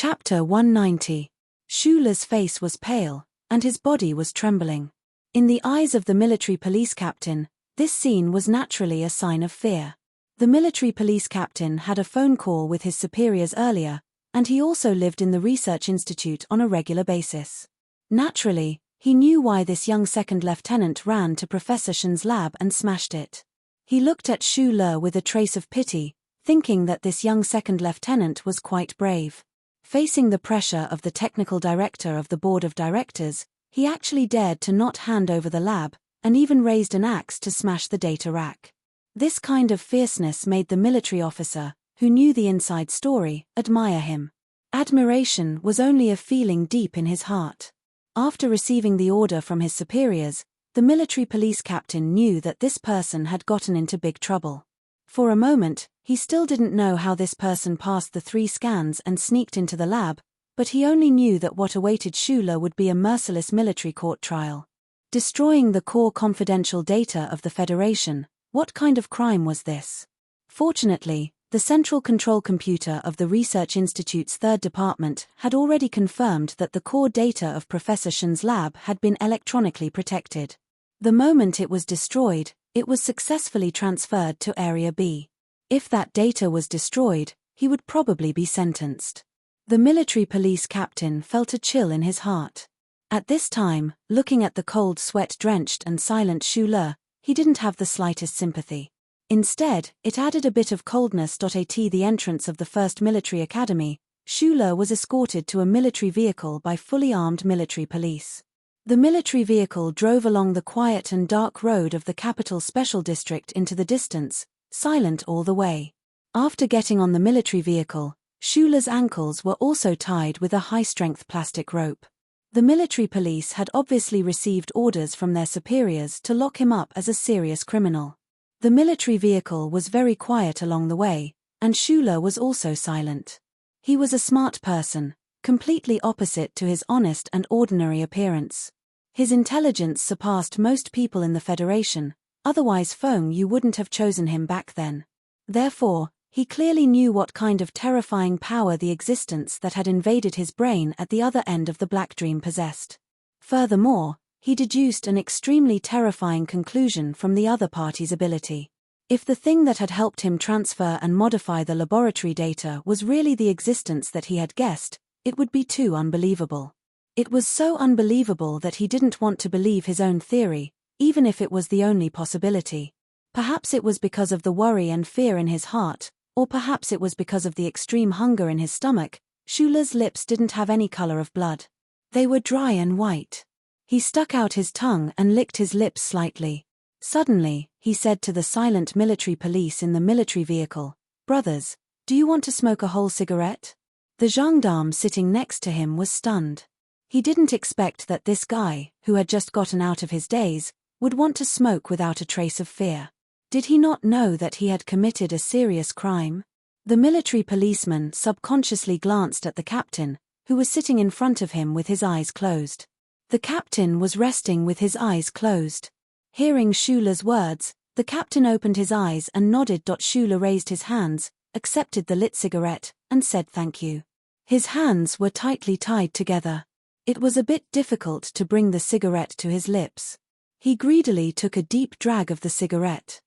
Chapter 190. Shula's face was pale, and his body was trembling. In the eyes of the military police captain, this scene was naturally a sign of fear. The military police captain had a phone call with his superiors earlier, and he also lived in the research institute on a regular basis. Naturally, he knew why this young second lieutenant ran to Professor Shen's lab and smashed it. He looked at Shula with a trace of pity, thinking that this young second lieutenant was quite brave. Facing the pressure of the technical director of the board of directors, he actually dared to not hand over the lab, and even raised an axe to smash the data rack. This kind of fierceness made the military officer, who knew the inside story, admire him. Admiration was only a feeling deep in his heart. After receiving the order from his superiors, the military police captain knew that this person had gotten into big trouble. For a moment, he still didn't know how this person passed the 3 scans and sneaked into the lab, but he only knew that what awaited Shula would be a merciless military court trial. Destroying the core confidential data of the Federation, what kind of crime was this? Fortunately, the central control computer of the Research Institute's 3rd department had already confirmed that the core data of Professor Shen's lab had been electronically protected. The moment it was destroyed, it was successfully transferred to Area B. If that data was destroyed, he would probably be sentenced. The military police captain felt a chill in his heart. At this time, looking at the cold sweat-drenched and silent Shula, he didn't have the slightest sympathy. Instead, it added a bit of coldness. At the entrance of the 1st Military Academy, Shula was escorted to a military vehicle by fully armed military police. The military vehicle drove along the quiet and dark road of the capital special district into the distance, silent all the way. After getting on the military vehicle, Shula's ankles were also tied with a high-strength plastic rope. The military police had obviously received orders from their superiors to lock him up as a serious criminal. The military vehicle was very quiet along the way, and Shula was also silent. He was a smart person, completely opposite to his honest and ordinary appearance. His intelligence surpassed most people in the Federation, otherwise you wouldn't have chosen him back then. Therefore, he clearly knew what kind of terrifying power the existence that had invaded his brain at the other end of the Black Dream possessed. Furthermore, he deduced an extremely terrifying conclusion from the other party's ability. If the thing that had helped him transfer and modify the laboratory data was really the existence that he had guessed, it would be too unbelievable. It was so unbelievable that he didn't want to believe his own theory, even if it was the only possibility. Perhaps it was because of the worry and fear in his heart, or perhaps it was because of the extreme hunger in his stomach. Shula's lips didn't have any color of blood. They were dry and white. He stuck out his tongue and licked his lips slightly. Suddenly, he said to the silent military police in the military vehicle, "Brothers, do you want to smoke a whole cigarette?" The gendarme sitting next to him was stunned. He didn't expect that this guy, who had just gotten out of his daze, would want to smoke without a trace of fear. Did he not know that he had committed a serious crime? The military policeman subconsciously glanced at the captain, who was sitting in front of him with his eyes closed. The captain was resting with his eyes closed. Hearing Shula's words, the captain opened his eyes and nodded. Shula raised his hands, accepted the lit cigarette, and said thank you. His hands were tightly tied together. It was a bit difficult to bring the cigarette to his lips. He greedily took a deep drag of the cigarette.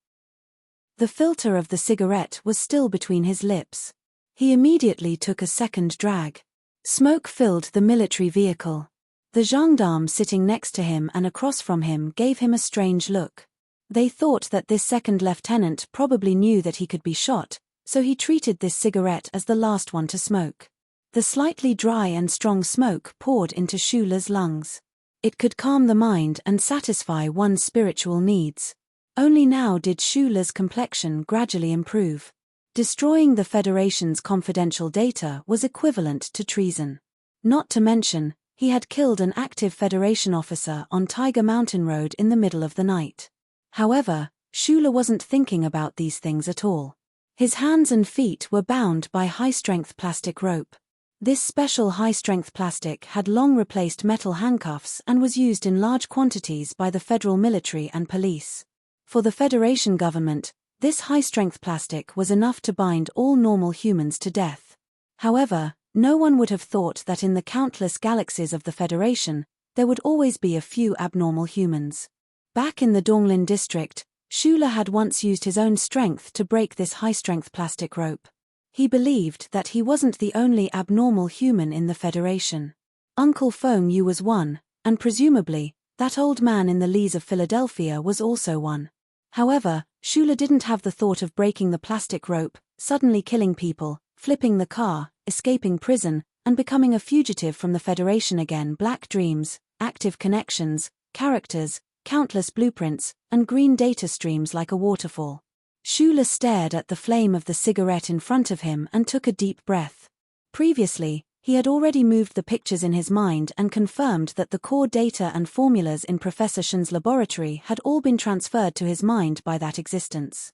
The filter of the cigarette was still between his lips. He immediately took a second drag. Smoke filled the military vehicle. The gendarme sitting next to him and across from him gave him a strange look. They thought that this second lieutenant probably knew that he could be shot, so he treated this cigarette as the last one to smoke. The slightly dry and strong smoke poured into Shula's lungs. It could calm the mind and satisfy one's spiritual needs. Only now did Shula's complexion gradually improve. Destroying the Federation's confidential data was equivalent to treason. Not to mention, he had killed an active Federation officer on Tiger Mountain Road in the middle of the night. However, Shula wasn't thinking about these things at all. His hands and feet were bound by high-strength plastic rope. This special high-strength plastic had long replaced metal handcuffs and was used in large quantities by the federal military and police. For the Federation government, this high-strength plastic was enough to bind all normal humans to death. However, No one would have thought that in the countless galaxies of the Federation, there would always be a few abnormal humans. Back in the Donglin district, Shula had once used his own strength to break this high-strength plastic rope. He believed that he wasn't the only abnormal human in the Federation. Uncle Feng Yu was one, and presumably, that old man in the lees of Philadelphia was also one. However, Shula didn't have the thought of breaking the plastic rope, suddenly killing people, flipping the car, escaping prison, and becoming a fugitive from the Federation again. Black dreams, active connections, characters, countless blueprints, and green data streams like a waterfall. Shula stared at the flame of the cigarette in front of him and took a deep breath. Previously, he had already moved the pictures in his mind and confirmed that the core data and formulas in Professor Shen's laboratory had all been transferred to his mind by that existence.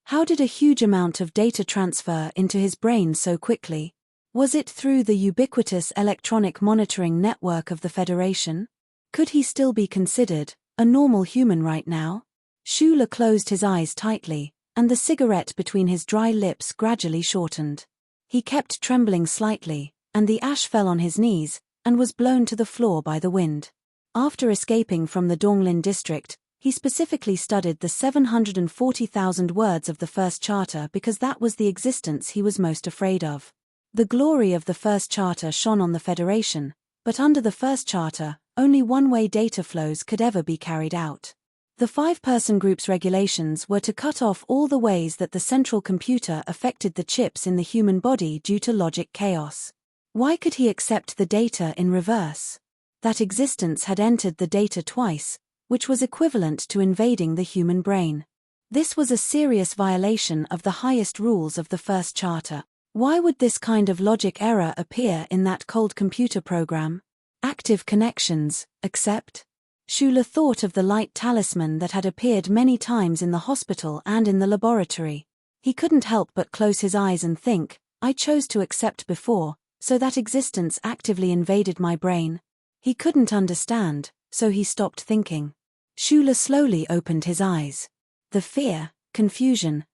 How did a huge amount of data transfer into his brain so quickly? Was it through the ubiquitous electronic monitoring network of the Federation? Could he still be considered a normal human right now? Shula closed his eyes tightly, and the cigarette between his dry lips gradually shortened. He kept trembling slightly, and the ash fell on his knees, and was blown to the floor by the wind. After escaping from the Donglin district, he specifically studied the 740,000 words of the First Charter because that was the existence he was most afraid of. The glory of the First Charter shone on the Federation, but under the First Charter, only one-way data flows could ever be carried out. The five-person group's regulations were to cut off all the ways that the central computer affected the chips in the human body due to logic chaos. Why could he accept the data in reverse? That existence had entered the data twice, which was equivalent to invading the human brain. This was a serious violation of the highest rules of the First Charter. Why would this kind of logic error appear in that cold computer program? Active connections, accept? Shula thought of the light talisman that had appeared many times in the hospital and in the laboratory. He couldn't help but close his eyes and think, I chose to accept before, so that existence actively invaded my brain. He couldn't understand, so he stopped thinking. Shula slowly opened his eyes. The fear, confusion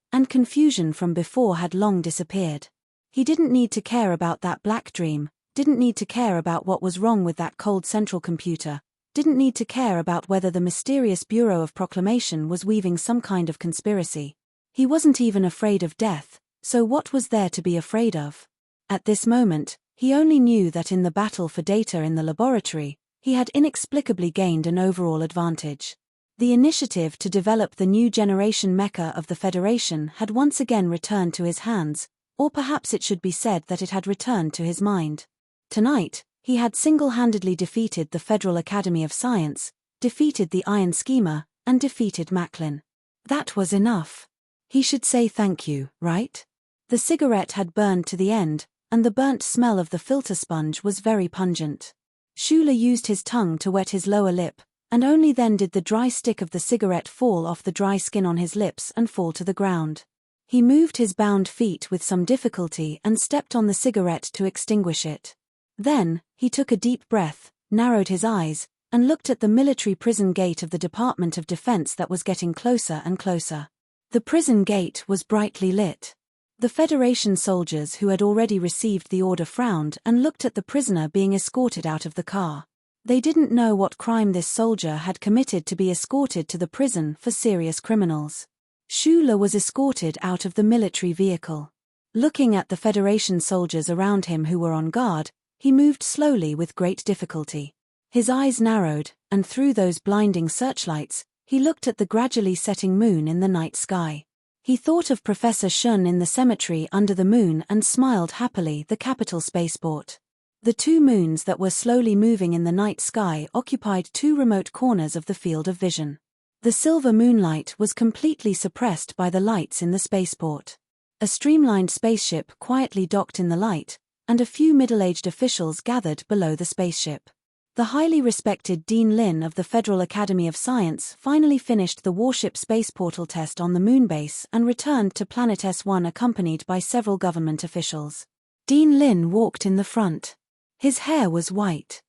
from before had long disappeared. He didn't need to care about that black dream, didn't need to care about what was wrong with that cold central computer, didn't need to care about whether the mysterious Bureau of Proclamation was weaving some kind of conspiracy. He wasn't even afraid of death, so what was there to be afraid of? At this moment, he only knew that in the battle for data in the laboratory, he had inexplicably gained an overall advantage. The initiative to develop the new generation mecha of the Federation had once again returned to his hands, or perhaps it should be said that it had returned to his mind. Tonight, he had single-handedly defeated the Federal Academy of Science, defeated the Iron Schemer, and defeated Macklin. That was enough. He should say thank you, right? The cigarette had burned to the end, and the burnt smell of the filter sponge was very pungent. Shula used his tongue to wet his lower lip, and only then did the dry stick of the cigarette fall off the dry skin on his lips and fall to the ground. He moved his bound feet with some difficulty and stepped on the cigarette to extinguish it. Then, he took a deep breath, narrowed his eyes, and looked at the military prison gate of the Department of Defense that was getting closer and closer. The prison gate was brightly lit. The Federation soldiers who had already received the order frowned and looked at the prisoner being escorted out of the car. They didn't know what crime this soldier had committed to be escorted to the prison for serious criminals. Shula was escorted out of the military vehicle. Looking at the Federation soldiers around him who were on guard, he moved slowly with great difficulty. His eyes narrowed, and through those blinding searchlights, he looked at the gradually setting moon in the night sky. He thought of Professor Shen in the cemetery under the moon and smiled happily. The capital spaceport. The two moons that were slowly moving in the night sky occupied two remote corners of the field of vision. The silver moonlight was completely suppressed by the lights in the spaceport. A streamlined spaceship quietly docked in the light, and a few middle-aged officials gathered below the spaceship. The highly respected Dean Lin of the Federal Academy of Science finally finished the warship space portal test on the moon base and returned to Planet S1 accompanied by several government officials. Dean Lin walked in the front. His hair was white.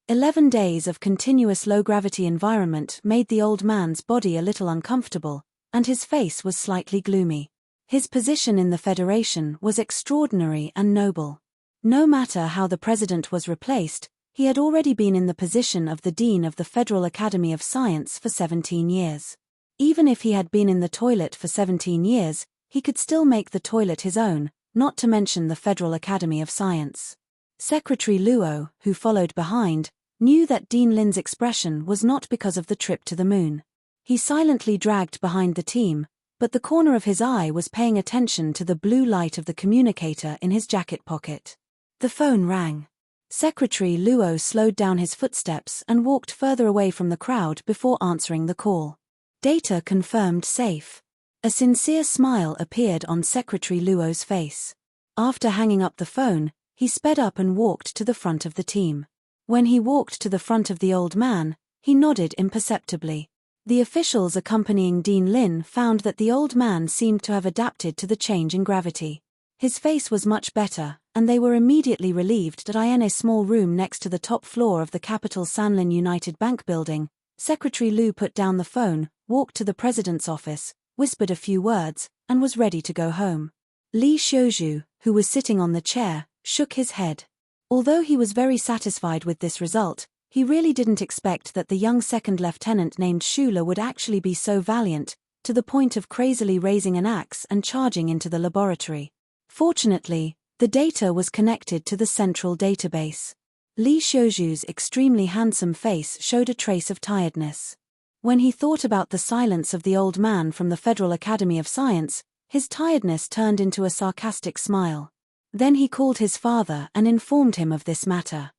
11 days of continuous low-gravity environment made the old man's body a little uncomfortable, and his face was slightly gloomy. His position in the Federation was extraordinary and noble. No matter how the president was replaced, he had already been in the position of the Dean of the Federal Academy of Science for 17 years. Even if he had been in the toilet for 17 years, he could still make the toilet his own, not to mention the Federal Academy of Science. Secretary Luo, who followed behind, knew that Dean Lin's expression was not because of the trip to the moon. He silently dragged behind the team, but the corner of his eye was paying attention to the blue light of the communicator in his jacket pocket. The phone rang. Secretary Luo slowed down his footsteps and walked further away from the crowd before answering the call. Data confirmed safe. A sincere smile appeared on Secretary Luo's face. After hanging up the phone, he sped up and walked to the front of the team. When he walked to the front of the old man, he nodded imperceptibly. The officials accompanying Dean Lin found that the old man seemed to have adapted to the change in gravity. His face was much better, and they were immediately relieved that in a small room next to the top floor of the Capital Sanlin United Bank building, Secretary Lu put down the phone, walked to the president's office, whispered a few words, and was ready to go home. Li Xiuzhu, who was sitting on the chair, shook his head. Although he was very satisfied with this result, he really didn't expect that the young second lieutenant named Shula would actually be so valiant, to the point of crazily raising an axe and charging into the laboratory. Fortunately, the data was connected to the central database. Li Xiuzhu's extremely handsome face showed a trace of tiredness. When he thought about the silence of the old man from the Federal Academy of Science, his tiredness turned into a sarcastic smile. Then he called his father and informed him of this matter.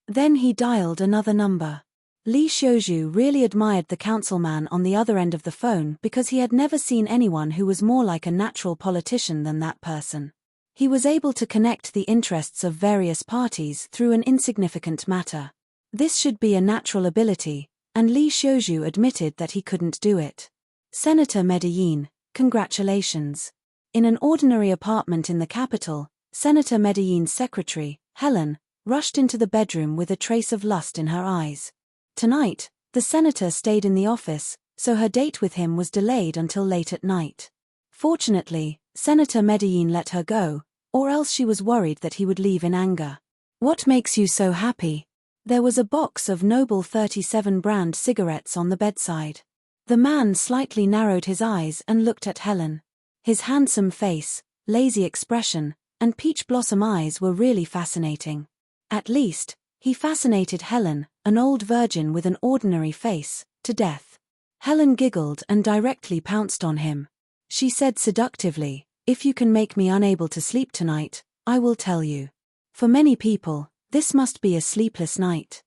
Then he dialed another number. Li Xiuzhu really admired the councilman on the other end of the phone because he had never seen anyone who was more like a natural politician than that person. He was able to connect the interests of various parties through an insignificant matter. This should be a natural ability, and Li Xiuzhu admitted that he couldn't do it. Senator Medellin, congratulations. In an ordinary apartment in the capital, Senator Medellin's secretary, Helen, rushed into the bedroom with a trace of lust in her eyes. Tonight, the senator stayed in the office, so her date with him was delayed until late at night. Fortunately, Senator Medellin let her go, or else she was worried that he would leave in anger. What makes you so happy? There was a box of Noble 37 brand cigarettes on the bedside. The man slightly narrowed his eyes and looked at Helen. His handsome face, lazy expression, and peach blossom eyes were really fascinating. At least, he fascinated Helen, an old virgin with an ordinary face, to death. Helen giggled and directly pounced on him. She said seductively, "If you can make me unable to sleep tonight, I will tell you." For many people, this must be a sleepless night.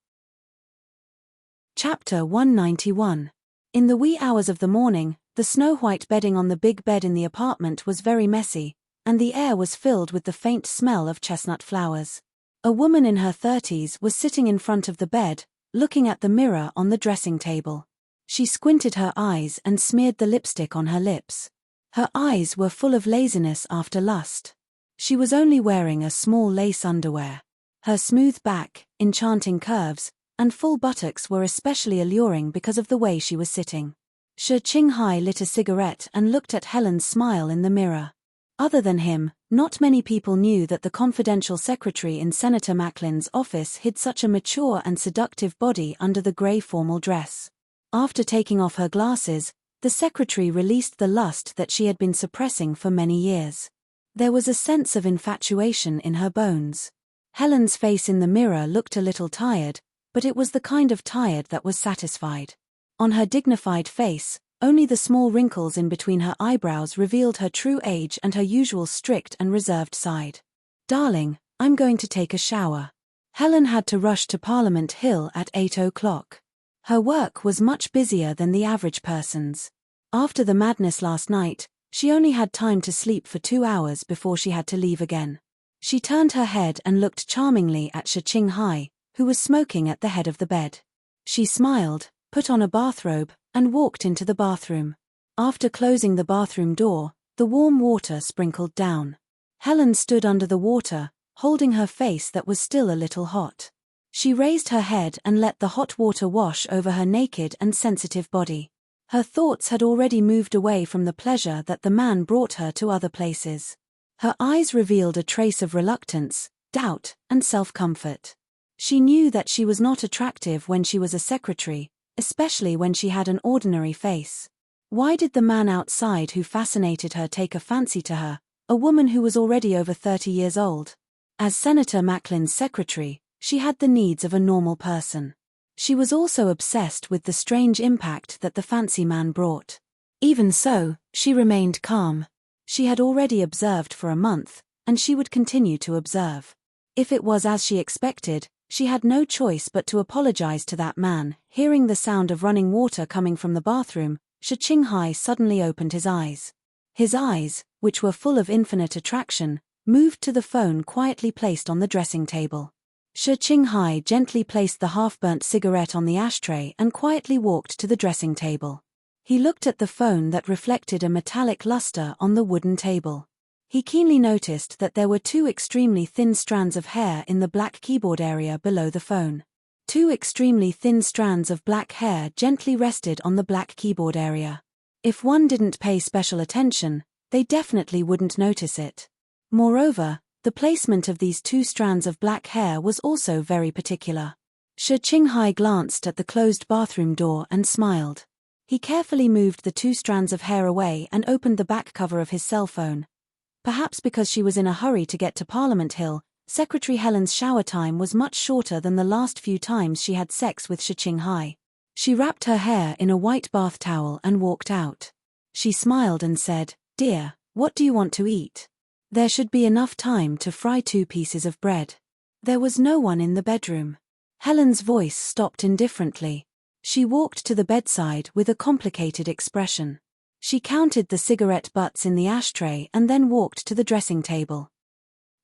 Chapter 191. In the wee hours of the morning, the snow-white bedding on the big bed in the apartment was very messy, and the air was filled with the faint smell of chestnut flowers. A woman in her 30s was sitting in front of the bed, looking at the mirror on the dressing table. She squinted her eyes and smeared the lipstick on her lips. Her eyes were full of laziness after lust. She was only wearing a small lace underwear. Her smooth back, enchanting curves, and full buttocks were especially alluring because of the way she was sitting. Shi Qinghai lit a cigarette and looked at Helen's smile in the mirror. Other than him, not many people knew that the confidential secretary in Senator Macklin's office hid such a mature and seductive body under the grey formal dress. After taking off her glasses, the secretary released the lust that she had been suppressing for many years. There was a sense of infatuation in her bones. Helen's face in the mirror looked a little tired, but it was the kind of tired that was satisfied. On her dignified face, only the small wrinkles in between her eyebrows revealed her true age and her usual strict and reserved side. "Darling, I'm going to take a shower." Helen had to rush to Parliament Hill at 8 o'clock. Her work was much busier than the average person's. After the madness last night, she only had time to sleep for 2 hours before she had to leave again. She turned her head and looked charmingly at Shi Qinghai, who was smoking at the head of the bed. She smiled, put on a bathrobe, and walked into the bathroom. After closing the bathroom door, the warm water sprinkled down. Helen stood under the water, holding her face that was still a little hot. She raised her head and let the hot water wash over her naked and sensitive body. Her thoughts had already moved away from the pleasure that the man brought her to other places. Her eyes revealed a trace of reluctance, doubt, and self-comfort. She knew that she was not attractive when she was a secretary, especially when she had an ordinary face. Why did the man outside who fascinated her take a fancy to her, a woman who was already over 30 years old? As Senator Macklin's secretary, she had the needs of a normal person. She was also obsessed with the strange impact that the fancy man brought. Even so, she remained calm. She had already observed for a month, and she would continue to observe. If it was as she expected, she had no choice but to apologize to that man. Hearing the sound of running water coming from the bathroom, Shi Qinghai suddenly opened his eyes. His eyes, which were full of infinite attraction, moved to the phone quietly placed on the dressing table. Shi Qinghai gently placed the half-burnt cigarette on the ashtray and quietly walked to the dressing table. He looked at the phone that reflected a metallic luster on the wooden table. He keenly noticed that there were two extremely thin strands of hair in the black keyboard area below the phone. Two extremely thin strands of black hair gently rested on the black keyboard area. If one didn't pay special attention, they definitely wouldn't notice it. Moreover, the placement of these two strands of black hair was also very particular. Shi Qinghai glanced at the closed bathroom door and smiled. He carefully moved the two strands of hair away and opened the back cover of his cell phone. Perhaps because she was in a hurry to get to Parliament Hill, Secretary Helen's shower time was much shorter than the last few times she had sex with Shi Qinghai. She wrapped her hair in a white bath towel and walked out. She smiled and said, "Dear, what do you want to eat? There should be enough time to fry 2 pieces of bread." There was no one in the bedroom. Helen's voice stopped indifferently. She walked to the bedside with a complicated expression. She counted the cigarette butts in the ashtray and then walked to the dressing table.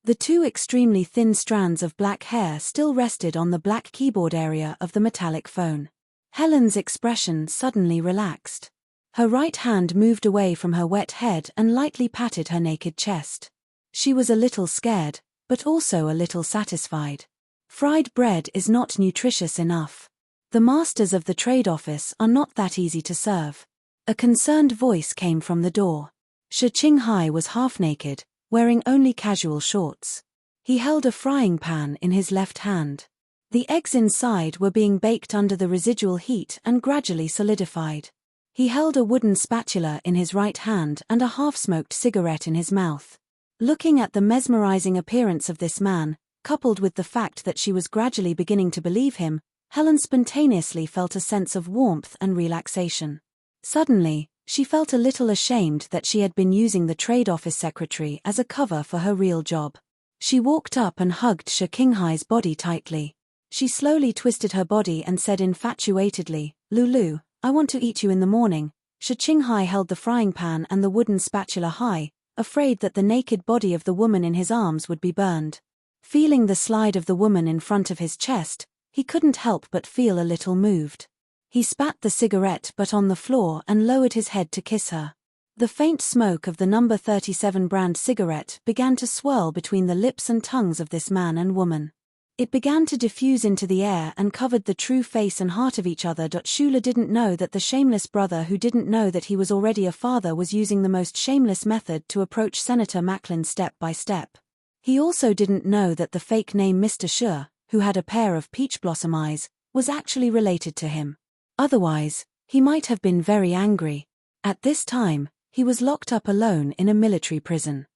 The two extremely thin strands of black hair still rested on the black keyboard area of the metallic phone. Helen's expression suddenly relaxed. Her right hand moved away from her wet head and lightly patted her naked chest. She was a little scared, but also a little satisfied. Fried bread is not nutritious enough. The masters of the trade office are not that easy to serve. A concerned voice came from the door. Shi Qinghai was half-naked, wearing only casual shorts. He held a frying pan in his left hand. The eggs inside were being baked under the residual heat and gradually solidified. He held a wooden spatula in his right hand and a half-smoked cigarette in his mouth. Looking at the mesmerizing appearance of this man, coupled with the fact that she was gradually beginning to believe him, Helen spontaneously felt a sense of warmth and relaxation. Suddenly, she felt a little ashamed that she had been using the trade office secretary as a cover for her real job. She walked up and hugged Shi Qinghai's body tightly. She slowly twisted her body and said infatuatedly, "Lulu, I want to eat you in the morning." Shi Qinghai held the frying pan and the wooden spatula high, afraid that the naked body of the woman in his arms would be burned. Feeling the slide of the woman in front of his chest, he couldn't help but feel a little moved. He spat the cigarette butt on the floor and lowered his head to kiss her. The faint smoke of the number 37 brand cigarette began to swirl between the lips and tongues of this man and woman. It began to diffuse into the air and covered the true face and heart of each other. Shula didn't know that the shameless brother who didn't know that he was already a father was using the most shameless method to approach Senator Macklin step by step. He also didn't know that the fake name Mr. Sure, who had a pair of peach blossom eyes, was actually related to him. Otherwise, he might have been very angry. At this time, he was locked up alone in a military prison.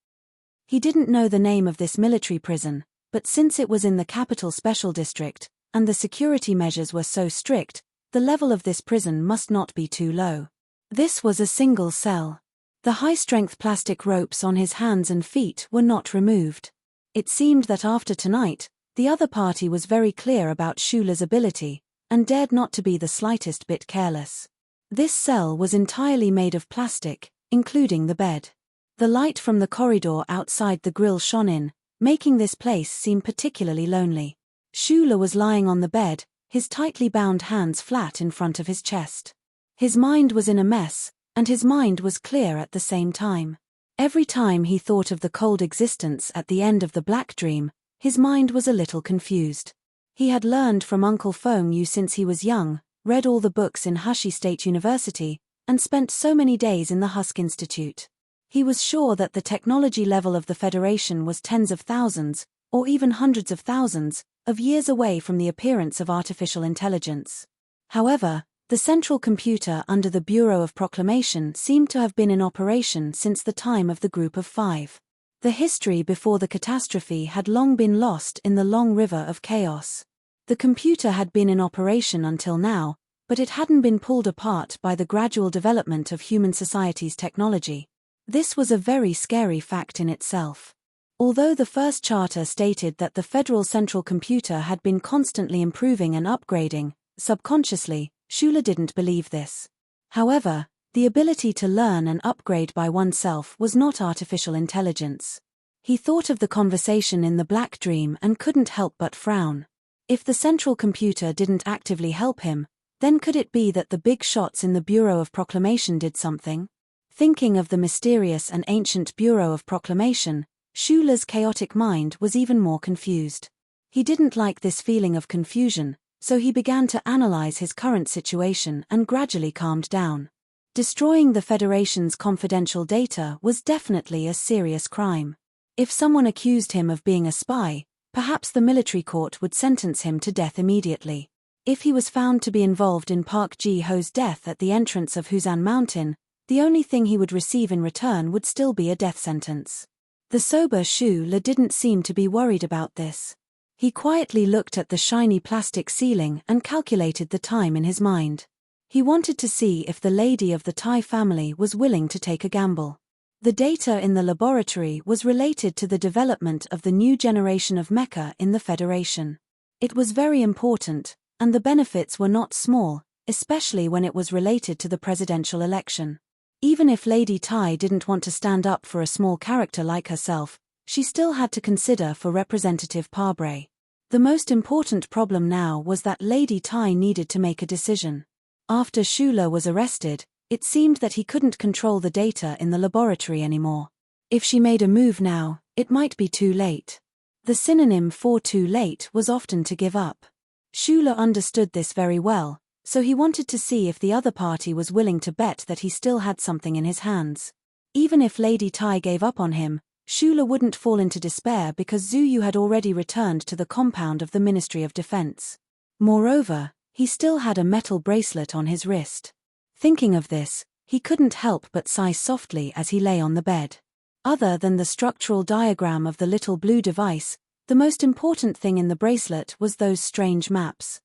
He didn't know the name of this military prison, but since it was in the capital special district, and the security measures were so strict, the level of this prison must not be too low. This was a single cell. The high-strength plastic ropes on his hands and feet were not removed. It seemed that after tonight, the other party was very clear about Shula's ability, and dared not to be the slightest bit careless. This cell was entirely made of plastic, including the bed. The light from the corridor outside the grill shone in, making this place seem particularly lonely. Shula was lying on the bed, his tightly bound hands flat in front of his chest. His mind was in a mess, and his mind was clear at the same time. Every time he thought of the cold existence at the end of the black dream, his mind was a little confused. He had learned from Uncle Feng Yu since he was young, read all the books in Hushi State University, and spent so many days in the Husk Institute. He was sure that the technology level of the Federation was tens of thousands, or even hundreds of thousands, of years away from the appearance of artificial intelligence. However, the central computer under the Bureau of Proclamation seemed to have been in operation since the time of the Group of Five. The history before the catastrophe had long been lost in the long river of chaos. The computer had been in operation until now, but it hadn't been pulled apart by the gradual development of human society's technology. This was a very scary fact in itself. Although the first charter stated that the Federal Central Computer had been constantly improving and upgrading, subconsciously, Schuler didn't believe this. However, the ability to learn and upgrade by oneself was not artificial intelligence. He thought of the conversation in the Black Dream and couldn't help but frown. If the central computer didn't actively help him, then could it be that the big shots in the Bureau of Proclamation did something? Thinking of the mysterious and ancient Bureau of Proclamation, Schuler's chaotic mind was even more confused. He didn't like this feeling of confusion, so he began to analyze his current situation and gradually calmed down. Destroying the Federation's confidential data was definitely a serious crime. If someone accused him of being a spy, perhaps the military court would sentence him to death immediately. If he was found to be involved in Park Ji-ho's death at the entrance of Huzan Mountain, the only thing he would receive in return would still be a death sentence. The sober Schuler didn't seem to be worried about this. He quietly looked at the shiny plastic ceiling and calculated the time in his mind. He wanted to see if the lady of the Tai family was willing to take a gamble. The data in the laboratory was related to the development of the new generation of mecha in the Federation. It was very important, and the benefits were not small, especially when it was related to the presidential election. Even if Lady Tai didn't want to stand up for a small character like herself, she still had to consider for Representative Parbre. The most important problem now was that Lady Tai needed to make a decision. After Schuler was arrested, it seemed that he couldn't control the data in the laboratory anymore. If she made a move now, it might be too late. The synonym for too late was often to give up. Schuler understood this very well, so he wanted to see if the other party was willing to bet that he still had something in his hands. Even if Lady Tai gave up on him, Schuler wouldn't fall into despair because Zhu Yu had already returned to the compound of the Ministry of Defense. Moreover, he still had a metal bracelet on his wrist. Thinking of this, he couldn't help but sigh softly as he lay on the bed. Other than the structural diagram of the little blue device, the most important thing in the bracelet was those strange maps.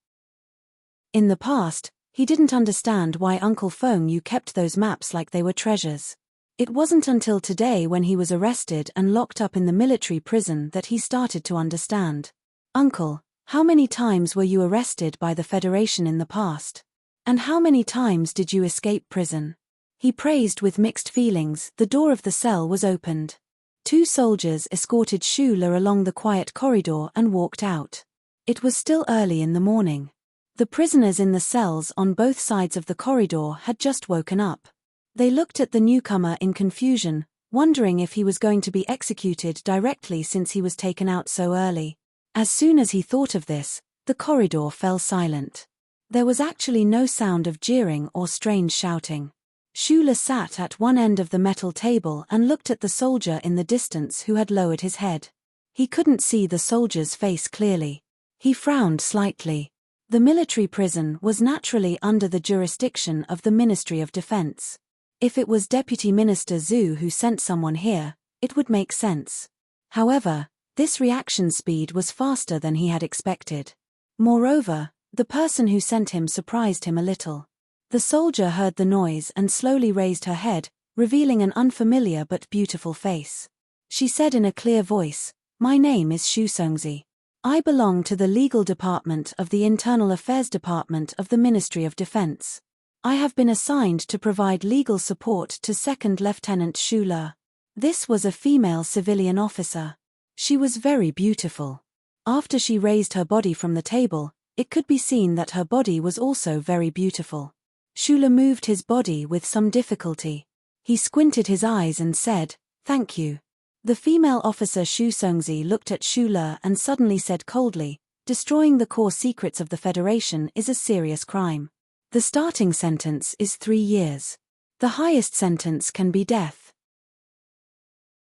In the past, he didn't understand why Uncle Feng Yu kept those maps like they were treasures. It wasn't until today when he was arrested and locked up in the military prison that he started to understand. Uncle, how many times were you arrested by the Federation in the past? And how many times did you escape prison? He praised with mixed feelings. The door of the cell was opened. 2 soldiers escorted Schuler along the quiet corridor and walked out. It was still early in the morning. The prisoners in the cells on both sides of the corridor had just woken up. They looked at the newcomer in confusion, wondering if he was going to be executed directly since he was taken out so early. As soon as he thought of this, the corridor fell silent. There was actually no sound of jeering or strange shouting. Schuler sat at one end of the metal table and looked at the soldier in the distance who had lowered his head. He couldn't see the soldier's face clearly. He frowned slightly. The military prison was naturally under the jurisdiction of the Ministry of Defense. If it was Deputy Minister Zhu who sent someone here, it would make sense. However, this reaction speed was faster than he had expected. Moreover, the person who sent him surprised him a little. The soldier heard the noise and slowly raised her head, revealing an unfamiliar but beautiful face. She said in a clear voice, "My name is Xu Songzi. I belong to the Legal Department of the Internal Affairs Department of the Ministry of Defense. I have been assigned to provide legal support to Second Lieutenant Schuler." This was a female civilian officer. She was very beautiful. After she raised her body from the table, it could be seen that her body was also very beautiful. Schuler moved his body with some difficulty. He squinted his eyes and said, "Thank you." The female officer Xu Songzi looked at Schuler and suddenly said coldly, "Destroying the core secrets of the Federation is a serious crime. The starting sentence is 3 years. The highest sentence can be death.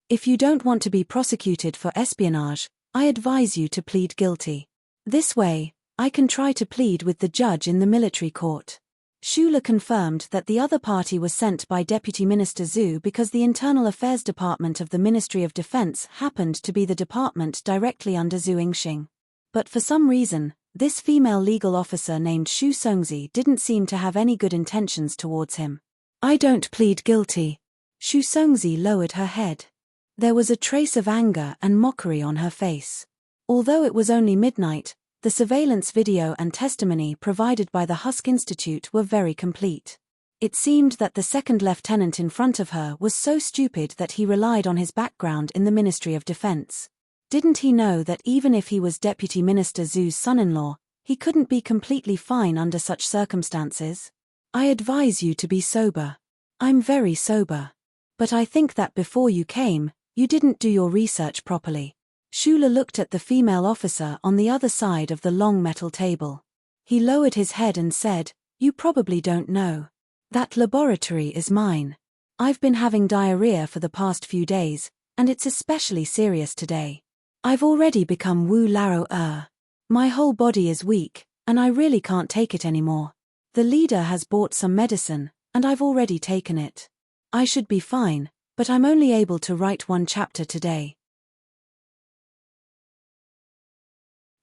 If you don't want to be prosecuted for espionage, I advise you to plead guilty. This way, I can try to plead with the judge in the military court. Schuler confirmed that the other party was sent by Deputy Minister Zhu because the Internal Affairs Department of the Ministry of Defense happened to be the department directly under Zhu Yingxing. But for some reason, this female legal officer named Xu Songzi didn't seem to have any good intentions towards him. I don't plead guilty. Xu Songzi lowered her head. There was a trace of anger and mockery on her face. Although it was only midnight, the surveillance video and testimony provided by the Husk Institute were very complete. It seemed that the second lieutenant in front of her was so stupid that he relied on his background in the Ministry of Defense. Didn't he know that even if he was Deputy Minister Zhu's son-in-law, he couldn't be completely fine under such circumstances? I advise you to be sober. I'm very sober. But I think that before you came, you didn't do your research properly. Schuler looked at the female officer on the other side of the long metal table. He lowered his head and said, "You probably don't know. That laboratory is mine. I've been having diarrhea for the past few days, and it's especially serious today. I've already become Wu Laro. My whole body is weak, and I really can't take it anymore. The leader has bought some medicine, and I've already taken it. I should be fine, but I'm only able to write 1 chapter today."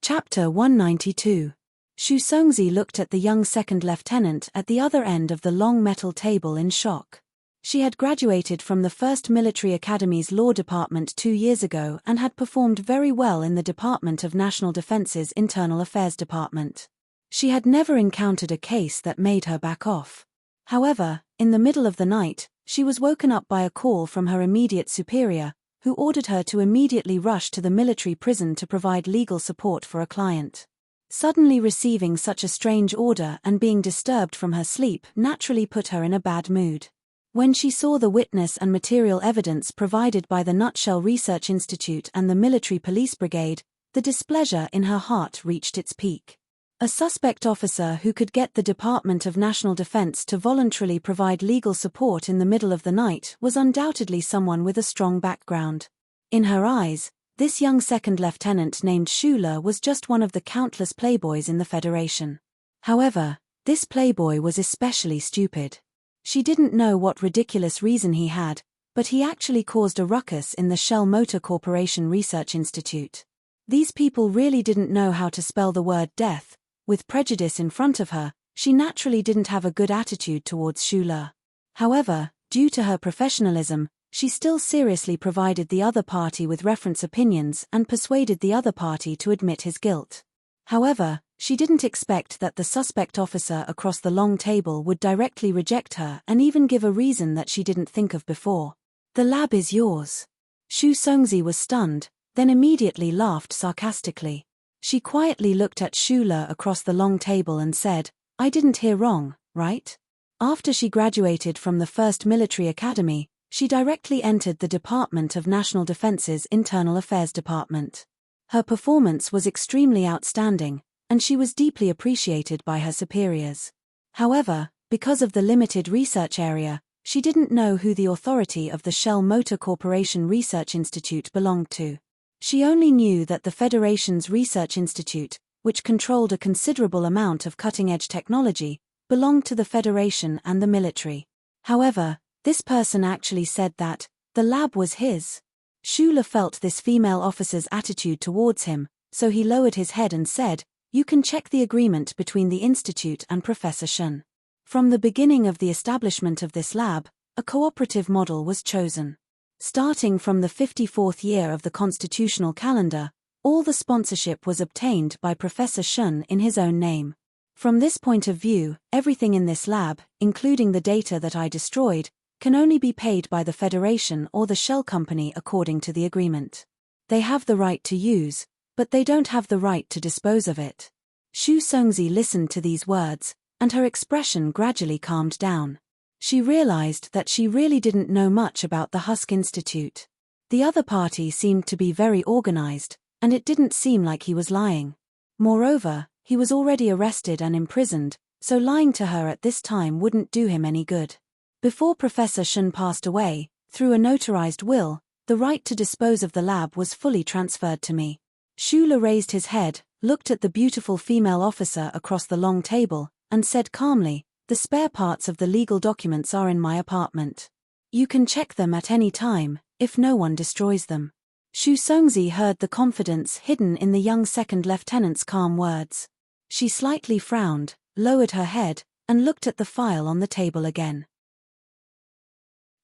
Chapter 192. Xu Songzi looked at the young second lieutenant at the other end of the long metal table in shock. She had graduated from the 1st Military Academy's Law Department 2 years ago and had performed very well in the Department of National Defense's Internal Affairs Department. She had never encountered a case that made her back off. However, in the middle of the night, she was woken up by a call from her immediate superior, who ordered her to immediately rush to the military prison to provide legal support for a client. Suddenly receiving such a strange order and being disturbed from her sleep naturally put her in a bad mood. When she saw the witness and material evidence provided by the Nutshell Research Institute and the Military Police Brigade, the displeasure in her heart reached its peak. A suspect officer who could get the Department of National Defense to voluntarily provide legal support in the middle of the night was undoubtedly someone with a strong background. In her eyes, this young second lieutenant named Schuler was just one of the countless playboys in the Federation. However, this playboy was especially stupid. She didn't know what ridiculous reason he had, but he actually caused a ruckus in the Shell Motor Corporation Research Institute. These people really didn't know how to spell the word death. With prejudice in front of her, she naturally didn't have a good attitude towards Schuler. However, due to her professionalism, she still seriously provided the other party with reference opinions and persuaded the other party to admit his guilt. However, she didn't expect that the suspect officer across the long table would directly reject her and even give a reason that she didn't think of before. "The lab is yours." Xu Songzi was stunned, then immediately laughed sarcastically. She quietly looked at Schuler across the long table and said, "I didn't hear wrong, right?" After she graduated from the 1st Military Academy, she directly entered the Department of National Defense's Internal Affairs Department. Her performance was extremely outstanding, and she was deeply appreciated by her superiors. However, because of the limited research area, she didn't know who the authority of the Shell Motor Corporation Research Institute belonged to. She only knew that the Federation's Research Institute, which controlled a considerable amount of cutting-edge technology, belonged to the Federation and the military. However, this person actually said that the lab was his. Schuler felt this female officer's attitude towards him, so he lowered his head and said, "You can check the agreement between the Institute and Professor Shen." From the beginning of the establishment of this lab, a cooperative model was chosen. Starting from the 54th year of the constitutional calendar, all the sponsorship was obtained by Professor Shen in his own name. From this point of view, everything in this lab, including the data that I destroyed, can only be paid by the Federation or the Shell Company according to the agreement. They have the right to use, but they don't have the right to dispose of it. Xu Songzi listened to these words, and her expression gradually calmed down. She realized that she really didn't know much about the Husk Institute. The other party seemed to be very organized, and it didn't seem like he was lying. Moreover, he was already arrested and imprisoned, so lying to her at this time wouldn't do him any good. Before Professor Shun passed away, through a notarized will, the right to dispose of the lab was fully transferred to me. Shula raised his head, looked at the beautiful female officer across the long table, and said calmly, "The spare parts of the legal documents are in my apartment. You can check them at any time, if no one destroys them." Shu Songzi heard the confidence hidden in the young second lieutenant's calm words. She slightly frowned, lowered her head, and looked at the file on the table again.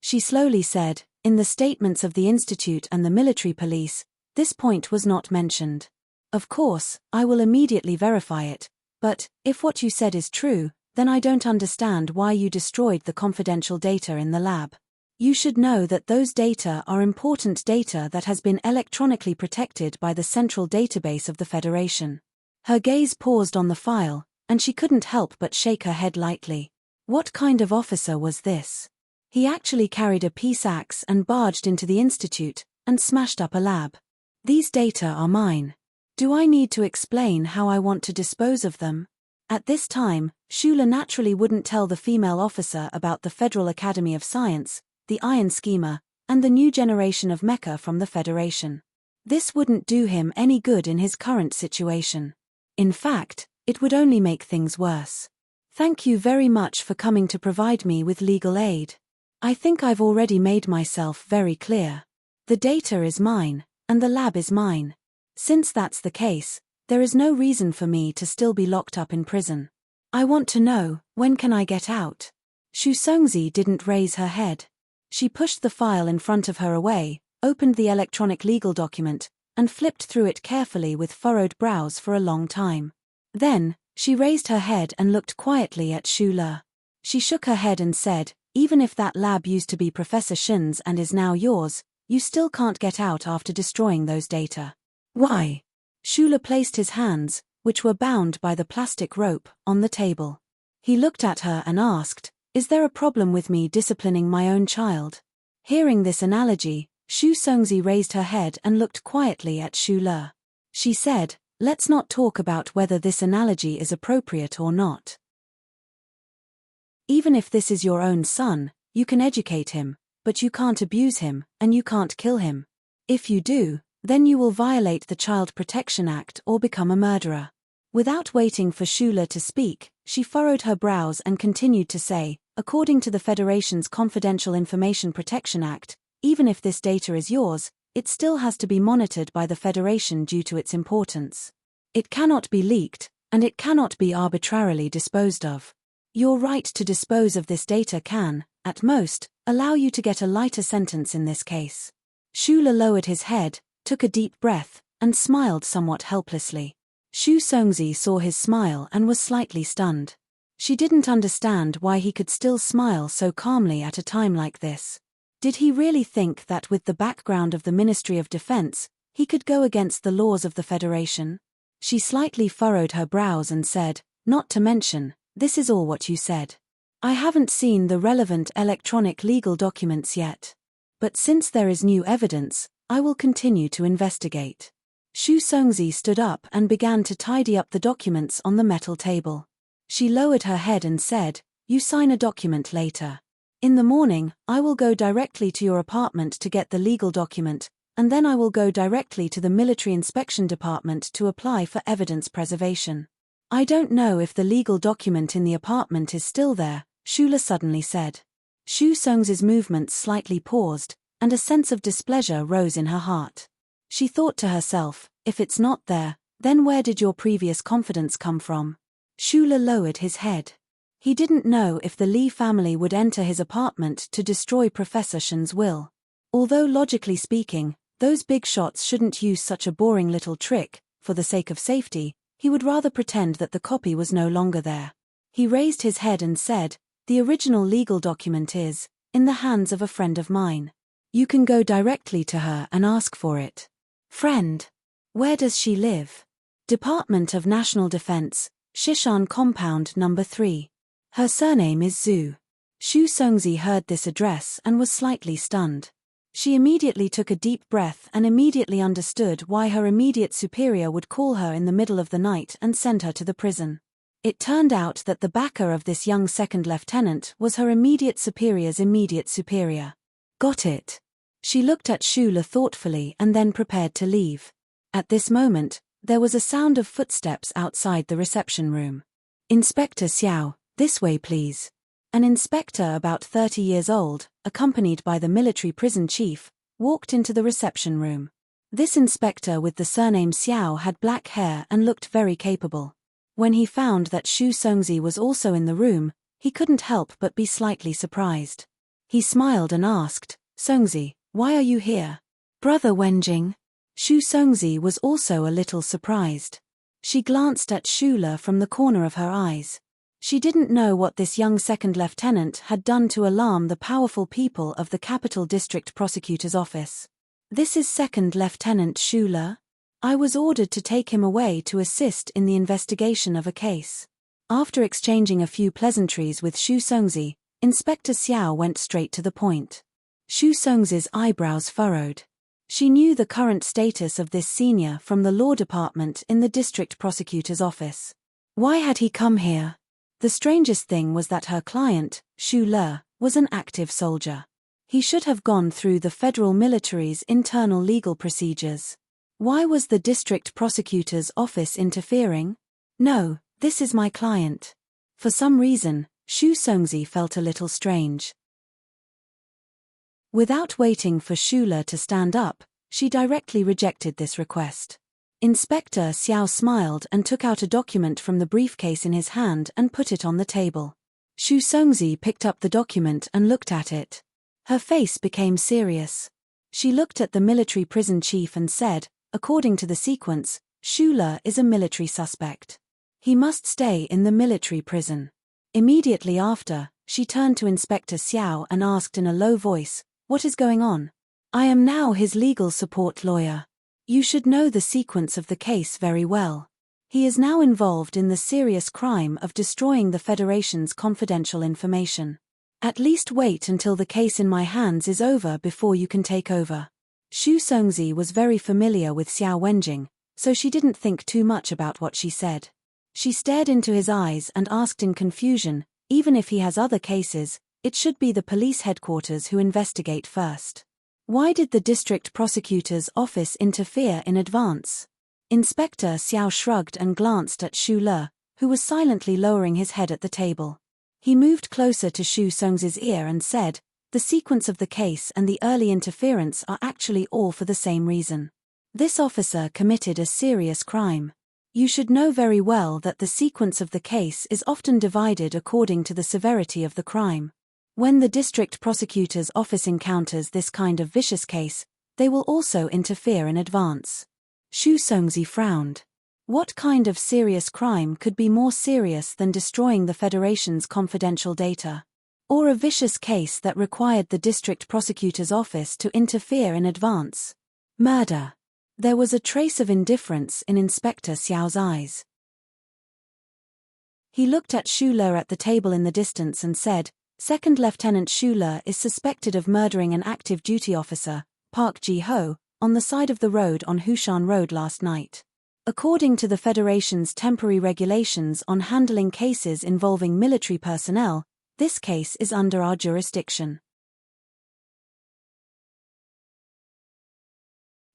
She slowly said, "In the statements of the Institute and the military police, this point was not mentioned. Of course, I will immediately verify it, but, if what you said is true, then I don't understand why you destroyed the confidential data in the lab. You should know that those data are important data that has been electronically protected by the central database of the Federation." Her gaze paused on the file, and she couldn't help but shake her head lightly. What kind of officer was this? He actually carried a peace axe and barged into the Institute, and smashed up a lab. These data are mine. Do I need to explain how I want to dispose of them? At this time, Shula naturally wouldn't tell the female officer about the Federal Academy of Science, the Iron Schemer, and the new generation of mecha from the Federation. This wouldn't do him any good in his current situation. In fact, it would only make things worse. Thank you very much for coming to provide me with legal aid. I think I've already made myself very clear. The data is mine, and the lab is mine. Since that's the case, there is no reason for me to still be locked up in prison. I want to know, when can I get out? Shu Songzi didn't raise her head. She pushed the file in front of her away, opened the electronic legal document, and flipped through it carefully with furrowed brows for a long time. Then, she raised her head and looked quietly at Shu Le. She shook her head and said, "Even if that lab used to be Professor Shin's and is now yours, you still can't get out after destroying those data." "Why?" Shu Le placed his hands, which were bound by the plastic rope, on the table. He looked at her and asked, "Is there a problem with me disciplining my own child?" Hearing this analogy, Shu Songzi raised her head and looked quietly at Shu Le. She said, "Let's not talk about whether this analogy is appropriate or not. Even if this is your own son, you can educate him, but you can't abuse him, and you can't kill him. If you do, then you will violate the Child Protection Act or become a murderer." Without waiting for Shula to speak, she furrowed her brows and continued to say, "According to the Federation's Confidential Information Protection Act, even if this data is yours, it still has to be monitored by the Federation due to its importance. It cannot be leaked, and it cannot be arbitrarily disposed of. Your right to dispose of this data can, at most, allow you to get a lighter sentence in this case." Shula lowered his head, took a deep breath, and smiled somewhat helplessly. Shu Songzi saw his smile and was slightly stunned. She didn't understand why he could still smile so calmly at a time like this. Did he really think that with the background of the Ministry of Defense, he could go against the laws of the Federation? She slightly furrowed her brows and said, "Not to mention, this is all what you said. I haven't seen the relevant electronic legal documents yet. But since there is new evidence, I will continue to investigate." Shu Songzi stood up and began to tidy up the documents on the metal table. She lowered her head and said, "You sign a document later. In the morning, I will go directly to your apartment to get the legal document, and then I will go directly to the Military Inspection Department to apply for evidence preservation." "I don't know if the legal document in the apartment is still there," Shula suddenly said. Shu Songzi's movements slightly paused, and a sense of displeasure rose in her heart. She thought to herself, "If it's not there, then where did your previous confidence come from?" Shula lowered his head. He didn't know if the Li family would enter his apartment to destroy Professor Shen's will. Although logically speaking, those big shots shouldn't use such a boring little trick, for the sake of safety, he would rather pretend that the copy was no longer there. He raised his head and said, "The original legal document is in the hands of a friend of mine. You can go directly to her and ask for it." "Friend? Where does she live?" "Department of National Defense, Shishan Compound No. 3. Her surname is Zhu." Shu Songzi heard this address and was slightly stunned. She immediately took a deep breath and immediately understood why her immediate superior would call her in the middle of the night and send her to the prison. It turned out that the backer of this young second lieutenant was her immediate superior's immediate superior. Got it. She looked at Shula thoughtfully and then prepared to leave. At this moment, there was a sound of footsteps outside the reception room. Inspector Xiao, this way please. An inspector about 30 years old, accompanied by the military prison chief, walked into the reception room. This inspector with the surname Xiao had black hair and looked very capable. When he found that Xu Songzi was also in the room, he couldn't help but be slightly surprised. He smiled and asked, Songzi, why are you here? Brother Wenjing. Xu Songzi was also a little surprised. She glanced at Shula from the corner of her eyes. She didn't know what this young second lieutenant had done to alarm the powerful people of the Capital District Prosecutor's office. This is Second Lieutenant Shula. I was ordered to take him away to assist in the investigation of a case. After exchanging a few pleasantries with Xu Songzi, Inspector Xiao went straight to the point. Xu Songzi's eyebrows furrowed. She knew the current status of this senior from the law department in the district prosecutor's office. Why had he come here? The strangest thing was that her client, Xu Le, was an active soldier. He should have gone through the federal military's internal legal procedures. Why was the district prosecutor's office interfering? No, this is my client. For some reason, Xu Songzi felt a little strange. Without waiting for Shula to stand up, she directly rejected this request. Inspector Xiao smiled and took out a document from the briefcase in his hand and put it on the table. Xu Songzi picked up the document and looked at it. Her face became serious. She looked at the military prison chief and said, according to the sequence, Shula is a military suspect. He must stay in the military prison. Immediately after, she turned to Inspector Xiao and asked in a low voice, what is going on? I am now his legal support lawyer. You should know the sequence of the case very well. He is now involved in the serious crime of destroying the Federation's confidential information. At least wait until the case in my hands is over before you can take over. Xu Songzi was very familiar with Xiao Wenjing, so she didn't think too much about what she said. She stared into his eyes and asked in confusion, even if he has other cases, it should be the police headquarters who investigate first. Why did the district prosecutor's office interfere in advance? Inspector Xiao shrugged and glanced at Xu Le, who was silently lowering his head at the table. He moved closer to Xu Songzi's ear and said, the sequence of the case and the early interference are actually all for the same reason. This officer committed a serious crime. You should know very well that the sequence of the case is often divided according to the severity of the crime. When the district prosecutor's office encounters this kind of vicious case, they will also interfere in advance. Xu Songzi frowned. What kind of serious crime could be more serious than destroying the Federation's confidential data? Or a vicious case that required the district prosecutor's office to interfere in advance? Murder. There was a trace of indifference in Inspector Xiao's eyes. He looked at Xu Le at the table in the distance and said, Second Lieutenant Xu Le is suspected of murdering an active duty officer, Park Ji-ho, on the side of the road on Hushan Road last night. According to the Federation's temporary regulations on handling cases involving military personnel, this case is under our jurisdiction.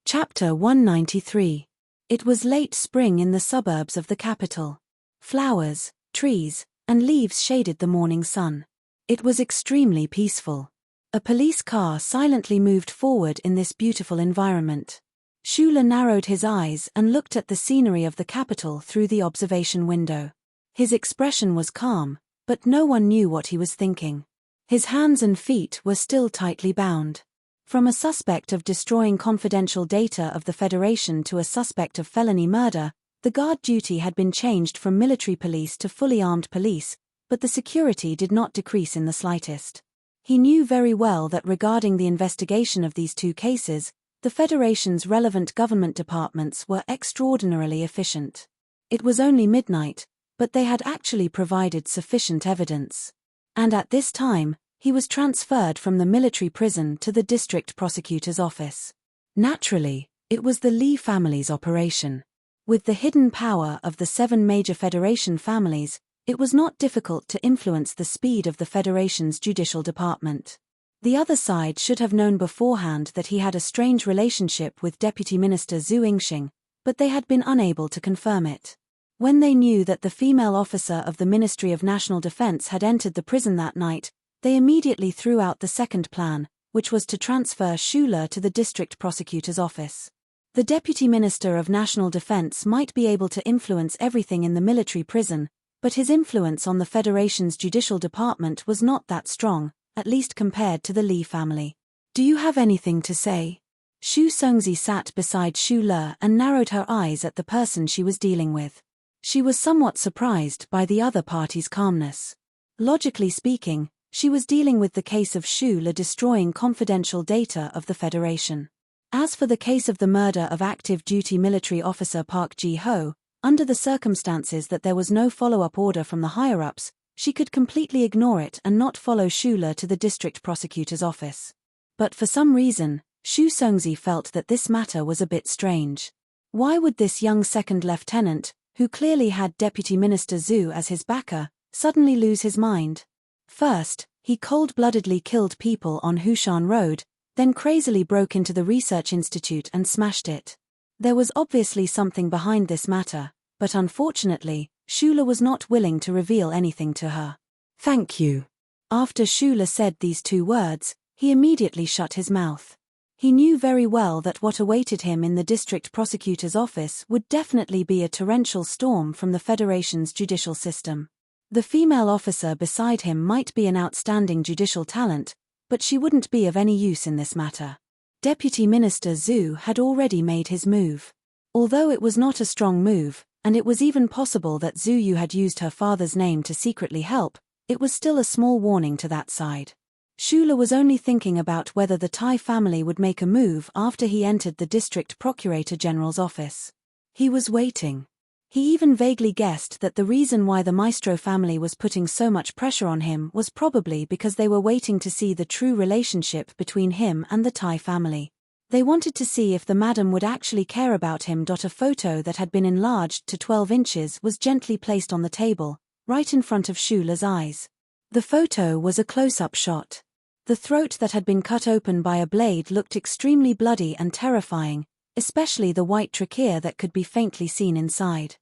Chapter 193. It was late spring in the suburbs of the capital. Flowers, trees, and leaves shaded the morning sun. It was extremely peaceful. A police car silently moved forward in this beautiful environment. Shula narrowed his eyes and looked at the scenery of the capital through the observation window. His expression was calm, but no one knew what he was thinking. His hands and feet were still tightly bound. From a suspect of destroying confidential data of the Federation to a suspect of felony murder, the guard duty had been changed from military police to fully armed police, but the security did not decrease in the slightest. He knew very well that regarding the investigation of these two cases, the Federation's relevant government departments were extraordinarily efficient. It was only midnight, but they had actually provided sufficient evidence. And at this time, he was transferred from the military prison to the district prosecutor's office. Naturally, it was the Li family's operation. With the hidden power of the 7 major Federation families, it was not difficult to influence the speed of the Federation's judicial department. The other side should have known beforehand that he had a strange relationship with Deputy Minister Zhu Yingxing, but they had been unable to confirm it. When they knew that the female officer of the Ministry of National Defense had entered the prison that night, they immediately threw out the second plan, which was to transfer Xu Le to the district prosecutor's office. The Deputy Minister of National Defense might be able to influence everything in the military prison, but his influence on the Federation's judicial department was not that strong, at least compared to the Li family. Do you have anything to say? Xu Songzi sat beside Xu Le and narrowed her eyes at the person she was dealing with. She was somewhat surprised by the other party's calmness. Logically speaking, she was dealing with the case of Xu Le destroying confidential data of the Federation. As for the case of the murder of active duty military officer Park Ji-ho, under the circumstances that there was no follow-up order from the higher-ups, she could completely ignore it and not follow Xu Le to the district prosecutor's office. But for some reason, Xu Songzi felt that this matter was a bit strange. Why would this young second lieutenant, who clearly had Deputy Minister Zhu as his backer, suddenly lose his mind? First, he cold-bloodedly killed people on Hushan Road, then crazily broke into the research institute and smashed it. There was obviously something behind this matter, but unfortunately, Xu Le was not willing to reveal anything to her. Thank you. After Xu Le said these 2 words, he immediately shut his mouth. He knew very well that what awaited him in the district prosecutor's office would definitely be a torrential storm from the Federation's judicial system. The female officer beside him might be an outstanding judicial talent, but she wouldn't be of any use in this matter. Deputy Minister Zhu had already made his move. Although it was not a strong move, and it was even possible that Zhu Yu had used her father's name to secretly help, it was still a small warning to that side. Xu Le was only thinking about whether the Tai family would make a move after he entered the district procurator general's office. He was waiting. He even vaguely guessed that the reason why the Maestro family was putting so much pressure on him was probably because they were waiting to see the true relationship between him and the Tai family. They wanted to see if the madam would actually care about him. A photo that had been enlarged to 12 inches was gently placed on the table, right in front of Xu Le's eyes. The photo was a close-up shot. The throat that had been cut open by a blade looked extremely bloody and terrifying, especially the white trachea that could be faintly seen inside.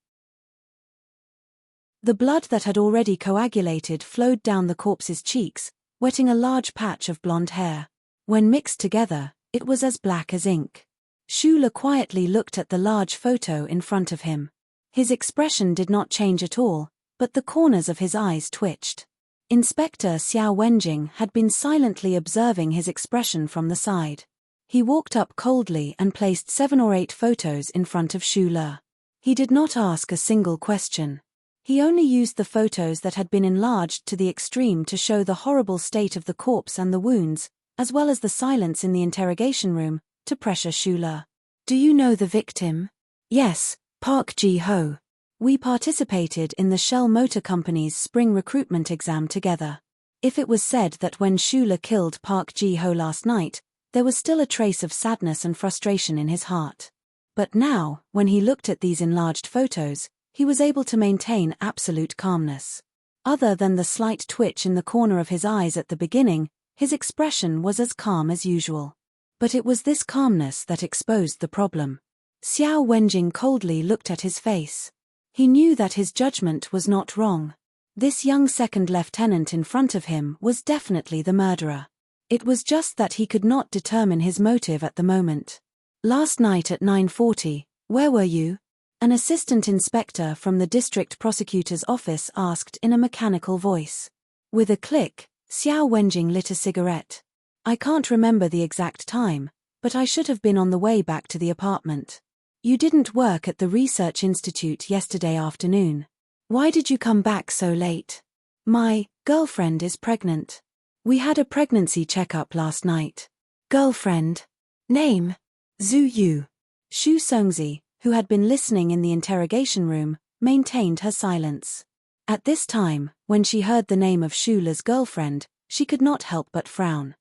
The blood that had already coagulated flowed down the corpse's cheeks, wetting a large patch of blonde hair. When mixed together, it was as black as ink. Xu Le quietly looked at the large photo in front of him. His expression did not change at all, but the corners of his eyes twitched. Inspector Xiao Wenjing had been silently observing his expression from the side. He walked up coldly and placed 7 or 8 photos in front of Xu Le. He did not ask a single question. He only used the photos that had been enlarged to the extreme to show the horrible state of the corpse and the wounds, as well as the silence in the interrogation room, to pressure Xu Le. Do you know the victim? Yes, Park Ji-ho. We participated in the Shell Motor Company's spring recruitment exam together. If it was said that when Xu Le killed Park Ji-ho last night, there was still a trace of sadness and frustration in his heart. But now, when he looked at these enlarged photos, he was able to maintain absolute calmness. Other than the slight twitch in the corner of his eyes at the beginning, his expression was as calm as usual. But it was this calmness that exposed the problem. Xiao Wenjing coldly looked at his face. He knew that his judgment was not wrong. This young second lieutenant in front of him was definitely the murderer. It was just that he could not determine his motive at the moment. Last night at 9:40, where were you? An assistant inspector from the district prosecutor's office asked in a mechanical voice. With a click, Xiao Wenjing lit a cigarette. I can't remember the exact time, but I should have been on the way back to the apartment. You didn't work at the research institute yesterday afternoon. Why did you come back so late? My girlfriend is pregnant. We had a pregnancy checkup last night. Girlfriend. Name? Zhu Yu. Xu Songzi, who had been listening in the interrogation room, maintained her silence. At this time, when she heard the name of Xu Le's girlfriend, she could not help but frown.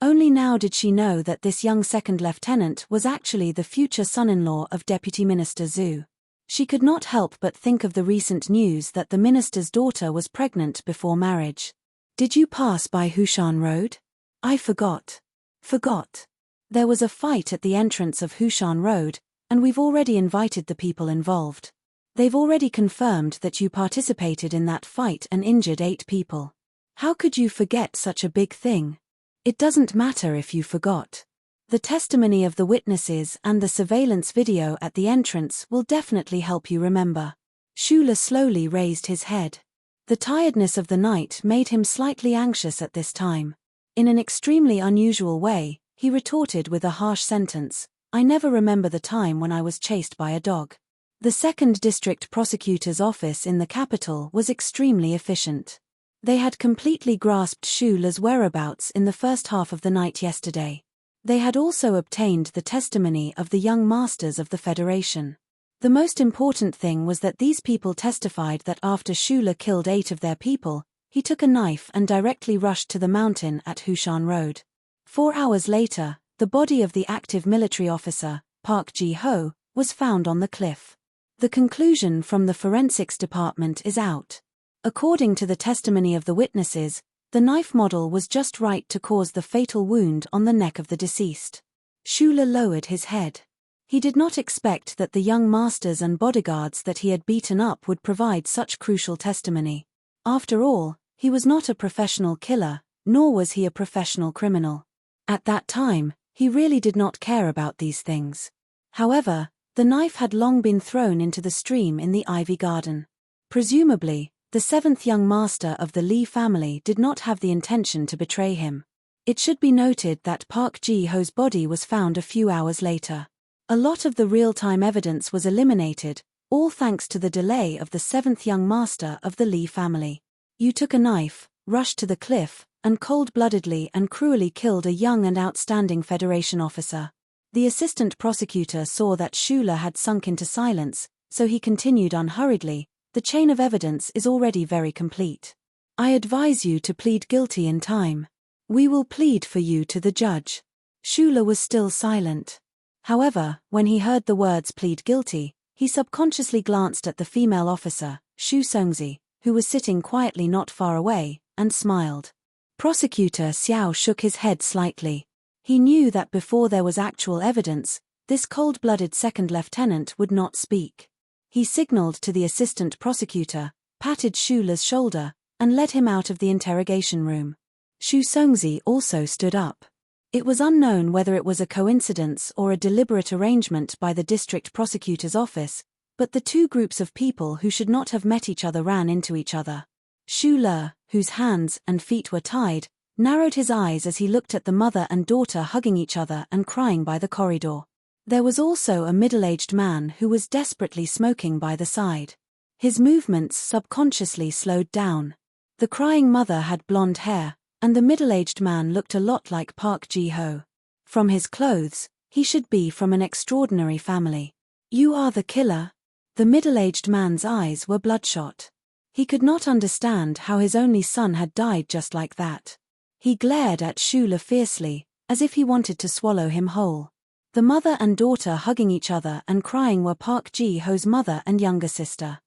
Only now did she know that this young second lieutenant was actually the future son-in-law of Deputy Minister Zhu. She could not help but think of the recent news that the minister's daughter was pregnant before marriage. Did you pass by Hushan Road? I forgot. Forgot. There was a fight at the entrance of Hushan Road, and we've already invited the people involved. They've already confirmed that you participated in that fight and injured 8 people. How could you forget such a big thing? It doesn't matter if you forgot. The testimony of the witnesses and the surveillance video at the entrance will definitely help you remember. Shula slowly raised his head. The tiredness of the night made him slightly anxious at this time. In an extremely unusual way, he retorted with a harsh sentence, I never remember the time when I was chased by a dog. The 2nd District Prosecutor's office in the capital was extremely efficient. They had completely grasped Shula's whereabouts in the first half of the night yesterday. They had also obtained the testimony of the young masters of the Federation. The most important thing was that these people testified that after Shula killed 8 of their people, he took a knife and directly rushed to the mountain at Hushan Road. 4 hours later, the body of the active military officer, Park Ji-ho, was found on the cliff. The conclusion from the forensics department is out. According to the testimony of the witnesses, the knife model was just right to cause the fatal wound on the neck of the deceased. Shula lowered his head. He did not expect that the young masters and bodyguards that he had beaten up would provide such crucial testimony. After all, he was not a professional killer, nor was he a professional criminal. At that time, he really did not care about these things. However, the knife had long been thrown into the stream in the Ivy Garden. Presumably, the 7th young master of the Li family did not have the intention to betray him. It should be noted that Park Ji-ho's body was found a few hours later. A lot of the real-time evidence was eliminated, all thanks to the delay of the 7th young master of the Li family. You took a knife, rushed to the cliff, and cold-bloodedly and cruelly killed a young and outstanding Federation officer. The assistant prosecutor saw that Shula had sunk into silence, so he continued unhurriedly, the chain of evidence is already very complete. I advise you to plead guilty in time. We will plead for you to the judge. Shula was still silent. However, when he heard the words plead guilty, he subconsciously glanced at the female officer, Shu Songzi, who was sitting quietly not far away, and smiled. Prosecutor Xiao shook his head slightly. He knew that before there was actual evidence, this cold-blooded 2nd lieutenant would not speak. He signaled to the assistant prosecutor, patted Shula's shoulder, and led him out of the interrogation room. Shu Songzi also stood up. It was unknown whether it was a coincidence or a deliberate arrangement by the district prosecutor's office, but the 2 groups of people who should not have met each other ran into each other. Shu Le, whose hands and feet were tied, narrowed his eyes as he looked at the mother and daughter hugging each other and crying by the corridor. There was also a middle-aged man who was desperately smoking by the side. His movements subconsciously slowed down. The crying mother had blonde hair, and the middle-aged man looked a lot like Park Ji-ho. From his clothes, he should be from an extraordinary family. You are the killer? The middle-aged man's eyes were bloodshot. He could not understand how his only son had died just like that. He glared at Shula fiercely, as if he wanted to swallow him whole. The mother and daughter hugging each other and crying were Park Ji-ho's mother and younger sister.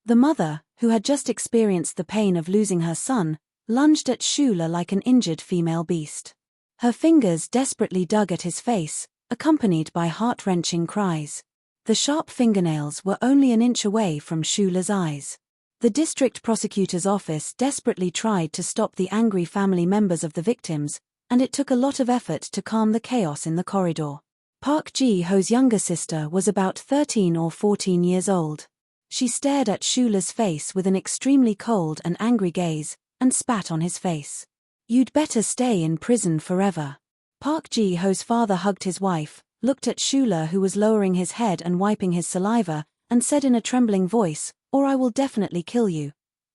The mother, who had just experienced the pain of losing her son, lunged at Shula like an injured female beast. Her fingers desperately dug at his face, accompanied by heart-wrenching cries. The sharp fingernails were only an inch away from Shula's eyes. The district prosecutor's office desperately tried to stop the angry family members of the victims, and it took a lot of effort to calm the chaos in the corridor. Park Ji-ho's younger sister was about 13 or 14 years old. She stared at Shula's face with an extremely cold and angry gaze, and spat on his face. You'd better stay in prison forever. Park Ji-ho's father hugged his wife, looked at Shula who was lowering his head and wiping his saliva, and said in a trembling voice, or I will definitely kill you.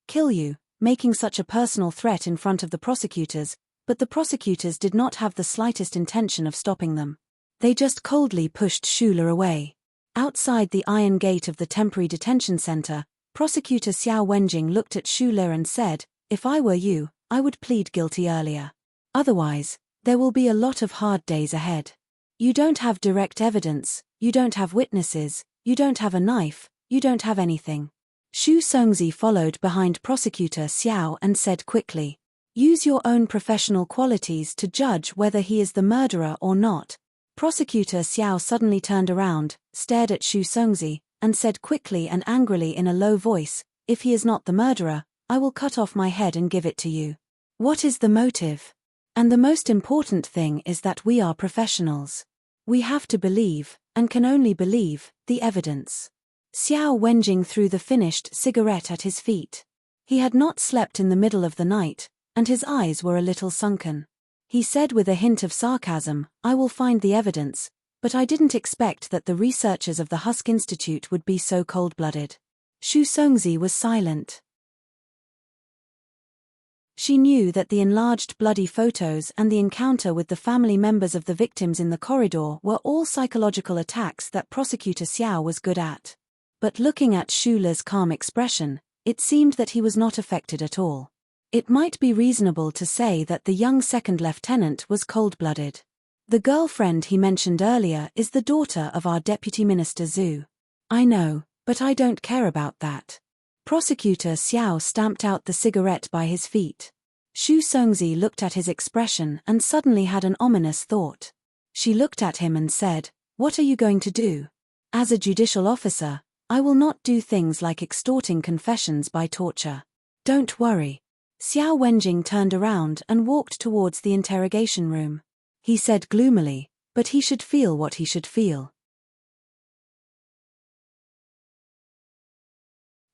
Kill you, making such a personal threat in front of the prosecutors, but the prosecutors did not have the slightest intention of stopping them. They just coldly pushed Shula away. Outside the iron gate of the temporary detention center, Prosecutor Xiao Wenjing looked at Shula and said, if I were you, I would plead guilty earlier. Otherwise, there will be a lot of hard days ahead. You don't have direct evidence, you don't have witnesses, you don't have a knife, you don't have anything. Xu Songzi followed behind Prosecutor Xiao and said quickly, "Use your own professional qualities to judge whether he is the murderer or not." Prosecutor Xiao suddenly turned around, stared at Xu Songzi, and said quickly and angrily in a low voice, "If he is not the murderer, I will cut off my head and give it to you. What is the motive? And the most important thing is that we are professionals. We have to believe, and can only believe, the evidence." Xiao Wenjing threw the finished cigarette at his feet. He had not slept in the middle of the night, and his eyes were a little sunken. He said with a hint of sarcasm, "I will find the evidence, but I didn't expect that the researchers of the Husk Institute would be so cold-blooded." Xu Songzi was silent. She knew that the enlarged bloody photos and the encounter with the family members of the victims in the corridor were all psychological attacks that Prosecutor Xiao was good at. But looking at Shula's calm expression, it seemed that he was not affected at all. It might be reasonable to say that the young second lieutenant was cold-blooded. The girlfriend he mentioned earlier is the daughter of our Deputy Minister Zhu. I know, but I don't care about that. Prosecutor Xiao stamped out the cigarette by his feet. Xu Songzi looked at his expression and suddenly had an ominous thought. She looked at him and said, "What are you going to do? As a judicial officer, I will not do things like extorting confessions by torture." "Don't worry." Xiao Wenjing turned around and walked towards the interrogation room. He said gloomily, "But he should feel what he should feel."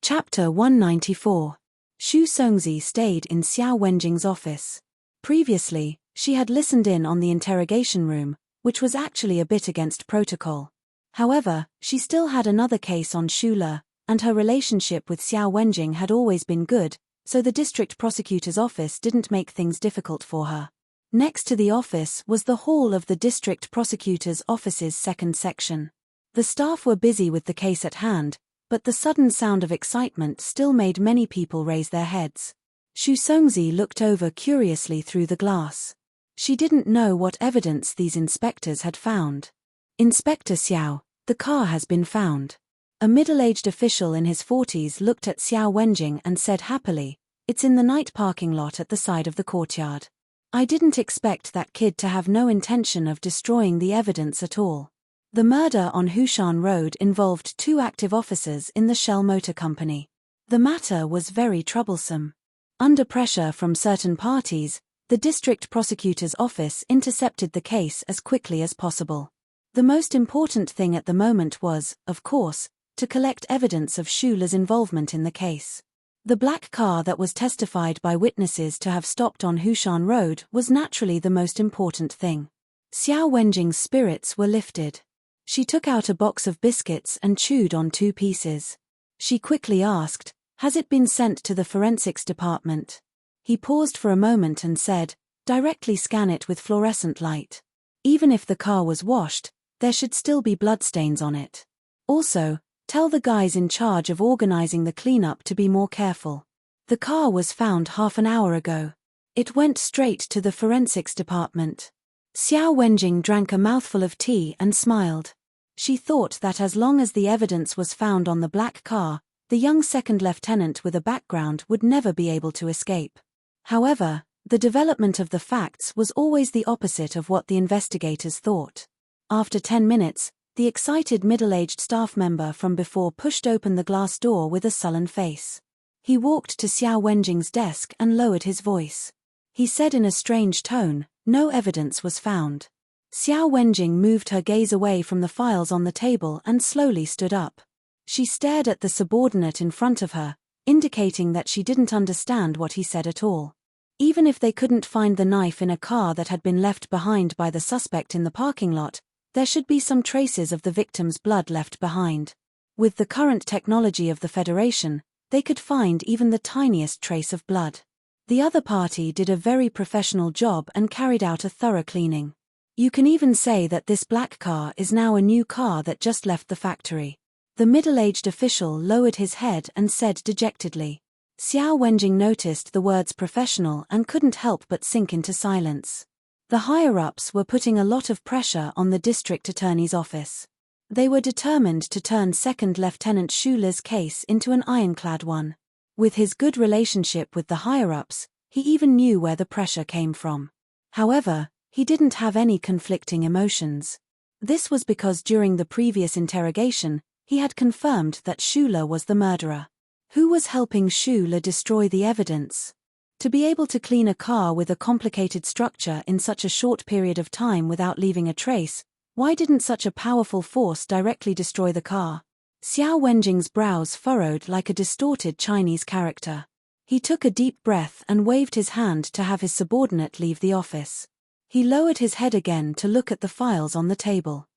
Chapter 194. Xu Songzi stayed in Xiao Wenjing's office. Previously, she had listened in on the interrogation room, which was actually a bit against protocol. However, she still had another case on Shula, and her relationship with Xiao Wenjing had always been good, so the district prosecutor's office didn't make things difficult for her. Next to the office was the hall of the district prosecutor's office's second section. The staff were busy with the case at hand, but the sudden sound of excitement still made many people raise their heads. Xu Songzi looked over curiously through the glass. She didn't know what evidence these inspectors had found. "Inspector Xiao, the car has been found." A middle-aged official in his 40s looked at Xiao Wenjing and said happily, "It's in the night parking lot at the side of the courtyard. I didn't expect that kid to have no intention of destroying the evidence at all." The murder on Hushan Road involved 2 active officers in the Shell Motor Company. The matter was very troublesome. Under pressure from certain parties, the district prosecutor's office intercepted the case as quickly as possible. The most important thing at the moment was, of course, to collect evidence of Shula's involvement in the case. The black car that was testified by witnesses to have stopped on Hushan Road was naturally the most important thing. Xiao Wenjing's spirits were lifted. She took out a box of biscuits and chewed on 2 pieces. She quickly asked, "Has it been sent to the forensics department?" He paused for a moment and said, "Directly scan it with fluorescent light. Even if the car was washed, there should still be bloodstains on it. Also, tell the guys in charge of organizing the cleanup to be more careful. The car was found half an hour ago. It went straight to the forensics department." Xiao Wenjing drank a mouthful of tea and smiled. She thought that as long as the evidence was found on the black car, the young second lieutenant with a background would never be able to escape. However, the development of the facts was always the opposite of what the investigators thought. After 10 minutes, the excited middle-aged staff member from before pushed open the glass door with a sullen face. He walked to Xiao Wenjing's desk and lowered his voice. He said in a strange tone, "No evidence was found." Xiao Wenjing moved her gaze away from the files on the table and slowly stood up. She stared at the subordinate in front of her, indicating that she didn't understand what he said at all. Even if they couldn't find the knife in a car that had been left behind by the suspect in the parking lot, there should be some traces of the victim's blood left behind. With the current technology of the Federation, they could find even the tiniest trace of blood. The other party did a very professional job and carried out a thorough cleaning. You can even say that this black car is now a new car that just left the factory. The middle-aged official lowered his head and said dejectedly, Xiao Wenjing noticed the words professional and couldn't help but sink into silence. The higher-ups were putting a lot of pressure on the district attorney's office. They were determined to turn Second Lieutenant Schuler's case into an ironclad one. With his good relationship with the higher-ups, he even knew where the pressure came from. However, he didn't have any conflicting emotions. This was because during the previous interrogation, he had confirmed that Schuler was the murderer. Who was helping Schuler destroy the evidence? To be able to clean a car with a complicated structure in such a short period of time without leaving a trace, why didn't such a powerful force directly destroy the car? Xiao Wenjing's brows furrowed like a distorted Chinese character. He took a deep breath and waved his hand to have his subordinate leave the office. He lowered his head again to look at the files on the table.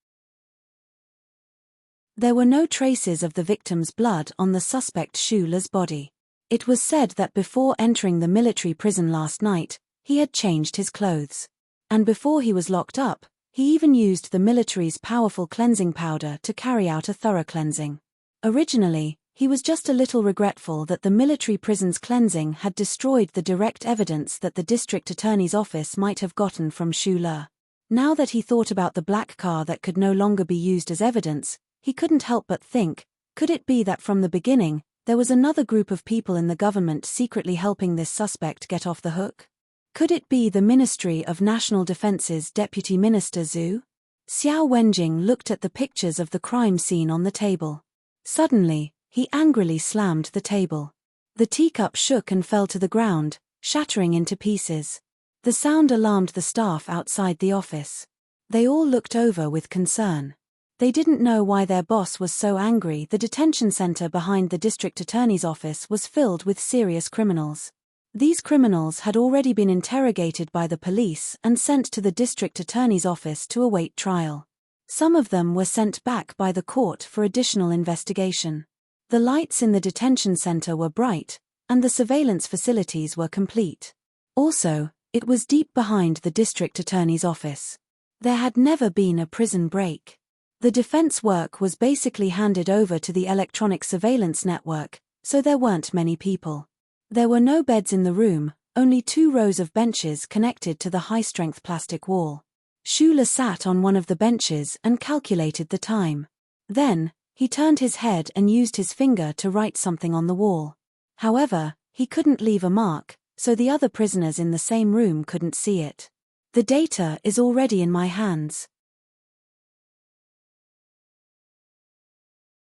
There were no traces of the victim's blood on the suspect Schuler's body. It was said that before entering the military prison last night, he had changed his clothes. And before he was locked up, he even used the military's powerful cleansing powder to carry out a thorough cleansing. Originally, he was just a little regretful that the military prison's cleansing had destroyed the direct evidence that the district attorney's office might have gotten from Schuler. Now that he thought about the black car that could no longer be used as evidence, he couldn't help but think, could it be that from the beginning, there was another group of people in the government secretly helping this suspect get off the hook? Could it be the Ministry of National Defense's Deputy Minister Zhu? Xiao Wenjing looked at the pictures of the crime scene on the table. Suddenly, he angrily slammed the table. The teacup shook and fell to the ground, shattering into pieces. The sound alarmed the staff outside the office. They all looked over with concern. They didn't know why their boss was so angry. The detention center behind the district attorney's office was filled with serious criminals. These criminals had already been interrogated by the police and sent to the district attorney's office to await trial. Some of them were sent back by the court for additional investigation. The lights in the detention center were bright, and the surveillance facilities were complete. Also, it was deep behind the district attorney's office. There had never been a prison break. The defense work was basically handed over to the electronic surveillance network, so there weren't many people. There were no beds in the room, only 2 rows of benches connected to the high-strength plastic wall. Schuler sat on one of the benches and calculated the time. Then, he turned his head and used his finger to write something on the wall. However, he couldn't leave a mark, so the other prisoners in the same room couldn't see it. The data is already in my hands.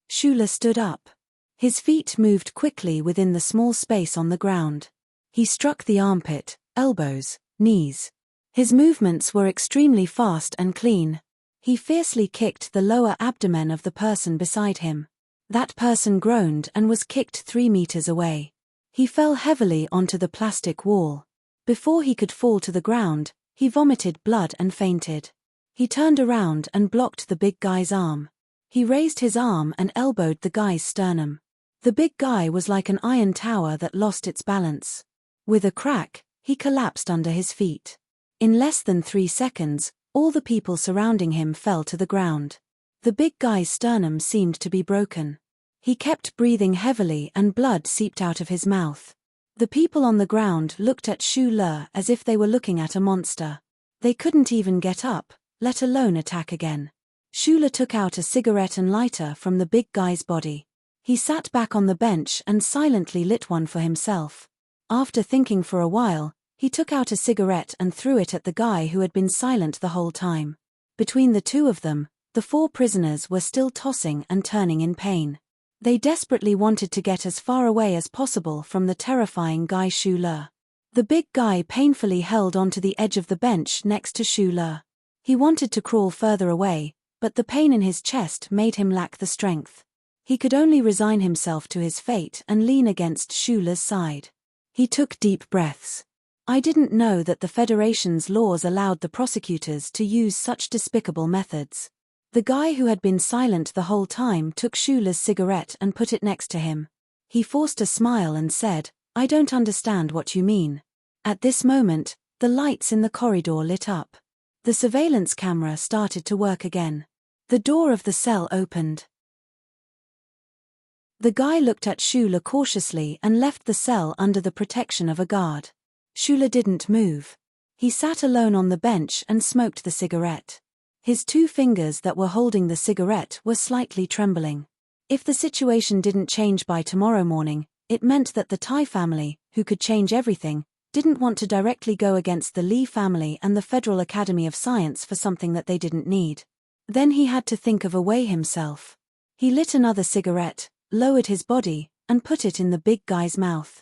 Schuler stood up. His feet moved quickly within the small space on the ground. He struck the armpit, elbows, knees. His movements were extremely fast and clean. He fiercely kicked the lower abdomen of the person beside him. That person groaned and was kicked 3 meters away. He fell heavily onto the plastic wall. Before he could fall to the ground, he vomited blood and fainted. He turned around and blocked the big guy's arm. He raised his arm and elbowed the guy's sternum. The big guy was like an iron tower that lost its balance. With a crack, he collapsed under his feet. In less than 3 seconds, all the people surrounding him fell to the ground. The big guy's sternum seemed to be broken. He kept breathing heavily and blood seeped out of his mouth. The people on the ground looked at Schuler as if they were looking at a monster. They couldn't even get up, let alone attack again. Schuler took out a cigarette and lighter from the big guy's body. He sat back on the bench and silently lit one for himself. After thinking for a while, he took out a cigarette and threw it at the guy who had been silent the whole time. Between the 2 of them, the 4 prisoners were still tossing and turning in pain. They desperately wanted to get as far away as possible from the terrifying guy Schuler. The big guy painfully held onto the edge of the bench next to Schuler. He wanted to crawl further away, but the pain in his chest made him lack the strength. He could only resign himself to his fate and lean against Schuler's side. He took deep breaths. I didn't know that the Federation's laws allowed the prosecutors to use such despicable methods. The guy who had been silent the whole time took Schuler's cigarette and put it next to him. He forced a smile and said, "I don't understand what you mean." At this moment, the lights in the corridor lit up. The surveillance camera started to work again. The door of the cell opened. The guy looked at Shula cautiously and left the cell under the protection of a guard. Shula didn't move. He sat alone on the bench and smoked the cigarette. His 2 fingers that were holding the cigarette were slightly trembling. If the situation didn't change by tomorrow morning, it meant that the Thai family, who could change everything, didn't want to directly go against the Lee family and the Federal Academy of Science for something that they didn't need. Then he had to think of a way himself. He lit another cigarette, lowered his body, and put it in the big guy's mouth.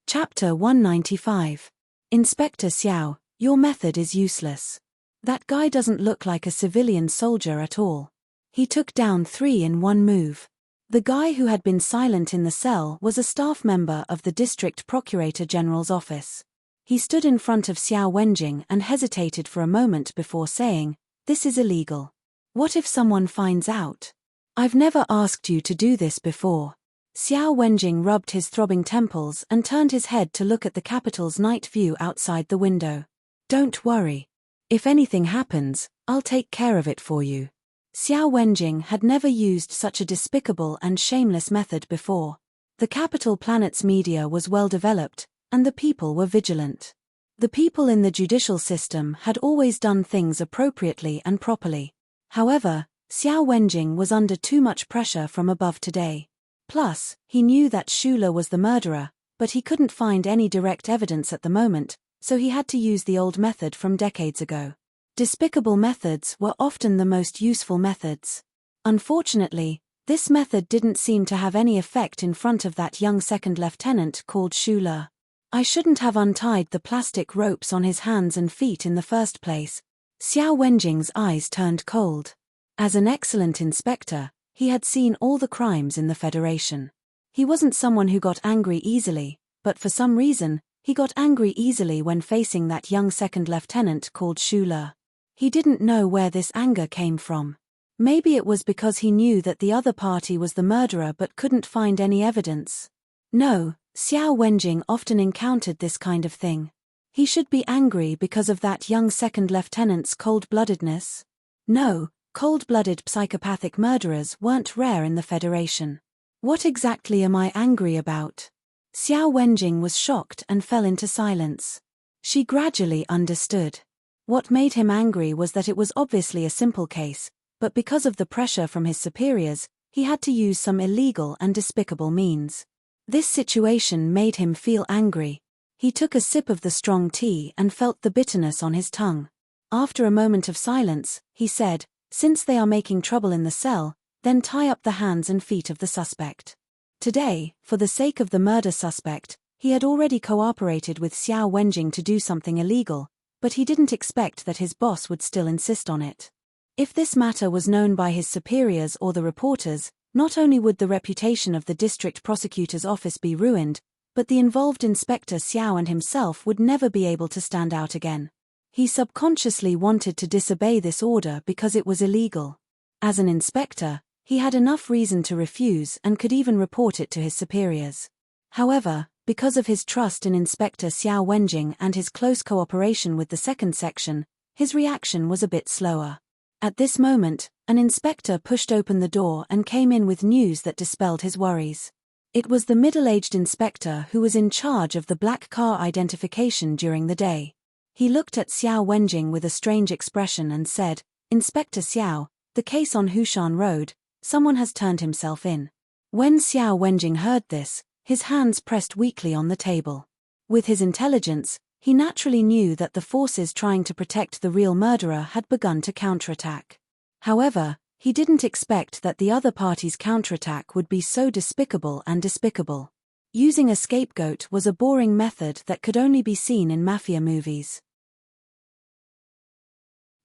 Chapter 195. Inspector Xiao, your method is useless. That guy doesn't look like a civilian soldier at all. He took down 3 in one move. The guy who had been silent in the cell was a staff member of the District Procurator General's office. He stood in front of Xiao Wenjing and hesitated for a moment before saying, "This is illegal. What if someone finds out? I've never asked you to do this before." Xiao Wenjing rubbed his throbbing temples and turned his head to look at the capital's night view outside the window. "Don't worry. If anything happens, I'll take care of it for you." Xiao Wenjing had never used such a despicable and shameless method before. The capital planet's media was well developed, and the people were vigilant. The people in the judicial system had always done things appropriately and properly. However, Xiao Wenjing was under too much pressure from above today. Plus, he knew that Shula was the murderer, but he couldn't find any direct evidence at the moment, so he had to use the old method from decades ago. Despicable methods were often the most useful methods. Unfortunately, this method didn't seem to have any effect in front of that young second lieutenant called Shula. I shouldn't have untied the plastic ropes on his hands and feet in the first place. Xiao Wenjing's eyes turned cold. As an excellent inspector, he had seen all the crimes in the Federation. He wasn't someone who got angry easily, but for some reason, he got angry easily when facing that young second lieutenant called Shula. He didn't know where this anger came from. Maybe it was because he knew that the other party was the murderer but couldn't find any evidence. No, Xiao Wenjing often encountered this kind of thing. He should be angry because of that young second lieutenant's cold-bloodedness. No, cold-blooded psychopathic murderers weren't rare in the Federation. What exactly am I angry about? Xiao Wenjing was shocked and fell into silence. She gradually understood. What made him angry was that it was obviously a simple case, but because of the pressure from his superiors, he had to use some illegal and despicable means. This situation made him feel angry. He took a sip of the strong tea and felt the bitterness on his tongue. After a moment of silence, he said, "Since they are making trouble in the cell, then tie up the hands and feet of the suspect." Today, for the sake of the murder suspect, he had already cooperated with Xiao Wenjing to do something illegal, but he didn't expect that his boss would still insist on it. If this matter was known by his superiors or the reporters, not only would the reputation of the district prosecutor's office be ruined, but the involved Inspector Xiao and himself would never be able to stand out again. He subconsciously wanted to disobey this order because it was illegal. As an inspector, he had enough reason to refuse and could even report it to his superiors. However, because of his trust in Inspector Xiao Wenjing and his close cooperation with the second section, his reaction was a bit slower. At this moment, an inspector pushed open the door and came in with news that dispelled his worries. It was the middle-aged inspector who was in charge of the black car identification during the day. He looked at Xiao Wenjing with a strange expression and said, "Inspector Xiao, the case on Hushan Road, someone has turned himself in." When Xiao Wenjing heard this, his hands pressed weakly on the table. With his intelligence, he naturally knew that the forces trying to protect the real murderer had begun to counterattack. However, he didn't expect that the other party's counterattack would be so despicable and despicable. Using a scapegoat was a boring method that could only be seen in mafia movies.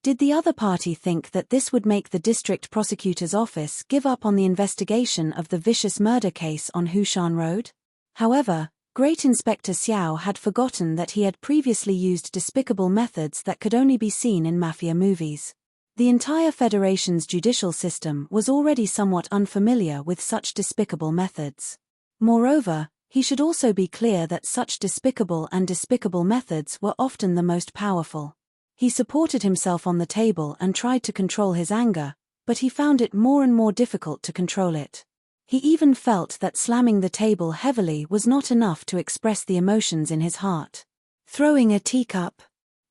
Did the other party think that this would make the district prosecutor's office give up on the investigation of the vicious murder case on Hushan Road? However, Great Inspector Xiao had forgotten that he had previously used despicable methods that could only be seen in mafia movies. The entire Federation's judicial system was already somewhat unfamiliar with such despicable methods. Moreover, he should also be clear that such despicable methods were often the most powerful. He supported himself on the table and tried to control his anger, but he found it more and more difficult to control it. He even felt that slamming the table heavily was not enough to express the emotions in his heart. Throwing a teacup.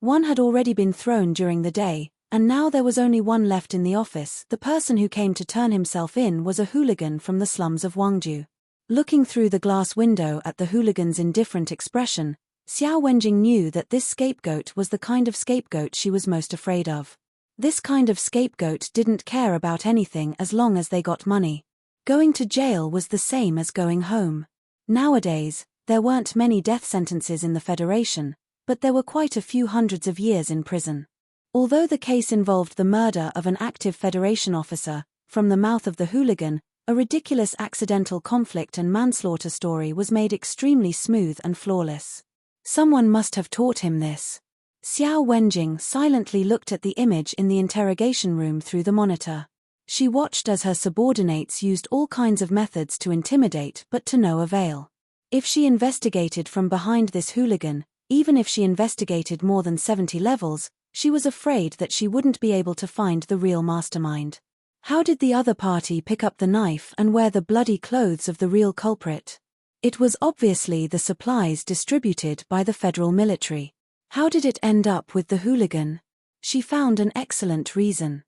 One had already been thrown during the day, and now there was only one left in the office. The person who came to turn himself in was a hooligan from the slums of Gwangju. Looking through the glass window at the hooligan's indifferent expression, Xiao Wenjing knew that this scapegoat was the kind of scapegoat she was most afraid of. This kind of scapegoat didn't care about anything as long as they got money. Going to jail was the same as going home. Nowadays, there weren't many death sentences in the Federation, but there were quite a few hundreds of years in prison. Although the case involved the murder of an active Federation officer, from the mouth of the hooligan, a ridiculous accidental conflict and manslaughter story was made extremely smooth and flawless. Someone must have taught him this. Xiao Wenjing silently looked at the image in the interrogation room through the monitor. She watched as her subordinates used all kinds of methods to intimidate, but to no avail. If she investigated from behind this hooligan, even if she investigated more than 70 levels, she was afraid that she wouldn't be able to find the real mastermind. How did the other party pick up the knife and wear the bloody clothes of the real culprit? It was obviously the supplies distributed by the federal military. How did it end up with the hooligan? She found an excellent reason.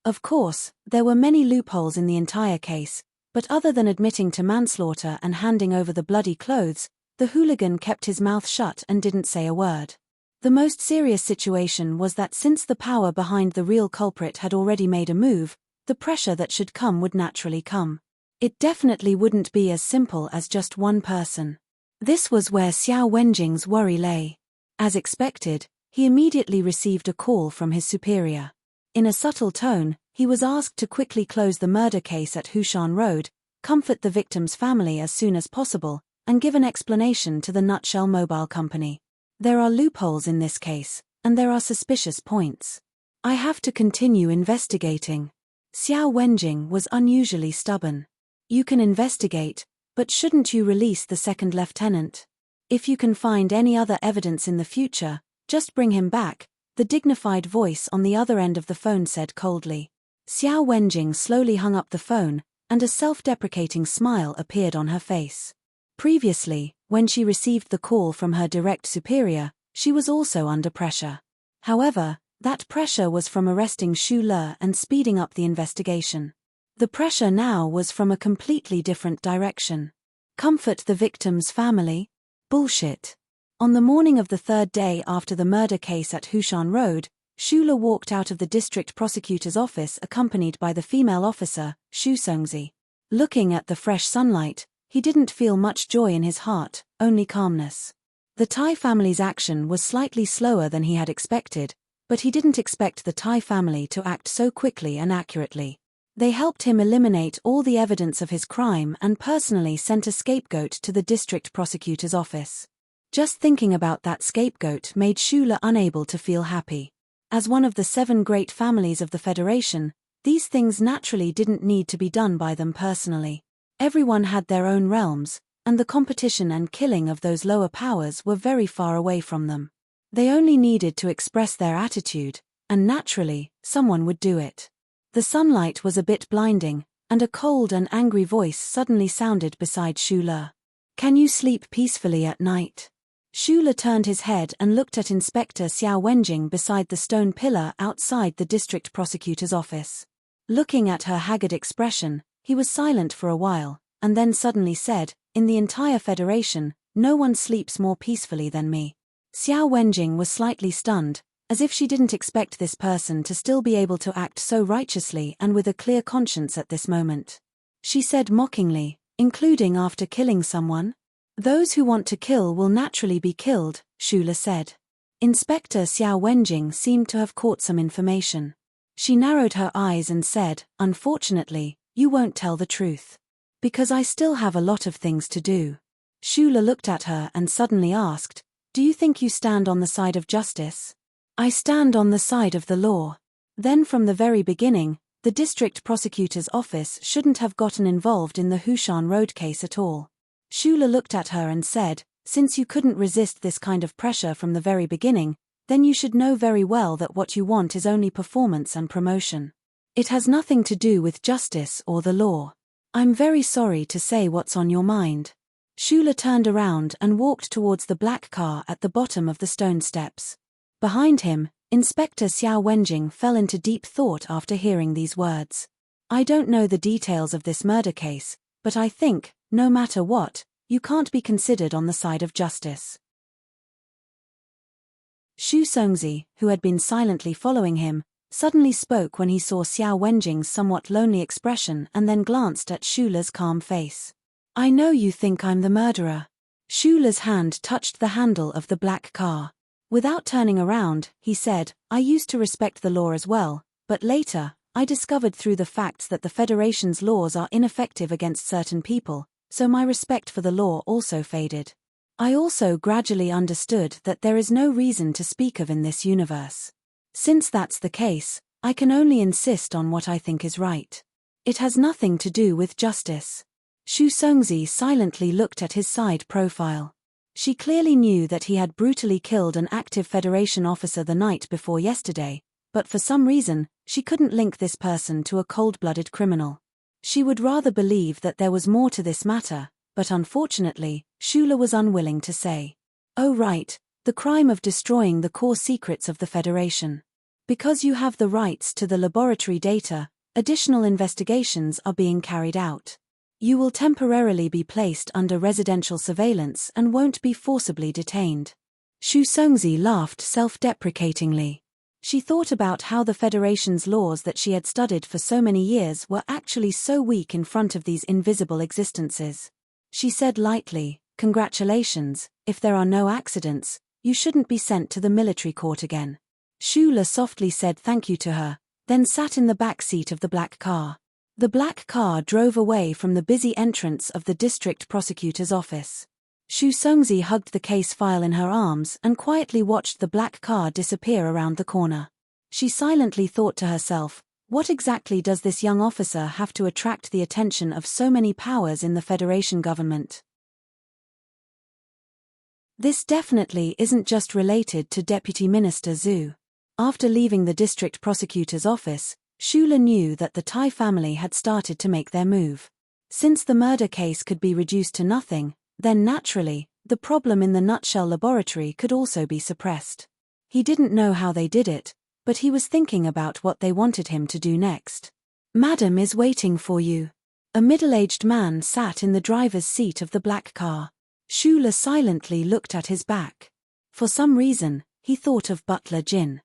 Of course, there were many loopholes in the entire case, but other than admitting to manslaughter and handing over the bloody clothes, the hooligan kept his mouth shut and didn't say a word. The most serious situation was that since the power behind the real culprit had already made a move, the pressure that should come would naturally come. It definitely wouldn't be as simple as just one person. This was where Xiao Wenjing's worry lay. As expected, he immediately received a call from his superior. In a subtle tone, he was asked to quickly close the murder case at Hushan Road, comfort the victim's family as soon as possible, and give an explanation to the Nutshell Mobile Company. There are loopholes in this case, and there are suspicious points. I have to continue investigating. Xiao Wenjing was unusually stubborn. You can investigate, but shouldn't you release the second lieutenant? If you can find any other evidence in the future, just bring him back, the dignified voice on the other end of the phone said coldly. Xiao Wenjing slowly hung up the phone, and a self-deprecating smile appeared on her face. Previously, when she received the call from her direct superior, she was also under pressure. However, that pressure was from arresting Xu Le and speeding up the investigation. The pressure now was from a completely different direction. Comfort the victim's family? Bullshit. On the morning of the third day after the murder case at Hushan Road, Xu Le walked out of the district prosecutor's office accompanied by the female officer, Xu Songzi. Looking at the fresh sunlight, he didn't feel much joy in his heart, only calmness. The Tai family's action was slightly slower than he had expected, but he didn't expect the Tai family to act so quickly and accurately. They helped him eliminate all the evidence of his crime and personally sent a scapegoat to the district prosecutor's office. Just thinking about that scapegoat made Xu Le unable to feel happy. As one of the 7 great families of the Federation, these things naturally didn't need to be done by them personally. Everyone had their own realms, and the competition and killing of those lower powers were very far away from them. They only needed to express their attitude, and naturally, someone would do it. The sunlight was a bit blinding, and a cold and angry voice suddenly sounded beside Xu Le. Can you sleep peacefully at night? Xu Le turned his head and looked at Inspector Xiao Wenjing beside the stone pillar outside the district prosecutor's office. Looking at her haggard expression, he was silent for a while, and then suddenly said, "In the entire Federation, no one sleeps more peacefully than me." Xiao Wenjing was slightly stunned, as if she didn't expect this person to still be able to act so righteously and with a clear conscience at this moment. She said mockingly, "Including after killing someone? Those who want to kill will naturally be killed," Xu Le said. Inspector Xiao Wenjing seemed to have caught some information. She narrowed her eyes and said, "Unfortunately, you won't tell the truth. Because I still have a lot of things to do." Xu Le looked at her and suddenly asked, "Do you think you stand on the side of justice?" "I stand on the side of the law." Then from the very beginning, the district prosecutor's office shouldn't have gotten involved in the Hushan Road case at all. Xu Le looked at her and said, "Since you couldn't resist this kind of pressure from the very beginning, then you should know very well that what you want is only performance and promotion. It has nothing to do with justice or the law. I'm very sorry to say what's on your mind. Shula turned around and walked towards the black car at the bottom of the stone steps. Behind him, Inspector Xiao Wenjing fell into deep thought after hearing these words. I don't know the details of this murder case, but I think, no matter what, you can't be considered on the side of justice. Xu Songzi, who had been silently following him, suddenly spoke when he saw Xiao Wenjing's somewhat lonely expression and then glanced at Shula's calm face. I know you think I'm the murderer. Shula's hand touched the handle of the black car. Without turning around, he said, I used to respect the law as well, but later, I discovered through the facts that the Federation's laws are ineffective against certain people, so my respect for the law also faded. I also gradually understood that there is no reason to speak of in this universe. Since that's the case, I can only insist on what I think is right. It has nothing to do with justice. Xu Songzi silently looked at his side profile. She clearly knew that he had brutally killed an active Federation officer the night before yesterday, but for some reason, she couldn't link this person to a cold-blooded criminal. She would rather believe that there was more to this matter, but unfortunately, Shula was unwilling to say. Oh right, the crime of destroying the core secrets of the Federation. Because you have the rights to the laboratory data, additional investigations are being carried out. You will temporarily be placed under residential surveillance and won't be forcibly detained. Xu Songzi laughed self-deprecatingly. She thought about how the Federation's laws that she had studied for so many years were actually so weak in front of these invisible existences. She said lightly, congratulations, if there are no accidents, you shouldn't be sent to the military court again. Shula softly said thank you to her, then sat in the back seat of the black car. The black car drove away from the busy entrance of the district prosecutor's office. Xu Songzi hugged the case file in her arms and quietly watched the black car disappear around the corner. She silently thought to herself, what exactly does this young officer have to attract the attention of so many powers in the Federation government? This definitely isn't just related to Deputy Minister Zhu. After leaving the district prosecutor's office, Shula knew that the Tai family had started to make their move. Since the murder case could be reduced to nothing, then naturally, the problem in the nutshell laboratory could also be suppressed. He didn't know how they did it, but he was thinking about what they wanted him to do next. Madam is waiting for you. A middle-aged man sat in the driver's seat of the black car. Shula silently looked at his back. For some reason, he thought of Butler Jin.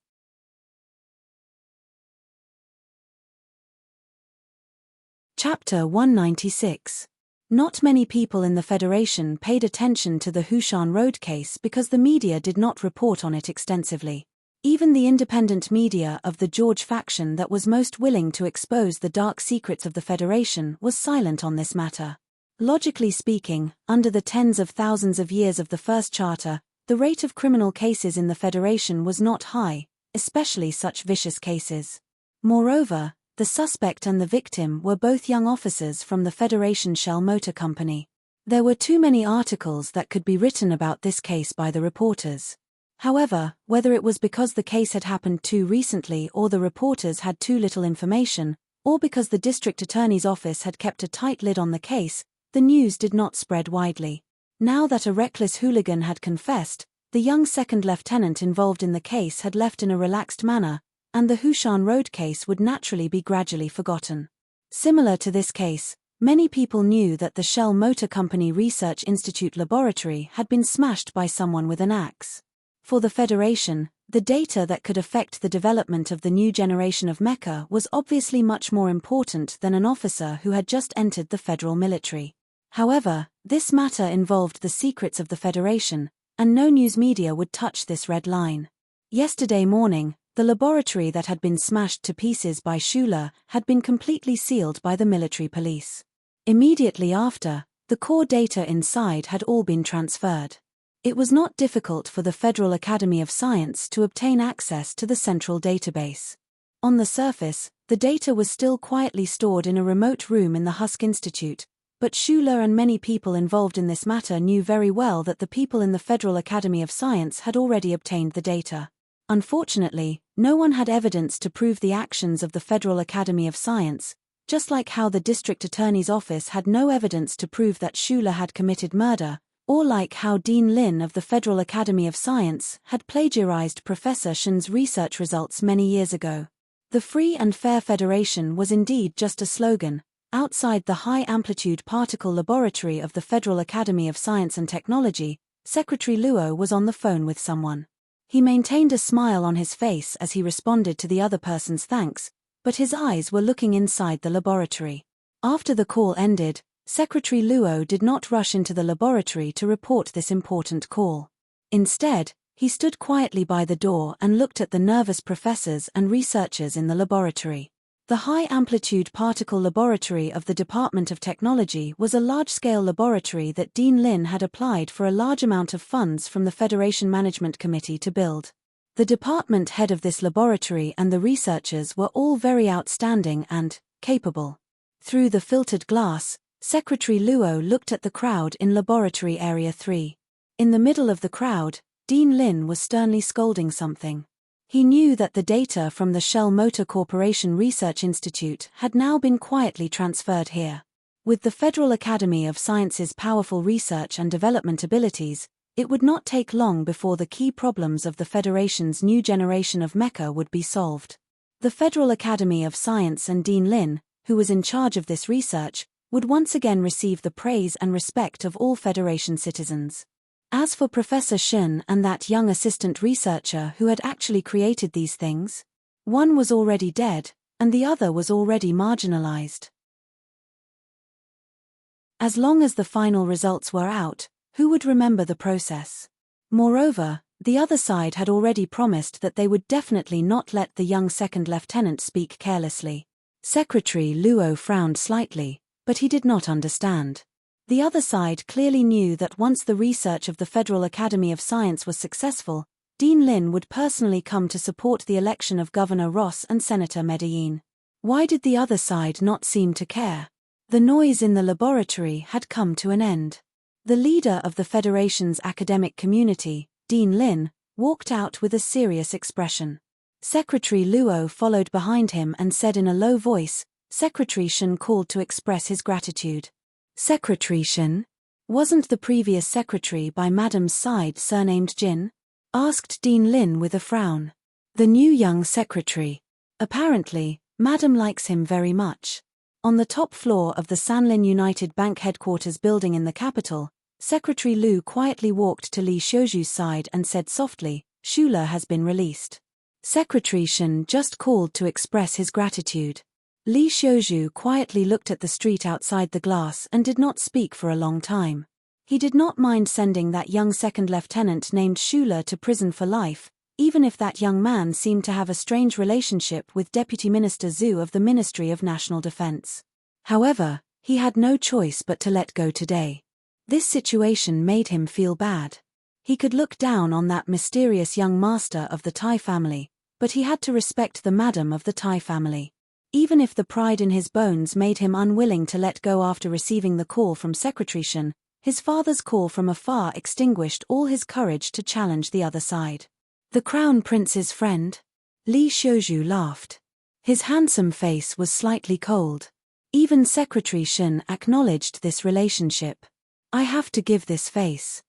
Chapter 196. Not many people in the Federation paid attention to the Hushan Road case because the media did not report on it extensively. Even the independent media of the George faction that was most willing to expose the dark secrets of the Federation was silent on this matter. Logically speaking, under the tens of thousands of years of the First Charter, the rate of criminal cases in the Federation was not high, especially such vicious cases. Moreover, the suspect and the victim were both young officers from the Federation Shell Motor Company. There were too many articles that could be written about this case by the reporters. However, whether it was because the case had happened too recently or the reporters had too little information, or because the district attorney's office had kept a tight lid on the case, the news did not spread widely. Now that a reckless hooligan had confessed, the young second lieutenant involved in the case had left in a relaxed manner, and the Hushan Road case would naturally be gradually forgotten. Similar to this case, many people knew that the Shell Motor Company Research Institute laboratory had been smashed by someone with an axe. For the Federation, the data that could affect the development of the new generation of mecha was obviously much more important than an officer who had just entered the federal military. However, this matter involved the secrets of the Federation, and no news media would touch this red line. Yesterday morning, the laboratory that had been smashed to pieces by Shula had been completely sealed by the military police. Immediately after, the core data inside had all been transferred. It was not difficult for the Federal Academy of Science to obtain access to the central database. On the surface, the data was still quietly stored in a remote room in the Husk Institute, but Shula and many people involved in this matter knew very well that the people in the Federal Academy of Science had already obtained the data. Unfortunately, no one had evidence to prove the actions of the Federal Academy of Science, just like how the district attorney's office had no evidence to prove that Schuler had committed murder, or like how Dean Lin of the Federal Academy of Science had plagiarized Professor Shen's research results many years ago. The Free and Fair Federation was indeed just a slogan. Outside the high-amplitude particle laboratory of the Federal Academy of Science and Technology, Secretary Luo was on the phone with someone. He maintained a smile on his face as he responded to the other person's thanks, but his eyes were looking inside the laboratory. After the call ended, Secretary Luo did not rush into the laboratory to report this important call. Instead, he stood quietly by the door and looked at the nervous professors and researchers in the laboratory. The high-amplitude particle laboratory of the Department of Technology was a large-scale laboratory that Dean Lin had applied for a large amount of funds from the Federation Management Committee to build. The department head of this laboratory and the researchers were all very outstanding and capable. Through the filtered glass, Secretary Luo looked at the crowd in Laboratory Area 3. In the middle of the crowd, Dean Lin was sternly scolding something. He knew that the data from the Shell Motor Corporation Research Institute had now been quietly transferred here. With the Federal Academy of Sciences' powerful research and development abilities, it would not take long before the key problems of the Federation's new generation of mecha would be solved. The Federal Academy of Science and Dean Lin, who was in charge of this research, would once again receive the praise and respect of all Federation citizens. As for Professor Shen and that young assistant researcher who had actually created these things, one was already dead, and the other was already marginalized. As long as the final results were out, who would remember the process? Moreover, the other side had already promised that they would definitely not let the young second lieutenant speak carelessly. Secretary Luo frowned slightly, but he did not understand. The other side clearly knew that once the research of the Federal Academy of Science was successful, Dean Lin would personally come to support the election of Governor Ross and Senator Medellin. Why did the other side not seem to care? The noise in the laboratory had come to an end. The leader of the Federation's academic community, Dean Lin, walked out with a serious expression. Secretary Luo followed behind him and said in a low voice, Secretary Shen called to express his gratitude. Secretary Shen? Wasn't the previous secretary by Madam's side surnamed Jin? Asked Dean Lin with a frown. The new young secretary. Apparently, Madam likes him very much. On the top floor of the Sanlin United Bank headquarters building in the capital, Secretary Lu quietly walked to Li Xiuju's side and said softly, Schuler has been released. Secretary Shen just called to express his gratitude. Li Xiuju quietly looked at the street outside the glass and did not speak for a long time. He did not mind sending that young second lieutenant named Schuler to prison for life, even if that young man seemed to have a strange relationship with Deputy Minister Zhu of the Ministry of National Defense. However, he had no choice but to let go today. This situation made him feel bad. He could look down on that mysterious young master of the Tai family, but he had to respect the madam of the Tai family. Even if the pride in his bones made him unwilling to let go after receiving the call from Secretary Shen, his father's call from afar extinguished all his courage to challenge the other side. The Crown Prince's friend? Li Xiuju laughed. His handsome face was slightly cold. Even Secretary Shen acknowledged this relationship. I have to give this face.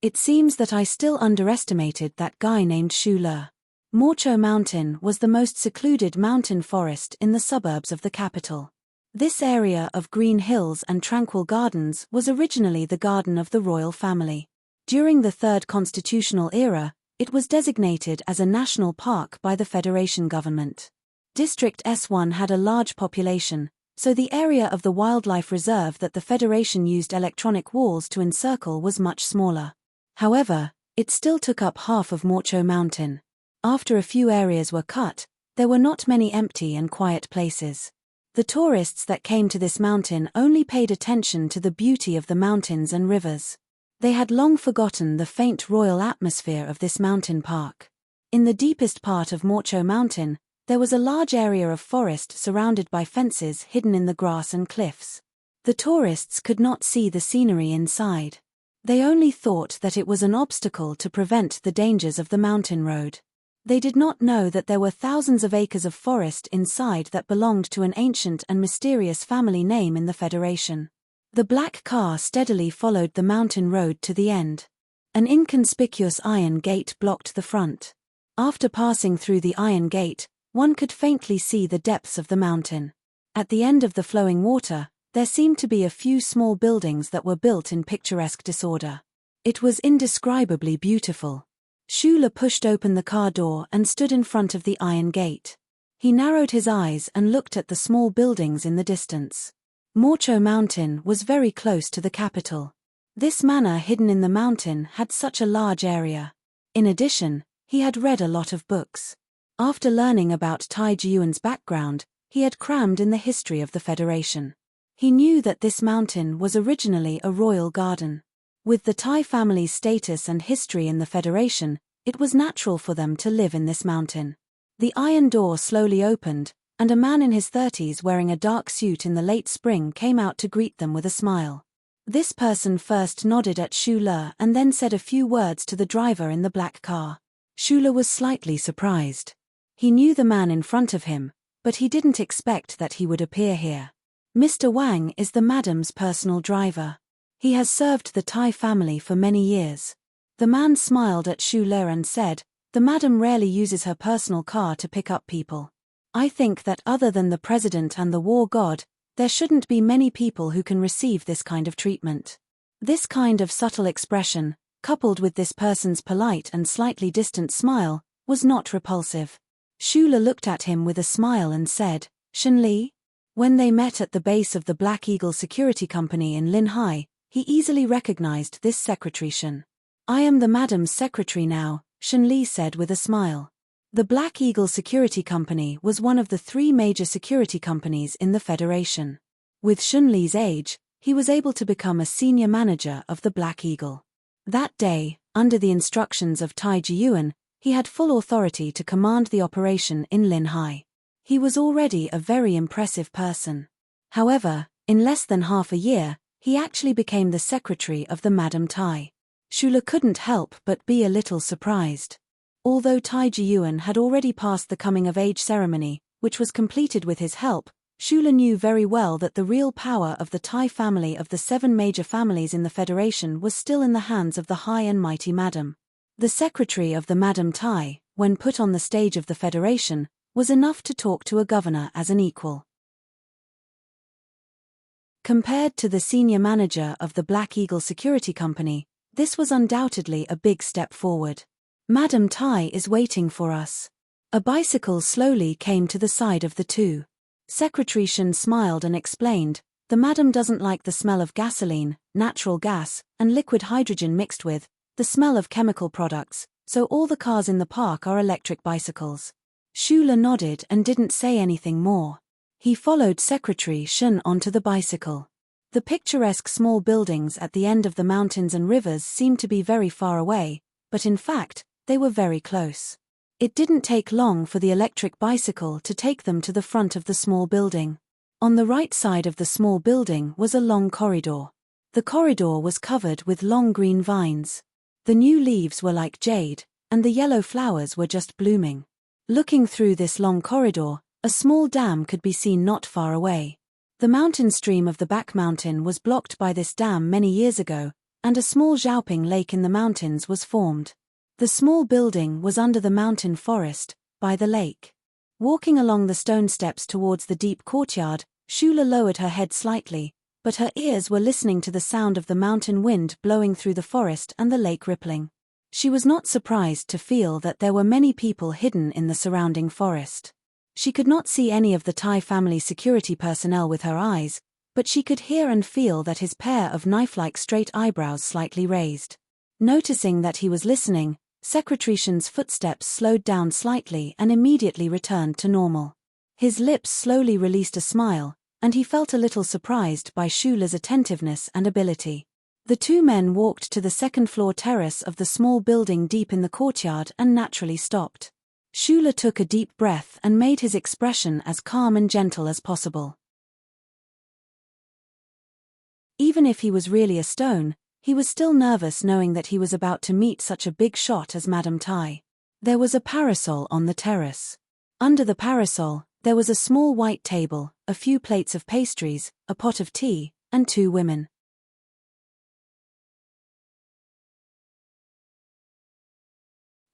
It seems that I still underestimated that guy named Schuler. Morcho Mountain was the most secluded mountain forest in the suburbs of the capital. This area of green hills and tranquil gardens was originally the garden of the royal family. During the Third Constitutional Era, it was designated as a national park by the Federation government. District S1 had a large population, so the area of the wildlife reserve that the Federation used electronic walls to encircle was much smaller. However, it still took up half of Morcho Mountain. After a few areas were cut, there were not many empty and quiet places. The tourists that came to this mountain only paid attention to the beauty of the mountains and rivers. They had long forgotten the faint royal atmosphere of this mountain park. In the deepest part of Morcho Mountain, there was a large area of forest surrounded by fences hidden in the grass and cliffs. The tourists could not see the scenery inside. They only thought that it was an obstacle to prevent the dangers of the mountain road. They did not know that there were thousands of acres of forest inside that belonged to an ancient and mysterious family name in the Federation. The black car steadily followed the mountain road to the end. An inconspicuous iron gate blocked the front. After passing through the iron gate, one could faintly see the depths of the mountain. At the end of the flowing water, there seemed to be a few small buildings that were built in picturesque disorder. It was indescribably beautiful. Schuler pushed open the car door and stood in front of the iron gate. He narrowed his eyes and looked at the small buildings in the distance. Morcho Mountain was very close to the capital. This manor hidden in the mountain had such a large area. In addition, he had read a lot of books. After learning about Tai Jiuan's background, he had crammed in the history of the Federation. He knew that this mountain was originally a royal garden. With the Tai family's status and history in the Federation, it was natural for them to live in this mountain. The iron door slowly opened, and a man in his 30s wearing a dark suit in the late spring came out to greet them with a smile. This person first nodded at Schuler and then said a few words to the driver in the black car. Schuler was slightly surprised. He knew the man in front of him, but he didn't expect that he would appear here. Mr. Wang is the madam's personal driver. He has served the Tai family for many years. The man smiled at Schuler and said, "The madam rarely uses her personal car to pick up people. I think that other than the president and the war god, there shouldn't be many people who can receive this kind of treatment." This kind of subtle expression, coupled with this person's polite and slightly distant smile, was not repulsive. Schuler looked at him with a smile and said, "Shen Li?" When they met at the base of the Black Eagle Security Company in Linhai, he easily recognized this secretary Shen. "I am the madam's secretary now," Shen Li said with a smile. The Black Eagle Security Company was one of the 3 major security companies in the Federation. With Shen Li's age, he was able to become a senior manager of the Black Eagle. That day, under the instructions of Tai Jiyuan, he had full authority to command the operation in Linhai. He was already a very impressive person. However, in less than half a year, he actually became the secretary of the Madame Tai. Schuler couldn't help but be a little surprised. Although Tai Jiyuan had already passed the coming-of-age ceremony, which was completed with his help, Schuler knew very well that the real power of the Tai family of the 7 major families in the Federation was still in the hands of the high and mighty Madame. The secretary of the Madame Tai, when put on the stage of the Federation, was enough to talk to a governor as an equal. Compared to the senior manager of the Black Eagle Security Company, this was undoubtedly a big step forward. "Madame Tai is waiting for us." A bicycle slowly came to the side of the two. Secretary Shen smiled and explained, "The madam doesn't like the smell of gasoline, natural gas, and liquid hydrogen mixed with the smell of chemical products, so all the cars in the park are electric bicycles." Schuler nodded and didn't say anything more. He followed Secretary Shen onto the bicycle. The picturesque small buildings at the end of the mountains and rivers seemed to be very far away, but in fact, they were very close. It didn't take long for the electric bicycle to take them to the front of the small building. On the right side of the small building was a long corridor. The corridor was covered with long green vines. The new leaves were like jade, and the yellow flowers were just blooming. Looking through this long corridor, a small dam could be seen not far away. The mountain stream of the back mountain was blocked by this dam many years ago, and a small Xiaoping lake in the mountains was formed. The small building was under the mountain forest, by the lake. Walking along the stone steps towards the deep courtyard, Schuler lowered her head slightly, but her ears were listening to the sound of the mountain wind blowing through the forest and the lake rippling. She was not surprised to feel that there were many people hidden in the surrounding forest. She could not see any of the Tai family security personnel with her eyes, but she could hear and feel that his pair of knife-like straight eyebrows slightly raised. Noticing that he was listening, Secretary Shen's footsteps slowed down slightly and immediately returned to normal. His lips slowly released a smile, and he felt a little surprised by Schuler's attentiveness and ability. The 2 men walked to the second-floor terrace of the small building deep in the courtyard and naturally stopped. Schuler took a deep breath and made his expression as calm and gentle as possible. Even if he was really a stone, He was still nervous knowing that he was about to meet such a big shot as Madame Tai. There was a parasol on the terrace. Under the parasol, there was a small white table, a few plates of pastries, a pot of tea, and 2 women.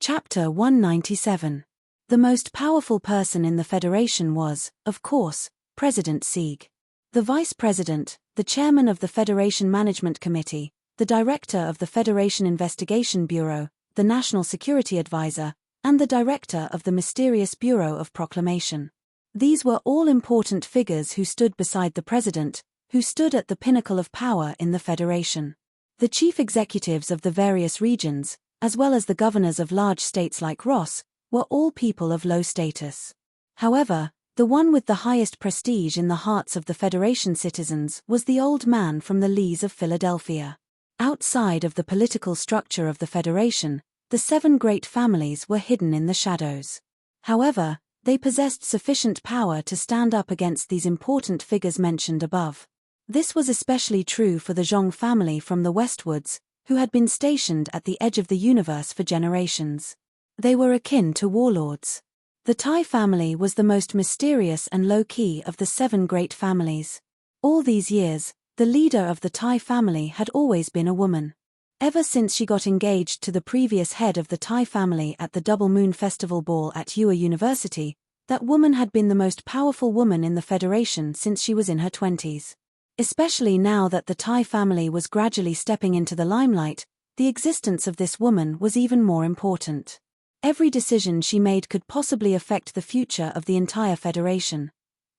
Chapter 197. The most powerful person in the Federation was, of course, President Sieg. The Vice President, the Chairman of the Federation Management Committee, the Director of the Federation Investigation Bureau, the National Security Advisor, and the Director of the Mysterious Bureau of Proclamation. These were all important figures who stood beside the President, who stood at the pinnacle of power in the Federation. The chief executives of the various regions, as well as the governors of large states like Ross, were all people of low status. However, the one with the highest prestige in the hearts of the Federation citizens was the old man from the Lees of Philadelphia. Outside of the political structure of the Federation, the 7 great families were hidden in the shadows. However, they possessed sufficient power to stand up against these important figures mentioned above. This was especially true for the Zhong family from the Westwoods, who had been stationed at the edge of the universe for generations. They were akin to warlords. The Tai family was the most mysterious and low-key of the 7 great families. All these years, the leader of the Tai family had always been a woman. Ever since she got engaged to the previous head of the Tai family at the Double Moon Festival Ball at Ua University, that woman had been the most powerful woman in the Federation since she was in her 20s. Especially now that the Tai family was gradually stepping into the limelight, the existence of this woman was even more important. Every decision she made could possibly affect the future of the entire Federation.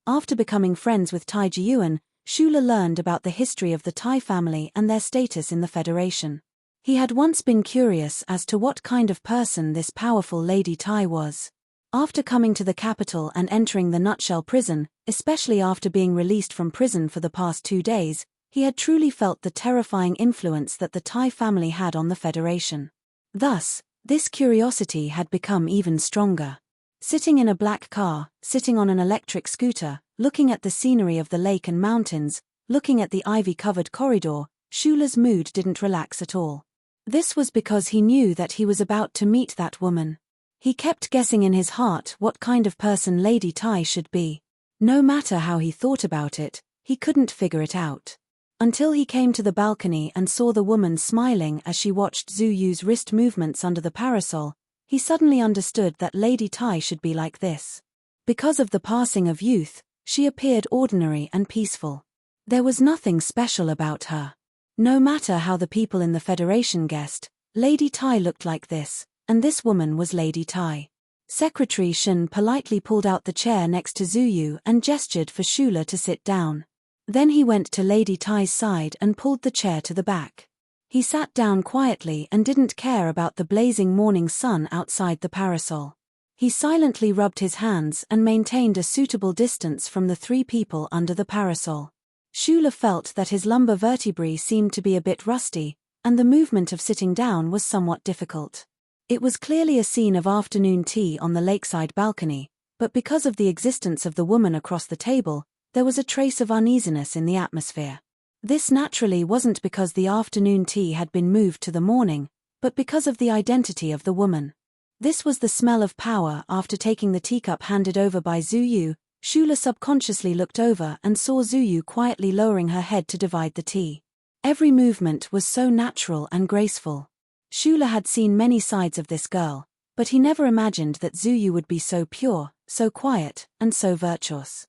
After becoming friends with Tai Jiyuan, Shula learned about the history of the Tai family and their status in the Federation. He had once been curious as to what kind of person this powerful Lady Tai was. After coming to the capital and entering the Nutshell prison, especially after being released from prison for the past 2 days, he had truly felt the terrifying influence that the Tai family had on the Federation. Thus, this curiosity had become even stronger. Sitting in a black car, sitting on an electric scooter, looking at the scenery of the lake and mountains, looking at the ivy-covered corridor, Shula's mood didn't relax at all. This was because he knew that he was about to meet that woman. He kept guessing in his heart what kind of person Lady Tai should be. No matter how he thought about it, he couldn't figure it out. Until he came to the balcony and saw the woman smiling as she watched Zhu Yu's wrist movements under the parasol, he suddenly understood that Lady Tai should be like this. Because of the passing of youth, she appeared ordinary and peaceful. There was nothing special about her. No matter how the people in the Federation guessed, Lady Tai looked like this, and this woman was Lady Tai. Secretary Shen politely pulled out the chair next to Zhu Yu and gestured for Shula to sit down. Then he went to Lady Tai's side and pulled the chair to the back. He sat down quietly and didn't care about the blazing morning sun outside the parasol. He silently rubbed his hands and maintained a suitable distance from the 3 people under the parasol. Shula felt that his lumbar vertebrae seemed to be a bit rusty, and the movement of sitting down was somewhat difficult. It was clearly a scene of afternoon tea on the lakeside balcony, but because of the existence of the woman across the table, there was a trace of uneasiness in the atmosphere. This naturally wasn't because the afternoon tea had been moved to the morning, but because of the identity of the woman. This was the smell of power. After taking the teacup handed over by Zhu Yu, Shula subconsciously looked over and saw Zhu Yu quietly lowering her head to divide the tea. Every movement was so natural and graceful. Shula had seen many sides of this girl, but he never imagined that Zhu Yu would be so pure, so quiet, and so virtuous.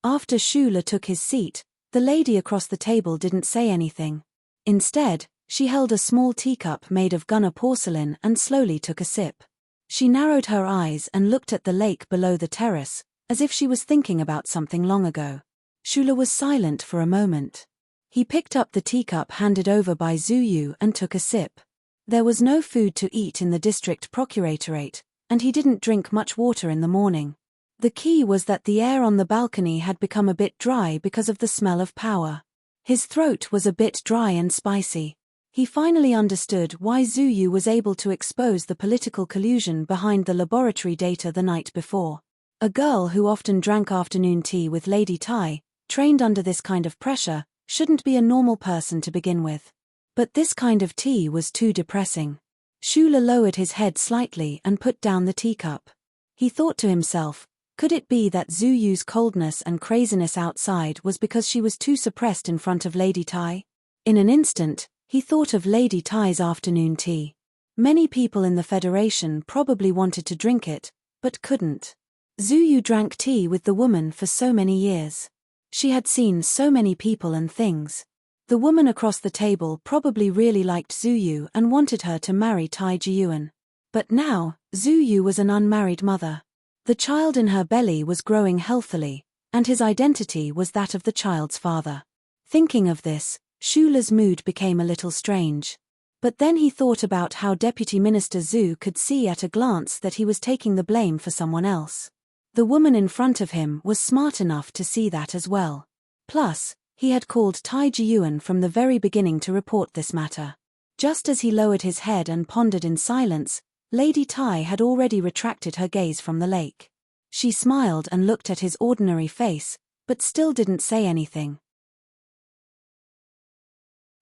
After Shula took his seat, the lady across the table didn't say anything. Instead, she held a small teacup made of gunner porcelain and slowly took a sip. She narrowed her eyes and looked at the lake below the terrace, as if she was thinking about something long ago. Shula was silent for a moment. He picked up the teacup handed over by Zhu Yu and took a sip. There was no food to eat in the district procuratorate, and he didn't drink much water in the morning. The key was that the air on the balcony had become a bit dry because of the smell of power. His throat was a bit dry and spicy. He finally understood why Zhu Yu was able to expose the political collusion behind the laboratory data the night before. A girl who often drank afternoon tea with Lady Tai, trained under this kind of pressure, shouldn't be a normal person to begin with. But this kind of tea was too depressing. Shula lowered his head slightly and put down the teacup. He thought to himself, could it be that Zhu Yu's coldness and craziness outside was because she was too suppressed in front of Lady Tai? In an instant, he thought of Lady Tai's afternoon tea. Many people in the Federation probably wanted to drink it, but couldn't. Zhu Yu drank tea with the woman for so many years. She had seen so many people and things. The woman across the table probably really liked Zhu Yu and wanted her to marry Tai Jiyuan. But now, Zhu Yu was an unmarried mother. The child in her belly was growing healthily, and his identity was that of the child's father. Thinking of this, Shula's mood became a little strange. But then he thought about how Deputy Minister Zhu could see at a glance that he was taking the blame for someone else. The woman in front of him was smart enough to see that as well. Plus, he had called Tai Jiyuan from the very beginning to report this matter. Just as he lowered his head and pondered in silence, Lady Tai had already retracted her gaze from the lake. She smiled and looked at his ordinary face, but still didn't say anything.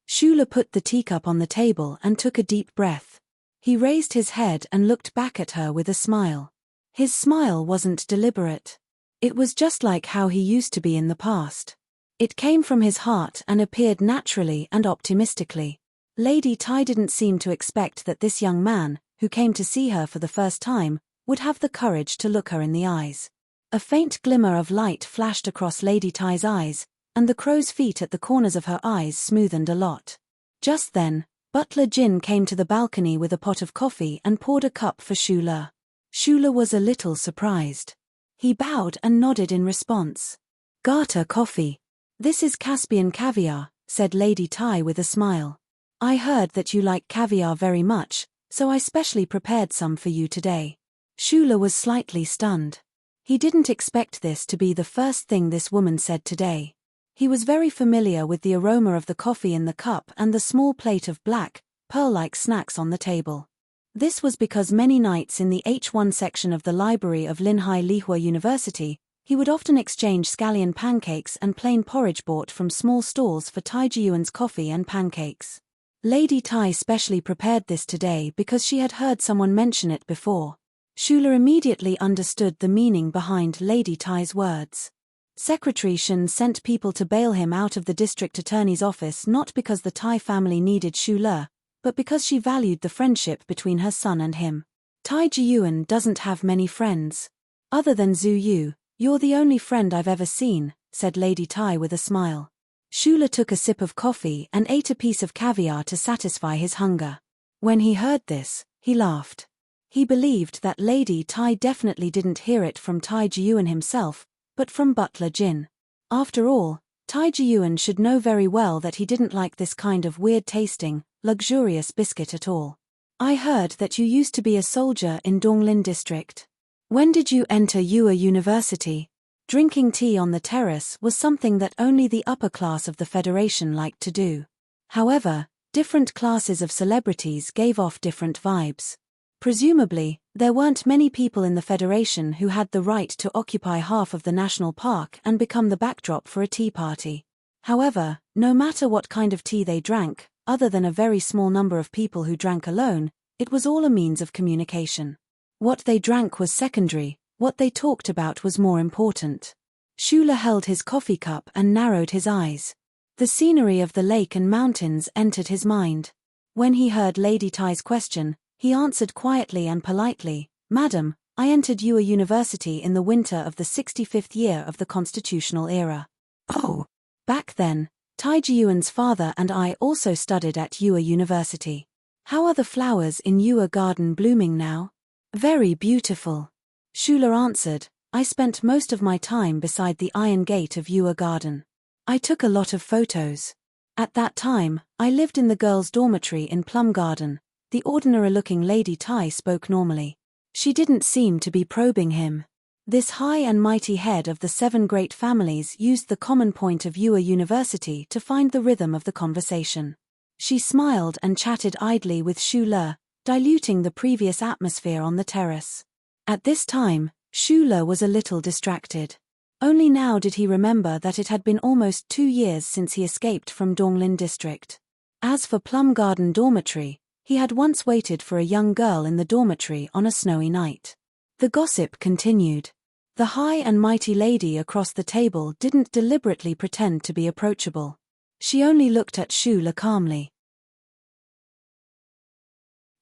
Shula put the teacup on the table and took a deep breath. He raised his head and looked back at her with a smile. His smile wasn't deliberate. It was just like how he used to be in the past. It came from his heart and appeared naturally and optimistically. Lady Tai didn't seem to expect that this young man, who came to see her for the first time, would have the courage to look her in the eyes. A faint glimmer of light flashed across Lady Tai's eyes, and the crow's feet at the corners of her eyes smoothened a lot. Just then, Butler Jin came to the balcony with a pot of coffee and poured a cup for Shula. Shula was a little surprised. He bowed and nodded in response. "Garter coffee. This is Caspian caviar," said Lady Tai with a smile. "I heard that you like caviar very much, so I specially prepared some for you today." Shula was slightly stunned. He didn't expect this to be the first thing this woman said today. He was very familiar with the aroma of the coffee in the cup and the small plate of black, pearl-like snacks on the table. This was because many nights in the H1 section of the library of Linhai Lihua University, he would often exchange scallion pancakes and plain porridge bought from small stalls for Tai Jiyuan's coffee and pancakes. Lady Tai specially prepared this today because she had heard someone mention it before. Shula immediately understood the meaning behind Lady Tai's words. Secretary Shen sent people to bail him out of the district attorney's office not because the Tai family needed Shula, but because she valued the friendship between her son and him. Tai Jiyuan doesn't have many friends. "Other than Zhu Yu, you're the only friend I've ever seen," said Lady Tai with a smile. Shula took a sip of coffee and ate a piece of caviar to satisfy his hunger. When he heard this, he laughed. He believed that Lady Tai definitely didn't hear it from Tai Jiyuan himself, but from Butler Jin. After all, Tai Jiyuan should know very well that he didn't like this kind of weird-tasting, luxurious biscuit at all. "I heard that you used to be a soldier in Donglin district. When did you enter Yue University?" Drinking tea on the terrace was something that only the upper class of the Federation liked to do. However, different classes of celebrities gave off different vibes. Presumably, there weren't many people in the Federation who had the right to occupy half of the national park and become the backdrop for a tea party. However, no matter what kind of tea they drank, other than a very small number of people who drank alone, it was all a means of communication. What they drank was secondary, what they talked about was more important. Shula held his coffee cup and narrowed his eyes. The scenery of the lake and mountains entered his mind. When he heard Lady Tai's question, he answered quietly and politely, "Madam, I entered Yue University in the winter of the 65th year of the constitutional era." "Oh." Back then, Tai Jiyuan's father and I also studied at Yue University. "How are the flowers in Yue Garden blooming now?" "Very beautiful." Shula answered, "I spent most of my time beside the iron gate of Yue Garden. I took a lot of photos. At that time, I lived in the girls' dormitory in Plum Garden." The ordinary-looking Lady Tai spoke normally. She didn't seem to be probing him. This high and mighty head of the 7 great families used the common point of Yue University to find the rhythm of the conversation. She smiled and chatted idly with Shula, diluting the previous atmosphere on the terrace. At this time, Shula was a little distracted. Only now did he remember that it had been almost 2 years since he escaped from Donglin district. As for Plum Garden Dormitory, he had once waited for a young girl in the dormitory on a snowy night. The gossip continued. The high and mighty lady across the table didn't deliberately pretend to be approachable. She only looked at Shula calmly.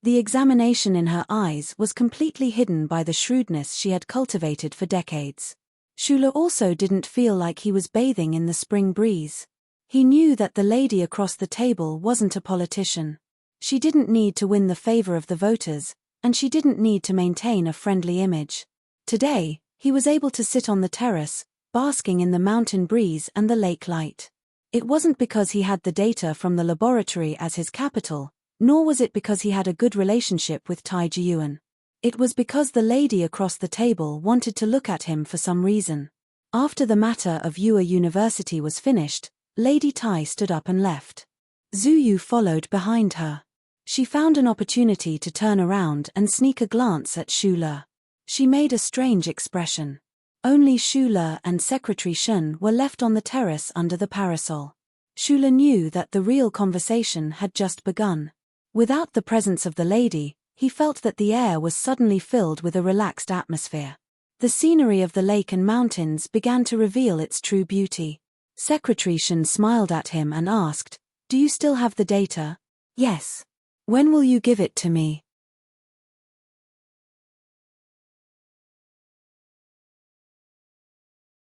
The examination in her eyes was completely hidden by the shrewdness she had cultivated for decades. Shula also didn't feel like he was bathing in the spring breeze. He knew that the lady across the table wasn't a politician. She didn't need to win the favor of the voters, and she didn't need to maintain a friendly image. Today, he was able to sit on the terrace, basking in the mountain breeze and the lake light. It wasn't because he had the data from the laboratory as his capital, nor was it because he had a good relationship with Tai Jiyuan. It was because the lady across the table wanted to look at him for some reason. After the matter of Yue University was finished, Lady Tai stood up and left. Zuyu followed behind her. She found an opportunity to turn around and sneak a glance at Shula. She made a strange expression. Only Shula and Secretary Shen were left on the terrace under the parasol. Shula knew that the real conversation had just begun. Without the presence of the lady, he felt that the air was suddenly filled with a relaxed atmosphere. The scenery of the lake and mountains began to reveal its true beauty. Secretary Shen smiled at him and asked, "Do you still have the data?" "Yes." "When will you give it to me?"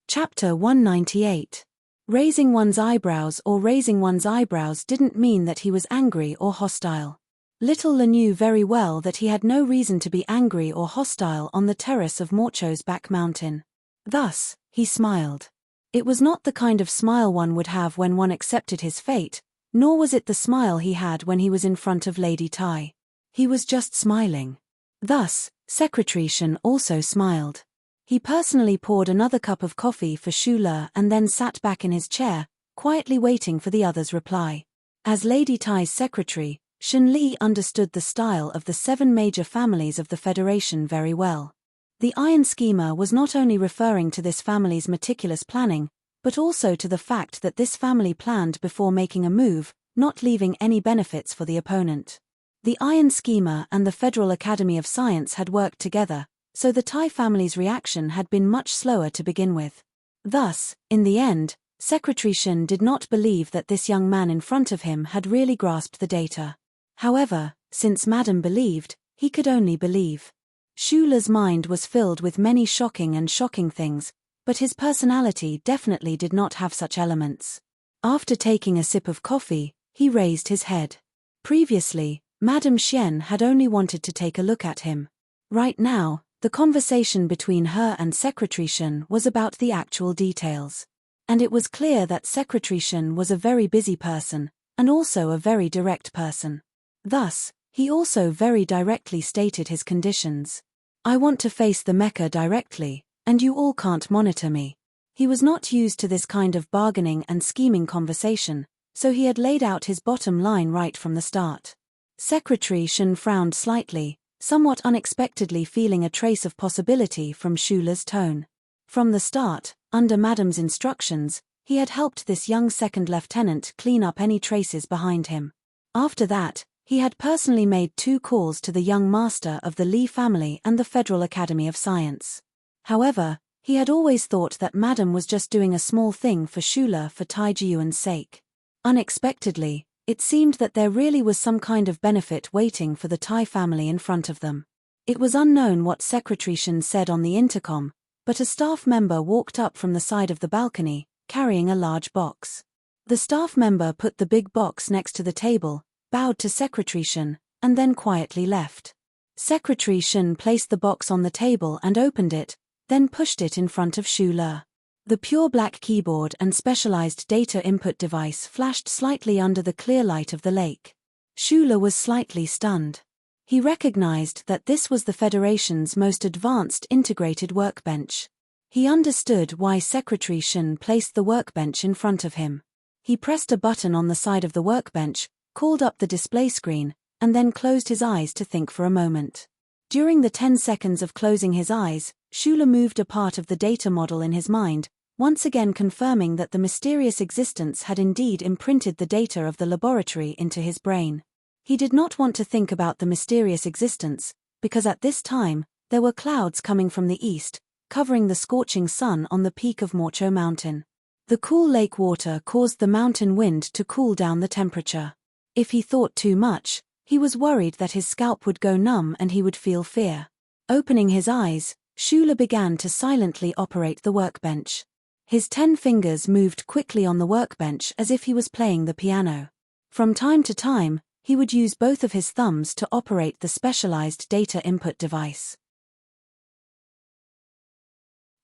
Chapter 198. Raising one's eyebrows or raising one's eyebrows didn't mean that he was angry or hostile. Little Le knew very well that he had no reason to be angry or hostile on the terrace of Morcho's back mountain. Thus, he smiled. It was not the kind of smile one would have when one accepted his fate, nor was it the smile he had when he was in front of Lady Tai. He was just smiling. Thus, Secretary Shen also smiled. He personally poured another cup of coffee for Shula and then sat back in his chair, quietly waiting for the other's reply. As Lady Tai's secretary, Shen Li understood the style of the 7 major families of the Federation very well. The Iron Schemer was not only referring to this family's meticulous planning, but also to the fact that this family planned before making a move, not leaving any benefits for the opponent. The Iron Schemer and the Federal Academy of Science had worked together, so the Tai family's reaction had been much slower to begin with. Thus, in the end, Secretary Shen did not believe that this young man in front of him had really grasped the data. However, since Madame believed, he could only believe. Shula's mind was filled with many shocking things, but his personality definitely did not have such elements. After taking a sip of coffee, he raised his head. Previously, Madame Xian had only wanted to take a look at him. Right now, the conversation between her and Secretary Shen was about the actual details. And it was clear that Secretary Shen was a very busy person, and also a very direct person. Thus, he also very directly stated his conditions. "I want to face the mecha directly, and you all can't monitor me." He was not used to this kind of bargaining and scheming conversation, so he had laid out his bottom line right from the start. Secretary Shen frowned slightly, somewhat unexpectedly feeling a trace of possibility from Shula's tone. From the start, under Madame's instructions, he had helped this young second lieutenant clean up any traces behind him. After that, he had personally made 2 calls to the young master of the Li family and the Federal Academy of Science. However, he had always thought that Madame was just doing a small thing for Shula for Tai Jiyuan's sake. Unexpectedly, it seemed that there really was some kind of benefit waiting for the Tai family in front of them. It was unknown what Secretary Shen said on the intercom, but a staff member walked up from the side of the balcony, carrying a large box. The staff member put the big box next to the table, bowed to Secretary Shen, and then quietly left. Secretary Shen placed the box on the table and opened it, then pushed it in front of Shula. The pure black keyboard and specialized data input device flashed slightly under the clear light of the lake. Shula was slightly stunned. He recognized that this was the Federation's most advanced integrated workbench. He understood why Secretary Shen placed the workbench in front of him. He pressed a button on the side of the workbench, called up the display screen, and then closed his eyes to think for a moment. During the 10 seconds of closing his eyes, Shula moved a part of the data model in his mind, once again confirming that the mysterious existence had indeed imprinted the data of the laboratory into his brain. He did not want to think about the mysterious existence, because at this time, there were clouds coming from the east, covering the scorching sun on the peak of Morcho Mountain. The cool lake water caused the mountain wind to cool down the temperature. If he thought too much, he was worried that his scalp would go numb and he would feel fear. Opening his eyes, Shula began to silently operate the workbench. His 10 fingers moved quickly on the workbench as if he was playing the piano. From time to time, he would use both of his thumbs to operate the specialized data input device.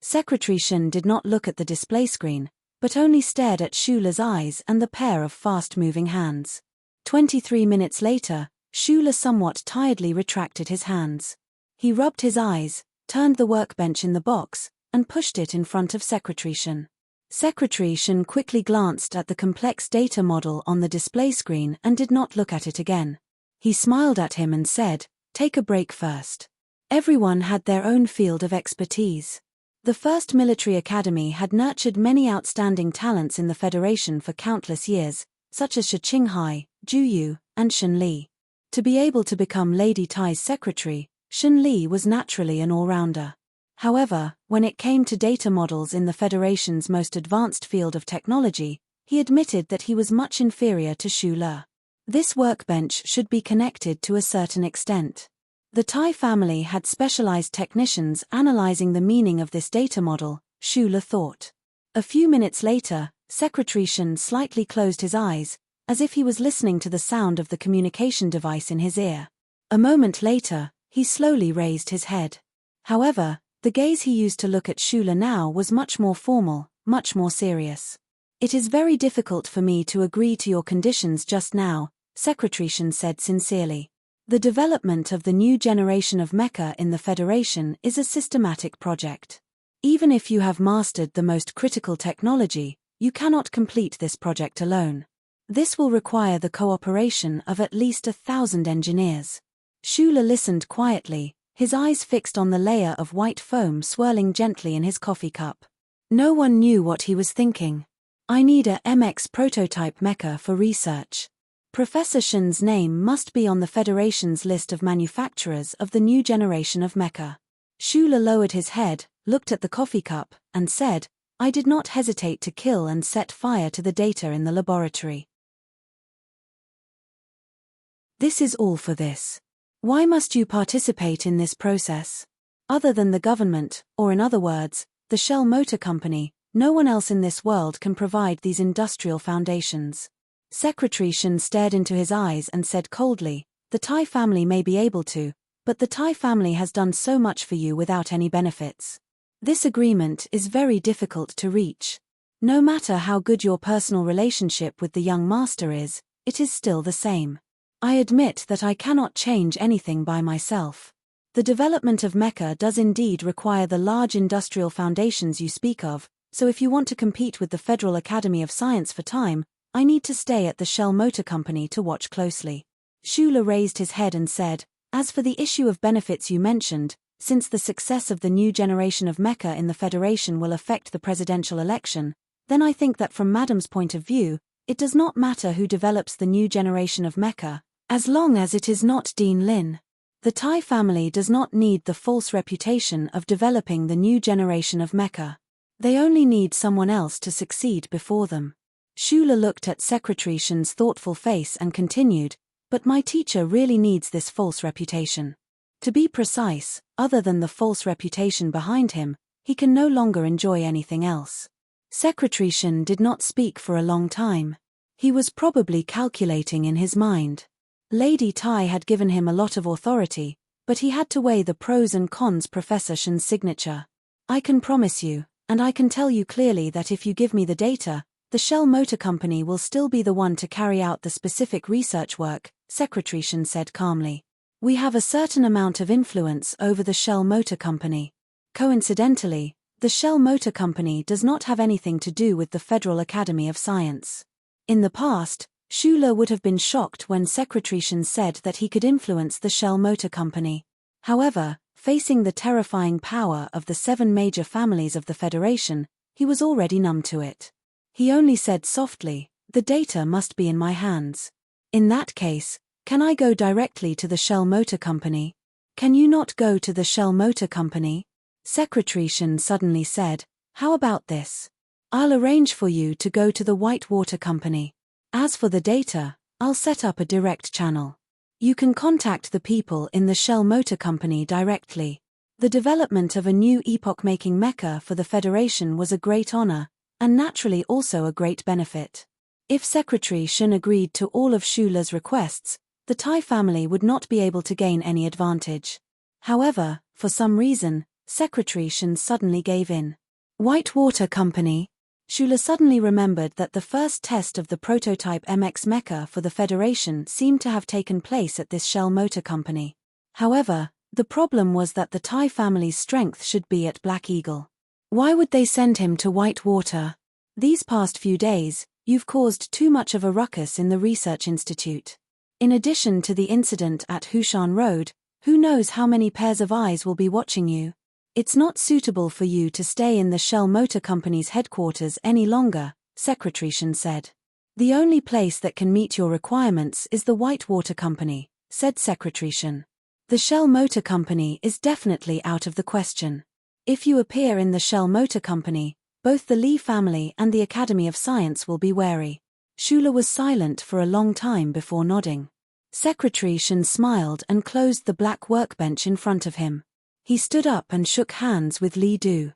Secretary Shin did not look at the display screen, but only stared at Shula's eyes and the pair of fast-moving hands. 23 minutes later, Shula somewhat tiredly retracted his hands. He rubbed his eyes, turned the workbench in the box, and pushed it in front of Secretary Shin. Secretary Shin quickly glanced at the complex data model on the display screen and did not look at it again. He smiled at him and said, "Take a break first." Everyone had their own field of expertise. The First Military Academy had nurtured many outstanding talents in the Federation for countless years, such as Shi Qinghai, Ju Yu, and Shin Li. To be able to become Lady Tai's secretary, Shin Li was naturally an all-rounder. However, when it came to data models in the Federation's most advanced field of technology, he admitted that he was much inferior to Shula. This workbench should be connected to a certain extent. The Tai family had specialized technicians analyzing the meaning of this data model, Shula thought. A few minutes later, Secretary Shin slightly closed his eyes, as if he was listening to the sound of the communication device in his ear. A moment later, he slowly raised his head. However, the gaze he used to look at Shula now was much more formal, much more serious. "It is very difficult for me to agree to your conditions just now," Secretary Shin said sincerely. "The development of the new generation of mecha in the Federation is a systematic project. Even if you have mastered the most critical technology, you cannot complete this project alone. This will require the cooperation of at least 1,000 engineers." Shula listened quietly, his eyes fixed on the layer of white foam swirling gently in his coffee cup. No one knew what he was thinking. "I need a MX prototype mecha for research. Professor Shin's name must be on the Federation's list of manufacturers of the new generation of mecha." Shula lowered his head, looked at the coffee cup, and said, "I did not hesitate to kill and set fire to the data in the laboratory. This is all for this. Why must you participate in this process? Other than the government, or in other words, the Shell Motor Company, no one else in this world can provide these industrial foundations." Secretary Shin stared into his eyes and said coldly, "The Tai family may be able to, but the Tai family has done so much for you without any benefits. This agreement is very difficult to reach. No matter how good your personal relationship with the young master is, it is still the same. I admit that I cannot change anything by myself. The development of mecha does indeed require the large industrial foundations you speak of, so if you want to compete with the Federal Academy of Science for time, I need to stay at the Shell Motor Company to watch closely." Shula raised his head and said, "As for the issue of benefits you mentioned, since the success of the new generation of mecha in the Federation will affect the presidential election, then I think that from Madam's point of view, it does not matter who develops the new generation of mecha, as long as it is not Dean Lin. The Tai family does not need the false reputation of developing the new generation of mecha. They only need someone else to succeed before them." Shula looked at Secretary Shin's thoughtful face and continued, "But my teacher really needs this false reputation. To be precise, other than the false reputation behind him, he can no longer enjoy anything else." Secretary Shin did not speak for a long time. He was probably calculating in his mind. Lady Tai had given him a lot of authority, but he had to weigh the pros and cons Professor Shin's signature. "I can promise you, and I can tell you clearly that if you give me the data, the Shell Motor Company will still be the one to carry out the specific research work," Secretary Shin said calmly. "We have a certain amount of influence over the Shell Motor Company. Coincidentally, the Shell Motor Company does not have anything to do with the Federal Academy of Science." In the past, Shula would have been shocked when Secretary Shin said that he could influence the Shell Motor Company. However, facing the terrifying power of the 7 major families of the Federation, he was already numb to it. He only said softly, "The data must be in my hands. In that case, can I go directly to the Shell Motor Company?" "Can you not go to the Shell Motor Company?" Secretary Shen suddenly said. "How about this? I'll arrange for you to go to the Whitewater Company. As for the data, I'll set up a direct channel. You can contact the people in the Shell Motor Company directly." The development of a new epoch-making mecha for the Federation was a great honor, and naturally also a great benefit. If Secretary Shen agreed to all of Shula's requests, the Tai family would not be able to gain any advantage. However, for some reason, Secretary Shen suddenly gave in. Whitewater Company. Shula suddenly remembered that the first test of the prototype MX mecha for the Federation seemed to have taken place at this Shell Motor Company. However, the problem was that the Tai family's strength should be at Black Eagle. Why would they send him to Whitewater? These past few days, you've caused too much of a ruckus in the research institute. In addition to the incident at Hushan Road, who knows how many pairs of eyes will be watching you? It's not suitable for you to stay in the Shell Motor Company's headquarters any longer, Secretary Shen said. The only place that can meet your requirements is the Whitewater Company, said Secretary Shen. The Shell Motor Company is definitely out of the question. If you appear in the Shell Motor Company, both the Li family and the Academy of Science will be wary. Shula was silent for a long time before nodding. Secretary Shen smiled and closed the black workbench in front of him. He stood up and shook hands with Li Du.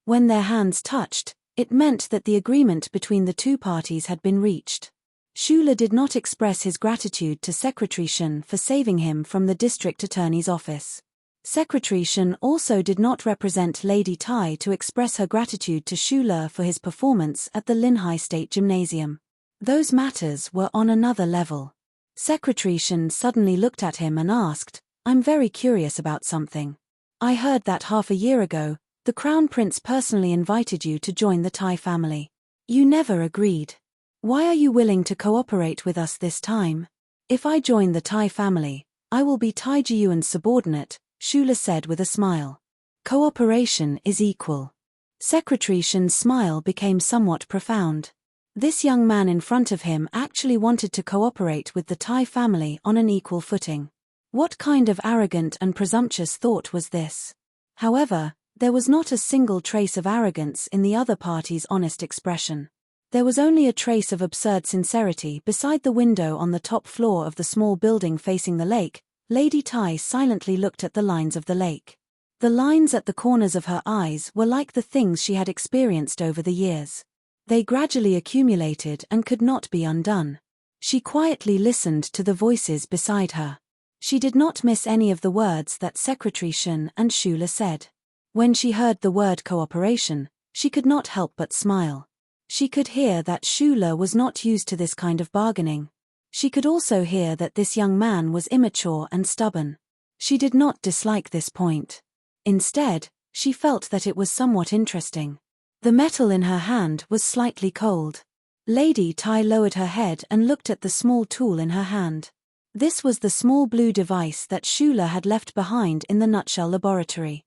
When their hands touched, it meant that the agreement between the two parties had been reached. Shula did not express his gratitude to Secretary Shen for saving him from the district attorney's office. Secretary Shen also did not represent Lady Tai to express her gratitude to Shula for his performance at the Linhai State Gymnasium. Those matters were on another level. Secretary Shen suddenly looked at him and asked, "I'm very curious about something. I heard that half a year ago, the Crown Prince personally invited you to join the Tai family. You never agreed. Why are you willing to cooperate with us this time?" "If I join the Tai family, I will be Tai Jiyuan's subordinate," Shula said with a smile. "Cooperation is equal." Secretary Shen's smile became somewhat profound. This young man in front of him actually wanted to cooperate with the Tai family on an equal footing. What kind of arrogant and presumptuous thought was this? However, there was not a single trace of arrogance in the other party's honest expression. There was only a trace of absurd sincerity beside the window on the top floor of the small building facing the lake. Lady Tai silently looked at the lines of the lake. The lines at the corners of her eyes were like the things she had experienced over the years. They gradually accumulated and could not be undone. She quietly listened to the voices beside her. She did not miss any of the words that Secretary Shen and Shula said. When she heard the word cooperation, she could not help but smile. She could hear that Shula was not used to this kind of bargaining. She could also hear that this young man was immature and stubborn. She did not dislike this point. Instead, she felt that it was somewhat interesting. The metal in her hand was slightly cold. Lady Tai lowered her head and looked at the small tool in her hand. This was the small blue device that Shula had left behind in the Nutshell laboratory.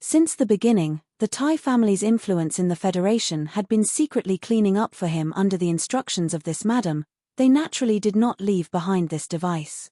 Since the beginning, the Tai family's influence in the Federation had been secretly cleaning up for him under the instructions of this madam. They naturally did not leave behind this device.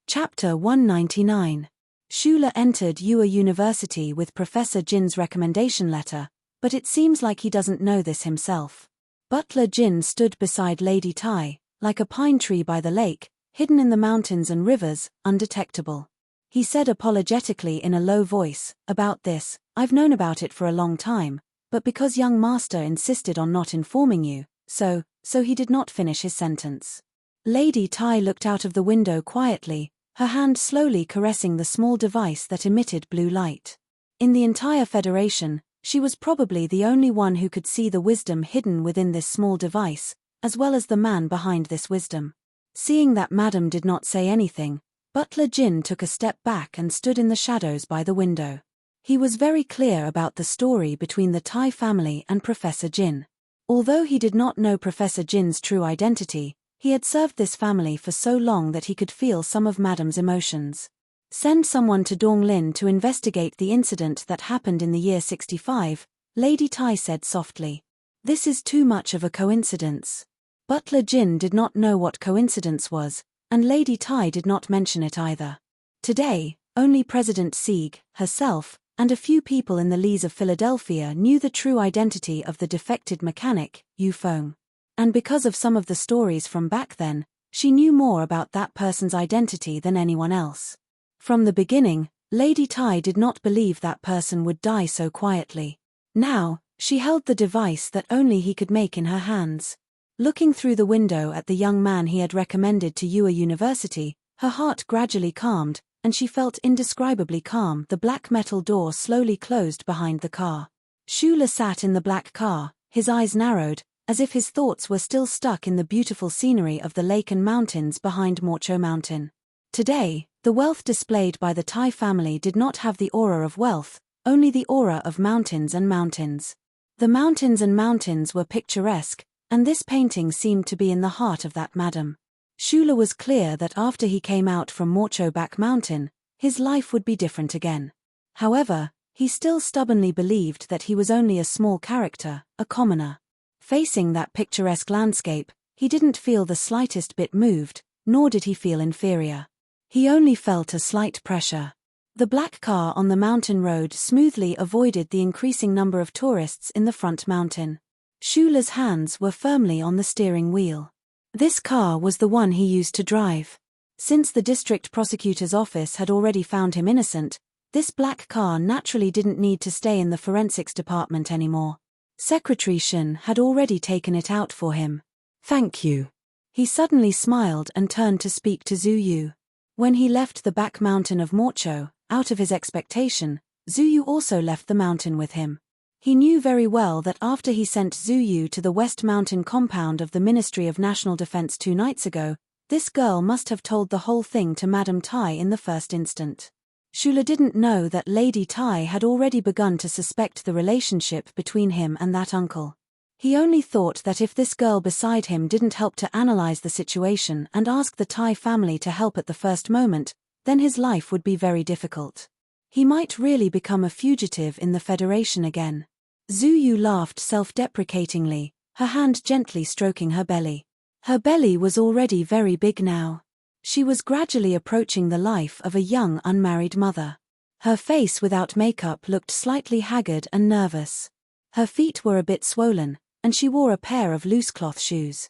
Chapter 199. Shula entered Yue University with Professor Jin's recommendation letter, but it seems like he doesn't know this himself. Butler Jin stood beside Lady Tai, like a pine tree by the lake, hidden in the mountains and rivers, undetectable. He said apologetically in a low voice, "About this, I've known about it for a long time, but because young master insisted on not informing you, so he did not finish his sentence." Lady Tai looked out of the window quietly, her hand slowly caressing the small device that emitted blue light. In the entire Federation, she was probably the only one who could see the wisdom hidden within this small device, as well as the man behind this wisdom. Seeing that Madam did not say anything, Butler Jin took a step back and stood in the shadows by the window. He was very clear about the story between the Tai family and Professor Jin. Although he did not know Professor Jin's true identity, He had served this family for so long that he could feel some of Madam's emotions. Send someone to Donglin to investigate the incident that happened in the year 65, Lady Tai said softly. This is too much of a coincidence. Butler Jin did not know what coincidence was, and Lady Tai did not mention it either. Today, only President Sieg, herself, and a few people in the Lees of Philadelphia knew the true identity of the defected mechanic, Yu Feng. And because of some of the stories from back then, she knew more about that person's identity than anyone else. From the beginning, Lady Tai did not believe that person would die so quietly. Now, she held the device that only he could make in her hands. Looking through the window at the young man he had recommended to Ua University, her heart gradually calmed, and she felt indescribably calm. The black metal door slowly closed behind the car. Shula sat in the black car, his eyes narrowed, as if his thoughts were still stuck in the beautiful scenery of the lake and mountains behind Morcho Mountain. Today, the wealth displayed by the Tai family did not have the aura of wealth, only the aura of mountains and mountains. The mountains and mountains were picturesque, and this painting seemed to be in the heart of that madam. Shula was clear that after he came out from Morcho Back Mountain, his life would be different again. However, he still stubbornly believed that he was only a small character, a commoner. Facing that picturesque landscape, he didn't feel the slightest bit moved, nor did he feel inferior. He only felt a slight pressure. The black car on the mountain road smoothly avoided the increasing number of tourists in the front mountain. Shula's hands were firmly on the steering wheel. This car was the one he used to drive. Since the district prosecutor's office had already found him innocent, this black car naturally didn't need to stay in the forensics department anymore. Secretary Shen had already taken it out for him. Thank you. He suddenly smiled and turned to speak to Zhu Yu. When he left the back mountain of Morcho, out of his expectation, Zhu Yu also left the mountain with him. He knew very well that after he sent Zhu Yu to the West Mountain compound of the Ministry of National Defense 2 nights ago, this girl must have told the whole thing to Madame Tai in the first instant. Shula didn't know that Lady Tai had already begun to suspect the relationship between him and that uncle. He only thought that if this girl beside him didn't help to analyze the situation and ask the Tai family to help at the first moment, then his life would be very difficult. He might really become a fugitive in the Federation again. Zhu Yu laughed self-deprecatingly, her hand gently stroking her belly. Her belly was already very big now. She was gradually approaching the life of a young unmarried mother. Her face without makeup looked slightly haggard and nervous. Her feet were a bit swollen, and she wore a pair of loose cloth shoes.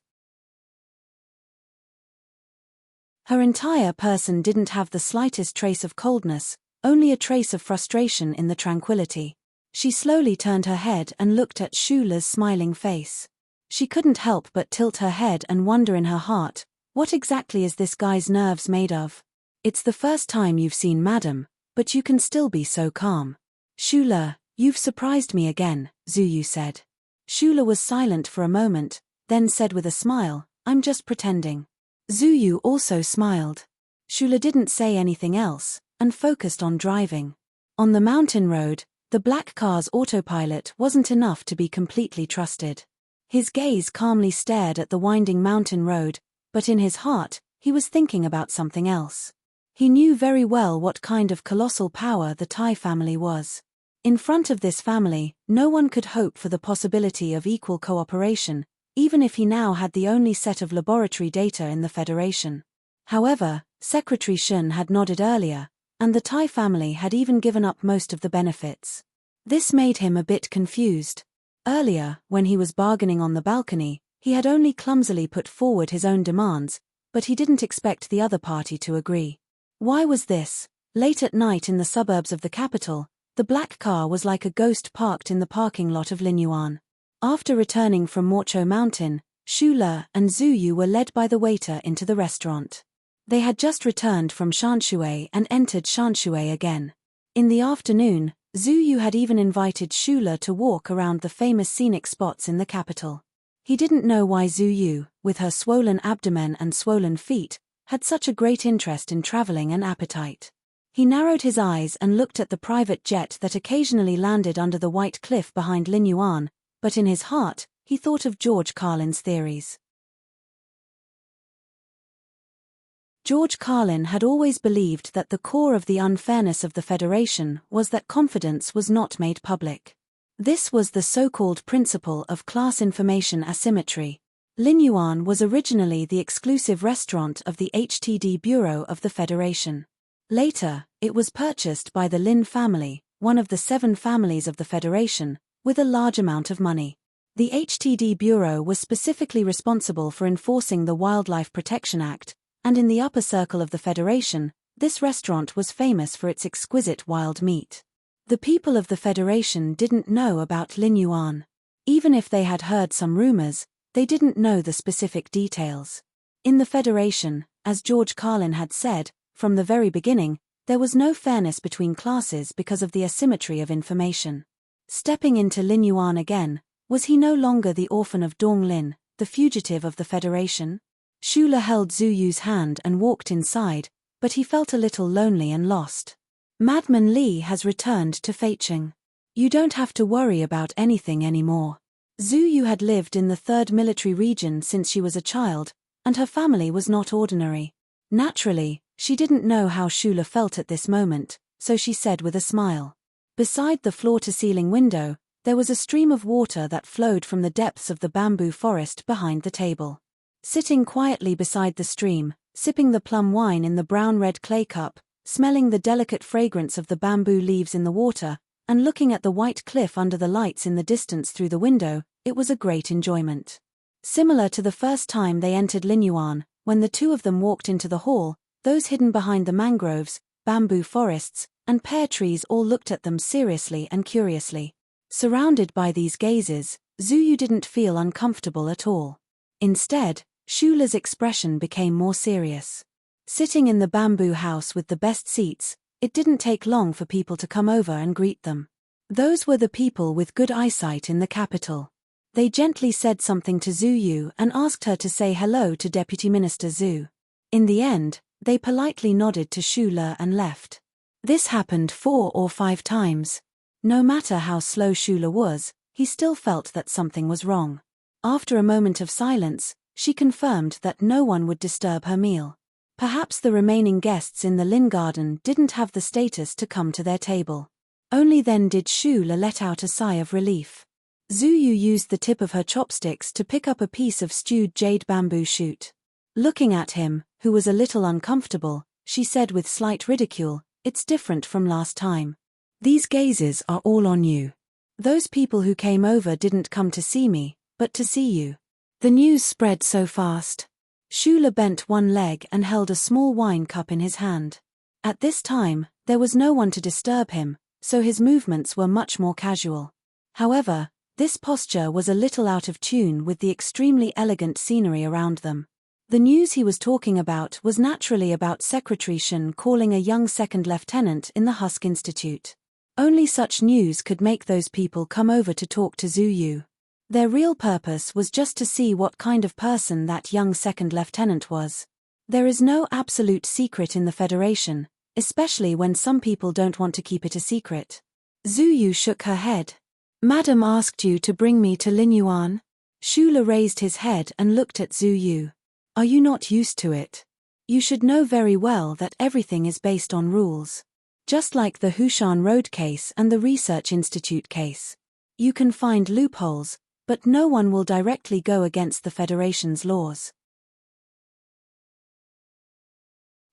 Her entire person didn't have the slightest trace of coldness, only a trace of frustration in the tranquility. She slowly turned her head and looked at Shula's smiling face. She couldn't help but tilt her head and wonder in her heart, what exactly is this guy's nerves made of? It's the first time you've seen Madam, but you can still be so calm. Shula, you've surprised me again, Zhu Yu said. Shula was silent for a moment, then said with a smile, I'm just pretending. Zhu Yu also smiled. Shula didn't say anything else, and focused on driving. On the mountain road, the black car's autopilot wasn't enough to be completely trusted. His gaze calmly stared at the winding mountain road, but in his heart, he was thinking about something else. He knew very well what kind of colossal power the Tai family was. In front of this family, no one could hope for the possibility of equal cooperation, even if he now had the only set of laboratory data in the Federation. However, Secretary Shen had nodded earlier, and the Tai family had even given up most of the benefits. This made him a bit confused. Earlier, when he was bargaining on the balcony, he had only clumsily put forward his own demands, but he didn't expect the other party to agree. Why was this? Late at night in the suburbs of the capital, the black car was like a ghost parked in the parking lot of Linyuan. After returning from Morcho Mountain, Shula and Zhu Yu were led by the waiter into the restaurant. They had just returned from Shanshui and entered Shanshui again. In the afternoon, Zhu Yu had even invited Shula to walk around the famous scenic spots in the capital. He didn't know why Zhu Yu, with her swollen abdomen and swollen feet, had such a great interest in traveling and appetite. He narrowed his eyes and looked at the private jet that occasionally landed under the white cliff behind Linyuan, but in his heart, he thought of George Carlin's theories. George Carlin had always believed that the core of the unfairness of the Federation was that confidence was not made public. This was the so-called principle of class information asymmetry. Lin Yuan was originally the exclusive restaurant of the HTD Bureau of the Federation. Later, it was purchased by the Lin family, one of the 7 families of the Federation, with a large amount of money. The HTD Bureau was specifically responsible for enforcing the Wildlife Protection Act, and in the upper circle of the Federation, this restaurant was famous for its exquisite wild meat. The people of the Federation didn't know about Lin Yuan. Even if they had heard some rumors, they didn't know the specific details. In the Federation, as George Carlin had said, from the very beginning, there was no fairness between classes because of the asymmetry of information. Stepping into Lin Yuan again, was he no longer the orphan of Dong Lin, the fugitive of the Federation? Shula held Zhu Yu's hand and walked inside, but he felt a little lonely and lost. Madman Li has returned to Feicheng. You don't have to worry about anything anymore. Zhu Yu had lived in the 3rd military region since she was a child, and her family was not ordinary. Naturally, she didn't know how Shula felt at this moment, so she said with a smile. Beside the floor-to-ceiling window, there was a stream of water that flowed from the depths of the bamboo forest behind the table. Sitting quietly beside the stream, sipping the plum wine in the brown-red clay cup, smelling the delicate fragrance of the bamboo leaves in the water, and looking at the white cliff under the lights in the distance through the window, it was a great enjoyment. Similar to the first time they entered Lin Yuan, when the 2 of them walked into the hall, those hidden behind the mangroves, bamboo forests, and pear trees all looked at them seriously and curiously. Surrounded by these gazes, Zhu Yu didn't feel uncomfortable at all. Instead, Shula's expression became more serious. Sitting in the bamboo house with the best seats, it didn't take long for people to come over and greet them. Those were the people with good eyesight in the capital. They gently said something to Zhu Yu and asked her to say hello to Deputy Minister Zhu. In the end, they politely nodded to Shula and left. This happened 4 or 5 times. No matter how slow Shula was, he still felt that something was wrong. After a moment of silence, she confirmed that no one would disturb her meal. Perhaps the remaining guests in the Lin garden didn't have the status to come to their table. Only then did Shula let out a sigh of relief. Zhu Yu used the tip of her chopsticks to pick up a piece of stewed jade bamboo shoot. Looking at him, who was a little uncomfortable, she said with slight ridicule, "It's different from last time. These gazes are all on you. Those people who came over didn't come to see me, but to see you." The news spread so fast. Shula bent one leg and held a small wine cup in his hand. At this time, there was no one to disturb him, so his movements were much more casual. However, this posture was a little out of tune with the extremely elegant scenery around them. The news he was talking about was naturally about Secretary Shen calling a young second lieutenant in the Husk Institute. Only such news could make those people come over to talk to Zhu Yu. Their real purpose was just to see what kind of person that young second lieutenant was. There is no absolute secret in the Federation, especially when some people don't want to keep it a secret. Zhu Yu shook her head. "Madam asked you to bring me to Lin Yuan?" Shula raised his head and looked at Zhu Yu. "Are you not used to it? You should know very well that everything is based on rules. Just like the Hushan Road case and the Research Institute case. You can find loopholes, but no one will directly go against the Federation's laws."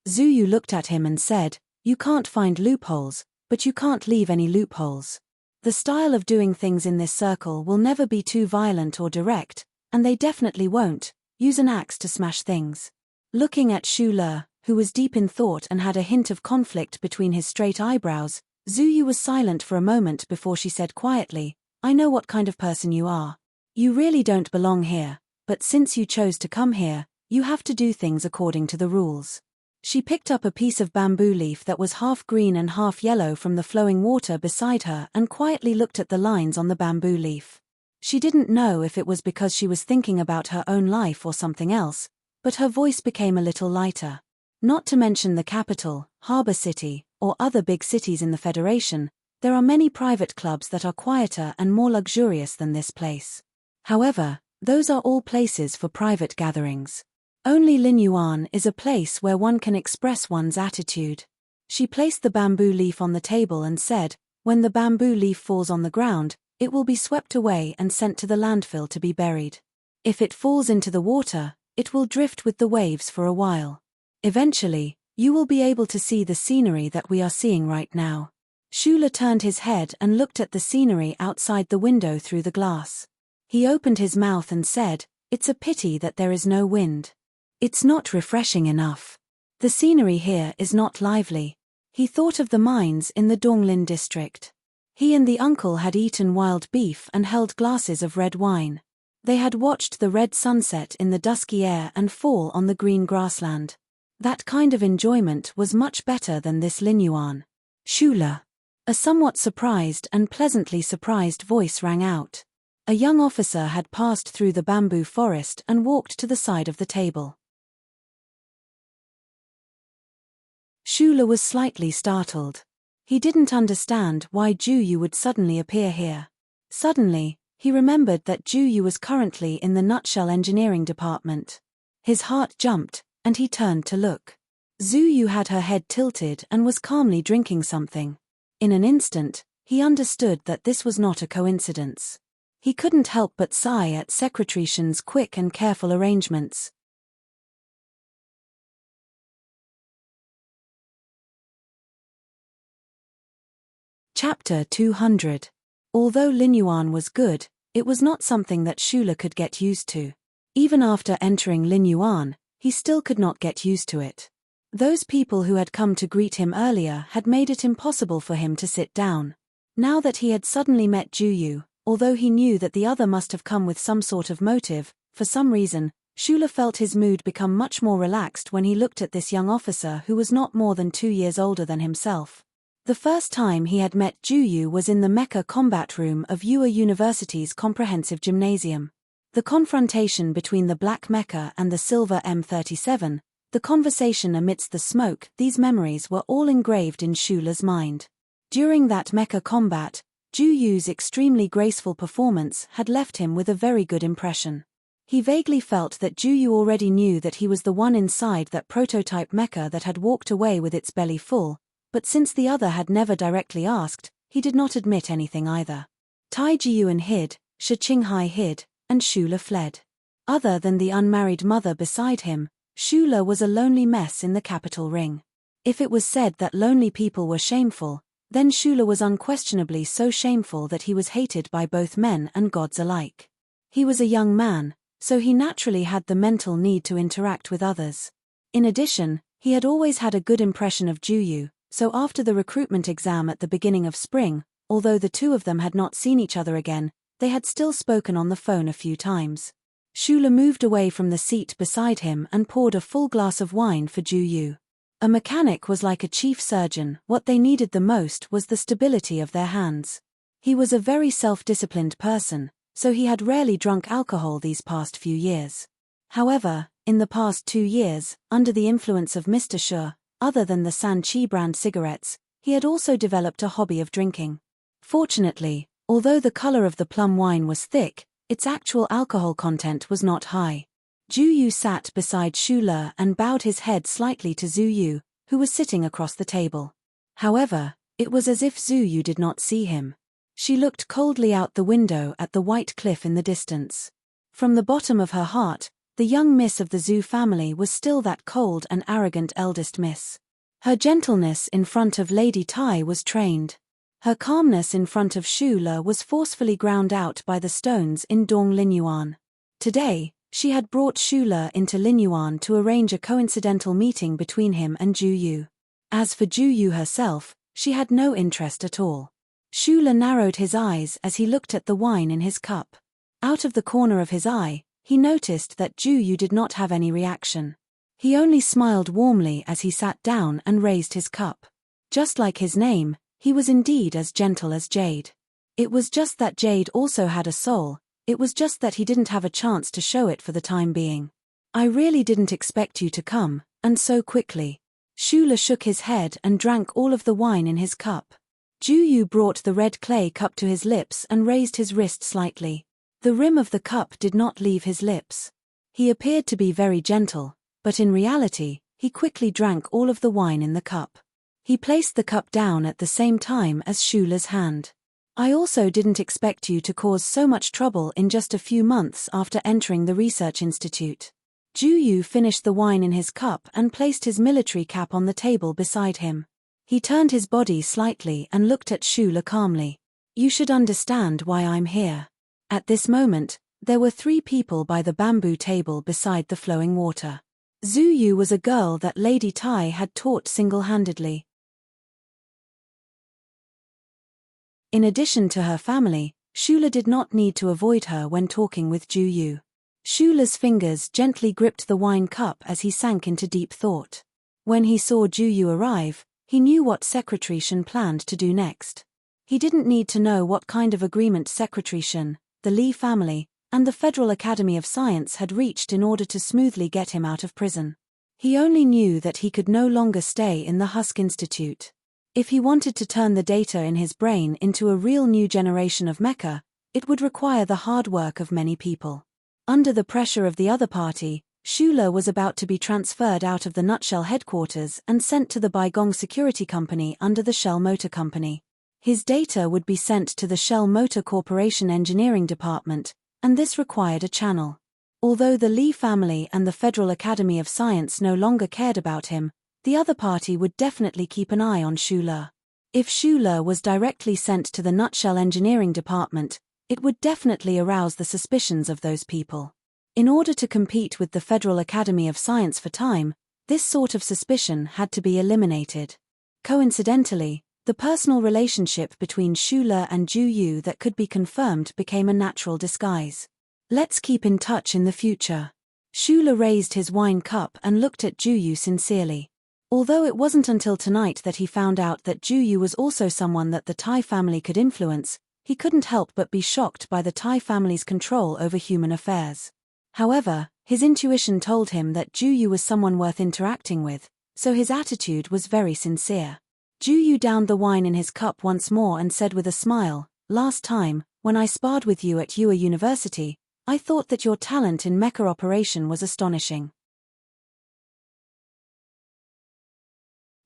Zhu Yu looked at him and said, "You can't find loopholes, but you can't leave any loopholes. The style of doing things in this circle will never be too violent or direct, and they definitely won't use an axe to smash things." Looking at Shula, who was deep in thought and had a hint of conflict between his straight eyebrows, Zhu Yu was silent for a moment before she said quietly, "I know what kind of person you are. You really don't belong here, but since you chose to come here, you have to do things according to the rules." She picked up a piece of bamboo leaf that was half green and half yellow from the flowing water beside her and quietly looked at the lines on the bamboo leaf. She didn't know if it was because she was thinking about her own life or something else, but her voice became a little lighter. Not to mention the capital, Harbor City, or other big cities in the Federation, there are many private clubs that are quieter and more luxurious than this place. However, those are all places for private gatherings. Only Linyuan is a place where one can express one's attitude. She placed the bamboo leaf on the table and said, when the bamboo leaf falls on the ground, it will be swept away and sent to the landfill to be buried. If it falls into the water, it will drift with the waves for a while. Eventually, you will be able to see the scenery that we are seeing right now. Shula turned his head and looked at the scenery outside the window through the glass. He opened his mouth and said, "It's a pity that there is no wind. It's not refreshing enough. The scenery here is not lively." He thought of the mines in the Donglin district. He and the uncle had eaten wild beef and held glasses of red wine. They had watched the red sunset in the dusky air and fall on the green grassland. That kind of enjoyment was much better than this Linyuan. "Shula." A somewhat surprised and pleasantly surprised voice rang out. A young officer had passed through the bamboo forest and walked to the side of the table. Shula was slightly startled. He didn't understand why Juyu would suddenly appear here. Suddenly, he remembered that Juyu was currently in the nutshell engineering department. His heart jumped, and he turned to look. Zuyu had her head tilted and was calmly drinking something. In an instant, he understood that this was not a coincidence. He couldn't help but sigh at Secretary Shen's quick and careful arrangements. Chapter 200. Although Linyuan was good, it was not something that Shula could get used to. Even after entering Linyuan, he still could not get used to it. Those people who had come to greet him earlier had made it impossible for him to sit down. Now that he had suddenly met Juyu, although he knew that the other must have come with some sort of motive, for some reason, Shula felt his mood become much more relaxed when he looked at this young officer who was not more than 2 years older than himself. The first time he had met Juyu was in the mecha combat room of Yua University's comprehensive gymnasium. The confrontation between the black mecha and the silver M37, the conversation amidst the smoke, these memories were all engraved in Shula's mind. During that mecha combat, Juyu's extremely graceful performance had left him with a very good impression. He vaguely felt that Juyu already knew that he was the one inside that prototype mecha that had walked away with its belly full, but since the other had never directly asked, he did not admit anything either. Tai Jiyuan hid, Shi Qinghai hid, and Shula fled. Other than the unmarried mother beside him, Shula was a lonely mess in the capital ring. If it was said that lonely people were shameful, then Shula was unquestionably so shameful that he was hated by both men and gods alike. He was a young man, so he naturally had the mental need to interact with others. In addition, he had always had a good impression of Juyu, so after the recruitment exam at the beginning of spring, although the two of them had not seen each other again, they had still spoken on the phone a few times. Shula moved away from the seat beside him and poured a full glass of wine for Juyu. A mechanic was like a chief surgeon. What they needed the most was the stability of their hands. He was a very self-disciplined person, so he had rarely drunk alcohol these past few years. However, in the past 2 years, under the influence of Mr. Shi, other than the San Chi brand cigarettes, he had also developed a hobby of drinking. Fortunately, although the color of the plum wine was thick, its actual alcohol content was not high. Juyu sat beside Shula and bowed his head slightly to Zuyu, who was sitting across the table. However, it was as if Zuyu did not see him. She looked coldly out the window at the white cliff in the distance. From the bottom of her heart, the young miss of the Zhu family was still that cold and arrogant eldest miss. Her gentleness in front of Lady Tai was trained. Her calmness in front of Shula was forcefully ground out by the stones in Dong Linyuan. Today, she had brought Shula into Linyuan to arrange a coincidental meeting between him and Juyu. As for Juyu herself, she had no interest at all. Shula narrowed his eyes as he looked at the wine in his cup. Out of the corner of his eye, he noticed that Juyu did not have any reaction. He only smiled warmly as he sat down and raised his cup. Just like his name, he was indeed as gentle as Jade. It was just that Jade also had a soul, it was just that he didn't have a chance to show it for the time being. "I really didn't expect you to come, and so quickly." Shula shook his head and drank all of the wine in his cup. Juyu brought the red clay cup to his lips and raised his wrist slightly. The rim of the cup did not leave his lips. He appeared to be very gentle, but in reality, he quickly drank all of the wine in the cup. He placed the cup down at the same time as Shula's hand. I also didn't expect you to cause so much trouble in just a few months after entering the research institute. Ju Yu finished the wine in his cup and placed his military cap on the table beside him. He turned his body slightly and looked at Shula calmly. You should understand why I'm here. At this moment, there were 3 people by the bamboo table beside the flowing water. Zhu Yu was a girl that Lady Tai had taught single-handedly. In addition to her family, Shula did not need to avoid her when talking with Ju Yu. Shula's fingers gently gripped the wine cup as he sank into deep thought. When he saw Ju Yu arrive, he knew what Secretary Shen planned to do next. He didn't need to know what kind of agreement Secretary Shen, the Li family, and the Federal Academy of Science had reached in order to smoothly get him out of prison. He only knew that he could no longer stay in the Husk Institute. If he wanted to turn the data in his brain into a real new generation of mecha, it would require the hard work of many people. Under the pressure of the other party, Shula was about to be transferred out of the Nutshell headquarters and sent to the Baigong Security Company under the Shell Motor Company. His data would be sent to the Shell Motor Corporation Engineering Department, and this required a channel. Although the Li family and the Federal Academy of Science no longer cared about him, the other party would definitely keep an eye on Shula. If Shula was directly sent to the Nutshell Engineering Department, it would definitely arouse the suspicions of those people. In order to compete with the Federal Academy of Science for time, this sort of suspicion had to be eliminated. Coincidentally, the personal relationship between Shula and Ju Yu that could be confirmed became a natural disguise. Let's keep in touch in the future. Shula raised his wine cup and looked at Ju Yu sincerely. Although it wasn't until tonight that he found out that Ju Yu was also someone that the Tai family could influence, he couldn't help but be shocked by the Tai family's control over human affairs. However, his intuition told him that Ju Yu was someone worth interacting with, so his attitude was very sincere. Ju Yu downed the wine in his cup once more and said with a smile, "Last time, when I sparred with you at Yue University, I thought that your talent in mecha operation was astonishing.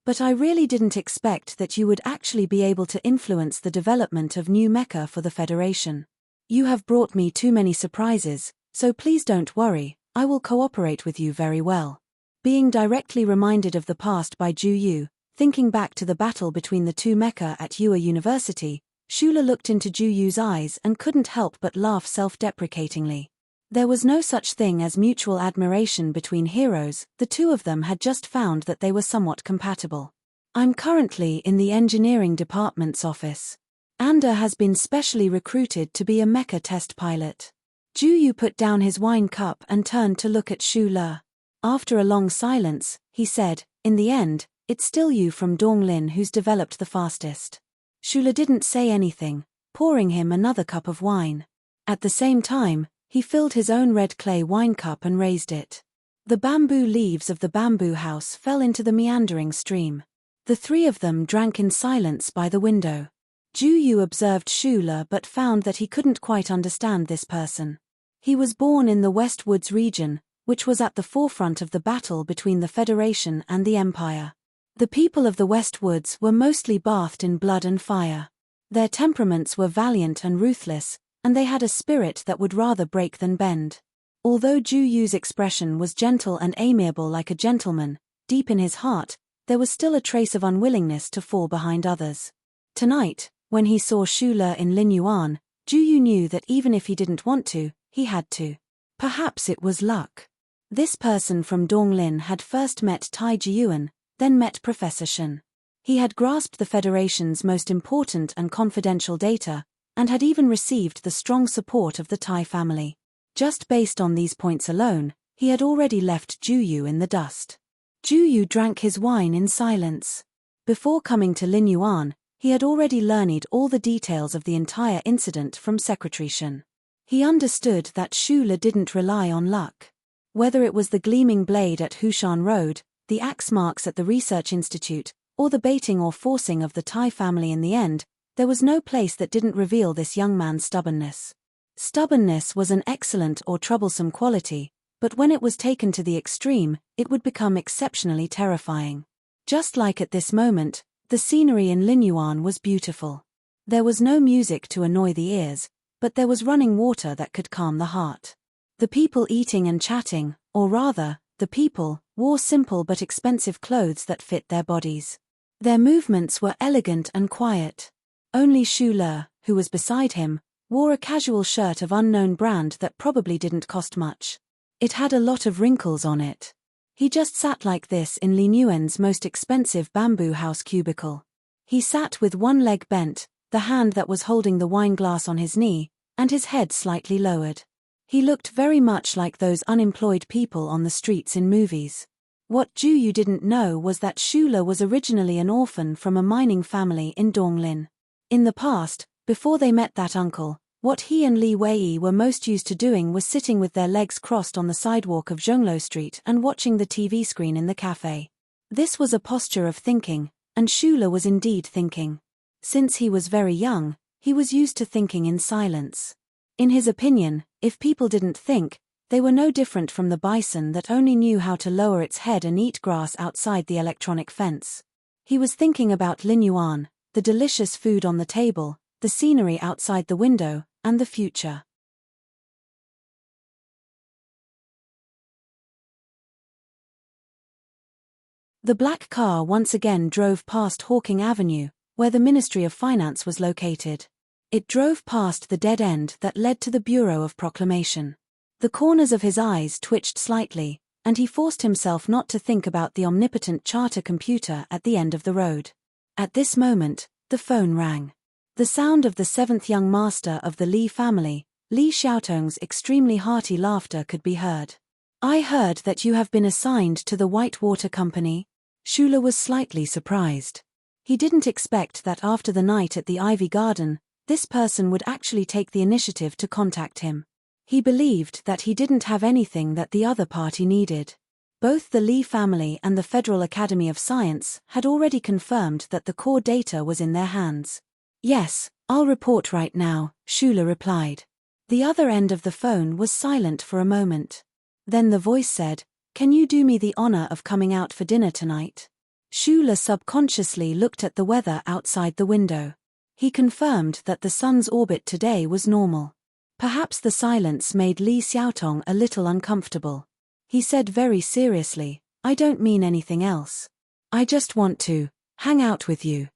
But I really didn't expect that you would actually be able to influence the development of new mecha for the Federation. You have brought me too many surprises, so please don't worry, I will cooperate with you very well." Being directly reminded of the past by Ju Yu, thinking back to the battle between the 2 mecha at Yue University, Shula looked into Ju Yu's eyes and couldn't help but laugh self-deprecatingly. There was no such thing as mutual admiration between heroes, the 2 of them had just found that they were somewhat compatible. I'm currently in the engineering department's office. Anda has been specially recruited to be a mecha test pilot. Ju Yu put down his wine cup and turned to look at Shula. After a long silence, he said, "In the end, it's still you from Donglin who's developed the fastest." Shula didn't say anything, pouring him another cup of wine. At the same time, he filled his own red clay wine cup and raised it. The bamboo leaves of the bamboo house fell into the meandering stream. The 3 of them drank in silence by the window. Ju Yu observed Shula but found that he couldn't quite understand this person. He was born in the West Woods region, which was at the forefront of the battle between the Federation and the Empire. The people of the West Woods were mostly bathed in blood and fire. Their temperaments were valiant and ruthless, and they had a spirit that would rather break than bend. Although Ju Yu's expression was gentle and amiable like a gentleman, deep in his heart, there was still a trace of unwillingness to fall behind others. Tonight, when he saw Shula in Lin Yuan, Ju Yu knew that even if he didn't want to, he had to. Perhaps it was luck. This person from Donglin had first met Tai Jiyuan, then met Professor Shen. He had grasped the Federation's most important and confidential data, and had even received the strong support of the Tai family. Just based on these points alone, he had already left Ju Yu in the dust. Ju Yu drank his wine in silence. Before coming to Lin Yuan, he had already learned all the details of the entire incident from Secretary Shen. He understood that Shula didn't rely on luck. Whether it was the gleaming blade at Hushan Road, the axe marks at the Research Institute, or the baiting or forcing of the Tai family in the end, there was no place that didn't reveal this young man's stubbornness. Stubbornness was an excellent or troublesome quality, but when it was taken to the extreme, it would become exceptionally terrifying. Just like at this moment, the scenery in Linyuan was beautiful. There was no music to annoy the ears, but there was running water that could calm the heart. The people eating and chatting, or rather, the people, wore simple but expensive clothes that fit their bodies. Their movements were elegant and quiet. Only Xu Le, who was beside him, wore a casual shirt of unknown brand that probably didn't cost much. It had a lot of wrinkles on it. He just sat like this in Li Nguyen's most expensive bamboo house cubicle. He sat with one leg bent, the hand that was holding the wine glass on his knee, and his head slightly lowered. He looked very much like those unemployed people on the streets in movies. What Ju Yu didn't know was that Xu Le was originally an orphan from a mining family in Donglin. In the past, before they met that uncle, what he and Li Weiyi were most used to doing was sitting with their legs crossed on the sidewalk of Zhonglo Street and watching the TV screen in the cafe. This was a posture of thinking, and Xu Le was indeed thinking. Since he was very young, he was used to thinking in silence. In his opinion, if people didn't think, they were no different from the bison that only knew how to lower its head and eat grass outside the electronic fence. He was thinking about Linyuan, the delicious food on the table, the scenery outside the window, and the future. The black car once again drove past Hawking Avenue, where the Ministry of Finance was located. It drove past the dead end that led to the Bureau of Proclamation. The corners of his eyes twitched slightly, and he forced himself not to think about the omnipotent charter computer at the end of the road. At this moment, the phone rang. The sound of the seventh young master of the Li family, Li Xiaotong's extremely hearty laughter could be heard. "I heard that you have been assigned to the Whitewater Company." Xu Le was slightly surprised. He didn't expect that after the night at the Ivy Garden, this person would actually take the initiative to contact him. He believed that he didn't have anything that the other party needed. Both the Li family and the Federal Academy of Science had already confirmed that the core data was in their hands. "Yes, I'll report right now," Xu Le replied. The other end of the phone was silent for a moment. Then the voice said, "Can you do me the honor of coming out for dinner tonight?" Xu Le subconsciously looked at the weather outside the window. He confirmed that the sun's orbit today was normal. Perhaps the silence made Li Xiaotong a little uncomfortable. He said very seriously, "I don't mean anything else. I just want to hang out with you."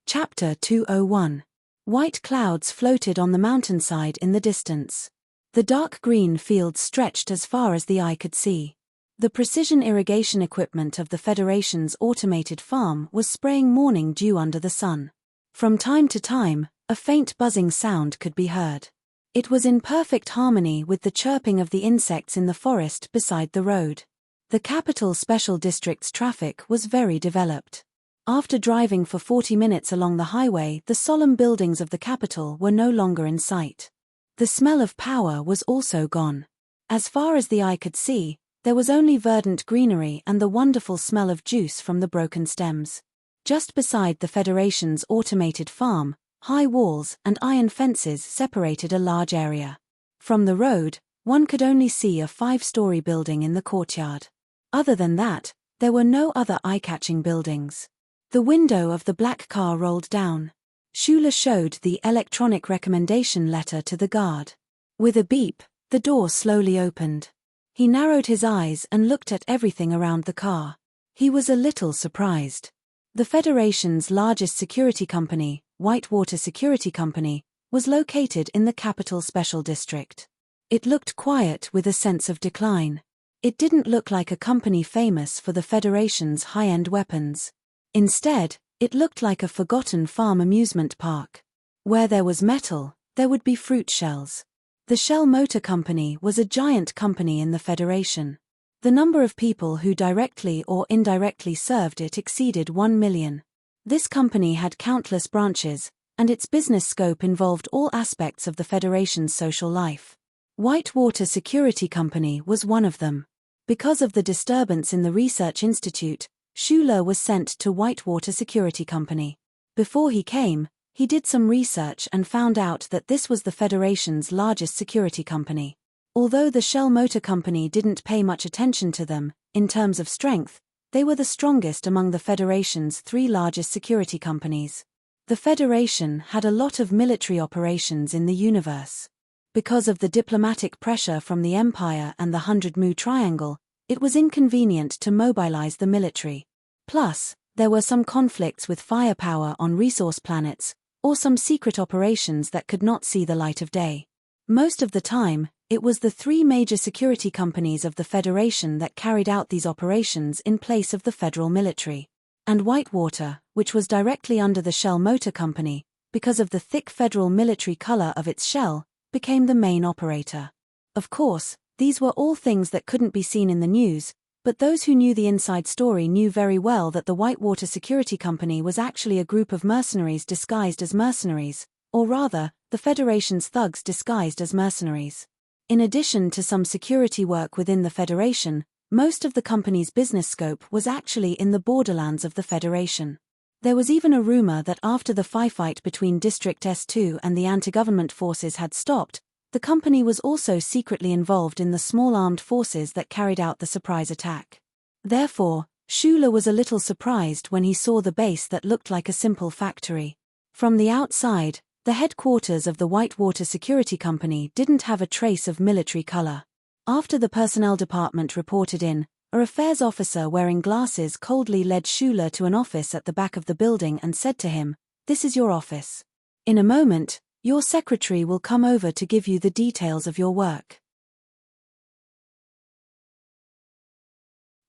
Chapter 201. White clouds floated on the mountainside in the distance. The dark green fields stretched as far as the eye could see. The precision irrigation equipment of the Federation's automated farm was spraying morning dew under the sun. From time to time, a faint buzzing sound could be heard. It was in perfect harmony with the chirping of the insects in the forest beside the road. The capital special district's traffic was very developed. After driving for 40 minutes along the highway, the solemn buildings of the capital were no longer in sight. The smell of power was also gone. As far as the eye could see, there was only verdant greenery and the wonderful smell of juice from the broken stems. Just beside the Federation's automated farm, high walls and iron fences separated a large area. From the road, one could only see a 5-story building in the courtyard. Other than that, there were no other eye-catching buildings. The window of the black car rolled down. Xu Le showed the electronic recommendation letter to the guard. With a beep, the door slowly opened. He narrowed his eyes and looked at everything around the car. He was a little surprised. The Federation's largest security company, Whitewater Security Company, was located in the capital special district. It looked quiet with a sense of decline. It didn't look like a company famous for the Federation's high-end weapons. Instead, it looked like a forgotten farm amusement park. Where there was metal, there would be fruit shells. The Shell Motor Company was a giant company in the Federation. The number of people who directly or indirectly served it exceeded 1 million. This company had countless branches, and its business scope involved all aspects of the Federation's social life. Whitewater Security Company was one of them. Because of the disturbance in the research institute, Xu Le was sent to Whitewater Security Company. Before he came, he did some research and found out that this was the Federation's largest security company. Although the Shell Motor Company didn't pay much attention to them, in terms of strength, they were the strongest among the Federation's 3 largest security companies. The Federation had a lot of military operations in the universe. Because of the diplomatic pressure from the Empire and the 100 Mu Triangle, it was inconvenient to mobilize the military. Plus, there were some conflicts with firepower on resource planets, or some secret operations that could not see the light of day. Most of the time, it was the 3 major security companies of the Federation that carried out these operations in place of the federal military. And Whitewater, which was directly under the Shell Motor Company, because of the thick federal military color of its shell, became the main operator. Of course, these were all things that couldn't be seen in the news, but those who knew the inside story knew very well that the Whitewater Security Company was actually a group of mercenaries disguised as mercenaries, or rather, the Federation's thugs disguised as mercenaries. In addition to some security work within the Federation, most of the company's business scope was actually in the borderlands of the Federation. There was even a rumor that after the firefight between District S2 and the anti-government forces had stopped, the company was also secretly involved in the small armed forces that carried out the surprise attack. Therefore, Schuler was a little surprised when he saw the base that looked like a simple factory. From the outside, the headquarters of the Whitewater Security Company didn't have a trace of military color. After the personnel department reported in, a affairs officer wearing glasses coldly led Schuler to an office at the back of the building and said to him, "This is your office. In a moment, your secretary will come over to give you the details of your work."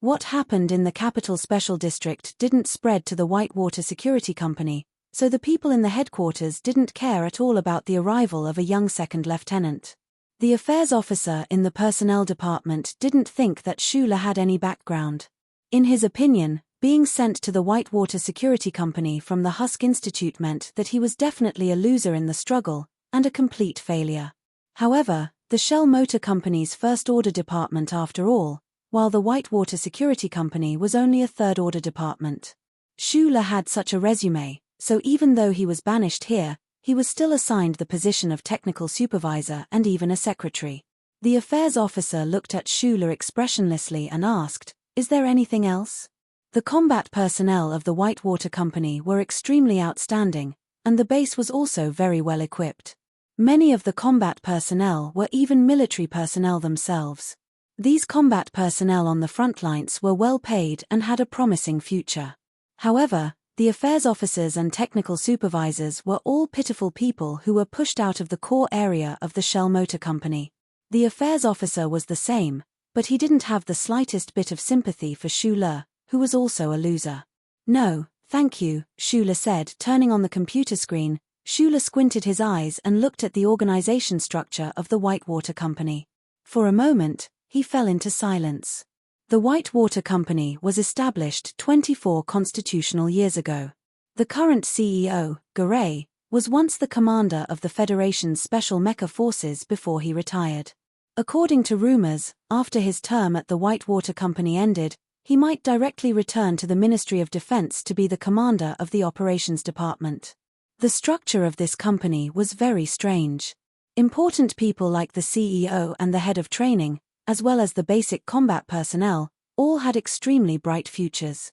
What happened in the Capital Special District didn't spread to the Whitewater Security Company, so the people in the headquarters didn't care at all about the arrival of a young second lieutenant. The affairs officer in the personnel department didn't think that Schuler had any background. In his opinion, being sent to the Whitewater Security Company from the Husk Institute meant that he was definitely a loser in the struggle, and a complete failure. However, the Shell Motor Company's first-order department after all, while the Whitewater Security Company was only a third-order department. Schuler had such a resume, so even though he was banished here, he was still assigned the position of technical supervisor and even a secretary. The affairs officer looked at Schuler expressionlessly and asked, "Is there anything else?" The combat personnel of the Whitewater Company were extremely outstanding, and the base was also very well equipped. Many of the combat personnel were even military personnel themselves. These combat personnel on the front lines were well paid and had a promising future. However, the affairs officers and technical supervisors were all pitiful people who were pushed out of the core area of the Shell Motor Company. The affairs officer was the same, but he didn't have the slightest bit of sympathy for Schuler, who was also a loser. "No, thank you," Schuler said, turning on the computer screen. Schuler squinted his eyes and looked at the organization structure of the Whitewater Company. For a moment, he fell into silence. The Whitewater Company was established 24 constitutional years ago. The current CEO, Garay, was once the commander of the Federation's Special Mecha Forces before he retired. According to rumors, after his term at the Whitewater Company ended, he might directly return to the Ministry of Defense to be the commander of the Operations Department. The structure of this company was very strange. Important people like the CEO and the head of training, as well as the basic combat personnel, all had extremely bright futures.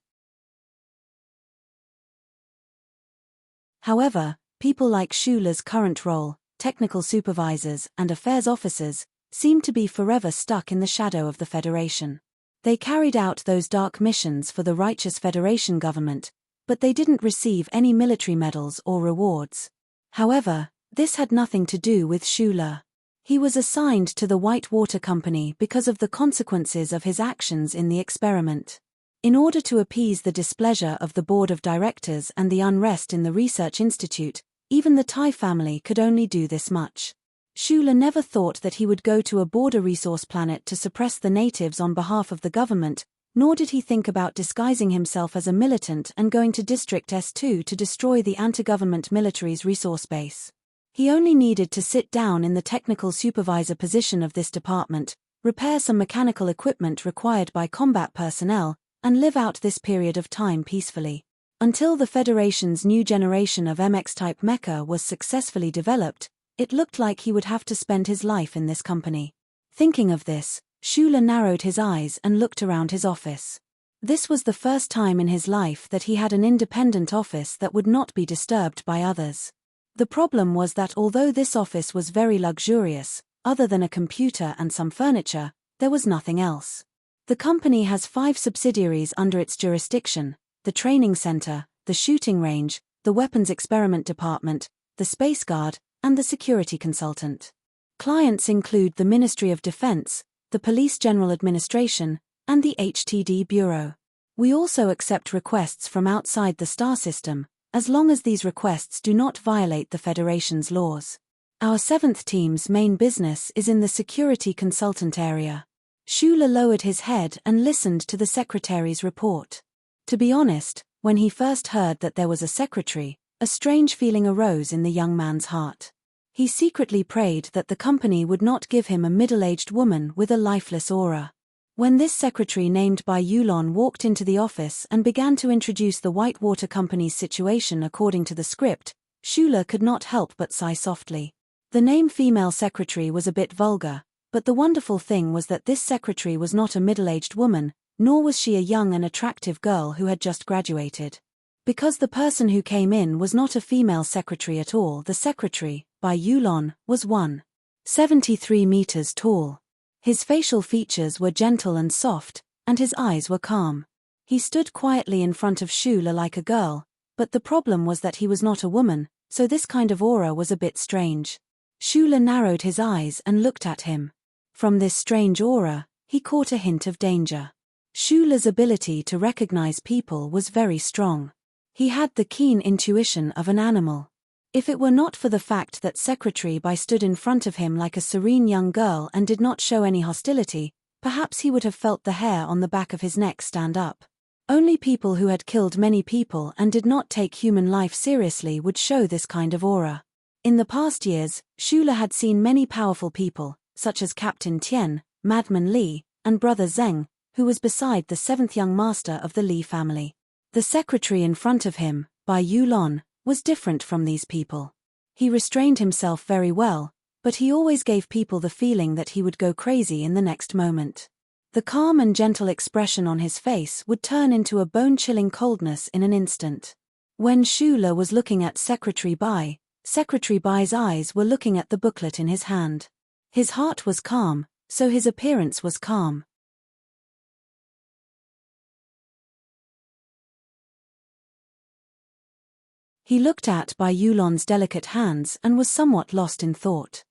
However, people like Schuler's current role, technical supervisors and affairs officers, seemed to be forever stuck in the shadow of the Federation. They carried out those dark missions for the righteous Federation government, but they didn't receive any military medals or rewards. However, this had nothing to do with Schuler. He was assigned to the Whitewater Company because of the consequences of his actions in the experiment. In order to appease the displeasure of the board of directors and the unrest in the research institute, even the Tai family could only do this much. Schuler never thought that he would go to a border resource planet to suppress the natives on behalf of the government, nor did he think about disguising himself as a militant and going to District S2 to destroy the anti-government military's resource base. He only needed to sit down in the technical supervisor position of this department, repair some mechanical equipment required by combat personnel, and live out this period of time peacefully. Until the Federation's new generation of MX-type mecha was successfully developed, it looked like he would have to spend his life in this company. Thinking of this, Schuler narrowed his eyes and looked around his office. This was the first time in his life that he had an independent office that would not be disturbed by others. The problem was that although this office was very luxurious, other than a computer and some furniture, there was nothing else. The company has 5 subsidiaries under its jurisdiction: the training center, the shooting range, the weapons experiment department, the space guard, and the security consultant. Clients include the Ministry of Defense, the Police General Administration, and the HTD Bureau. We also accept requests from outside the star system, as long as these requests do not violate the Federation's laws. Our 7th team's main business is in the security consultant area. Schuler lowered his head and listened to the secretary's report. To be honest, when he first heard that there was a secretary, a strange feeling arose in the young man's heart. He secretly prayed that the company would not give him a middle-aged woman with a lifeless aura. When this secretary named Bai Yulon walked into the office and began to introduce the Whitewater Company's situation according to the script, Schuler could not help but sigh softly. The name female secretary was a bit vulgar, but the wonderful thing was that this secretary was not a middle-aged woman, nor was she a young and attractive girl who had just graduated. Because the person who came in was not a female secretary at all, the secretary, Bai Yulon, was 1.73 meters tall. His facial features were gentle and soft, and his eyes were calm. He stood quietly in front of Schuler like a girl, but the problem was that he was not a woman, so this kind of aura was a bit strange. Schuler narrowed his eyes and looked at him. From this strange aura, he caught a hint of danger. Schuler's ability to recognize people was very strong. He had the keen intuition of an animal. If it were not for the fact that Secretary Bai stood in front of him like a serene young girl and did not show any hostility, perhaps he would have felt the hair on the back of his neck stand up. Only people who had killed many people and did not take human life seriously would show this kind of aura. In the past years, Schuler had seen many powerful people, such as Captain Tien, Madman Li, and Brother Zheng, who was beside the 7th young master of the Li family. The secretary in front of him, Bai Yulon, was different from these people. He restrained himself very well, but he always gave people the feeling that he would go crazy in the next moment. The calm and gentle expression on his face would turn into a bone-chilling coldness in an instant. When Schuler was looking at Secretary Bai's eyes were looking at the booklet in his hand. His heart was calm, so his appearance was calm. He looked at Bai Yulon's delicate hands and was somewhat lost in thought.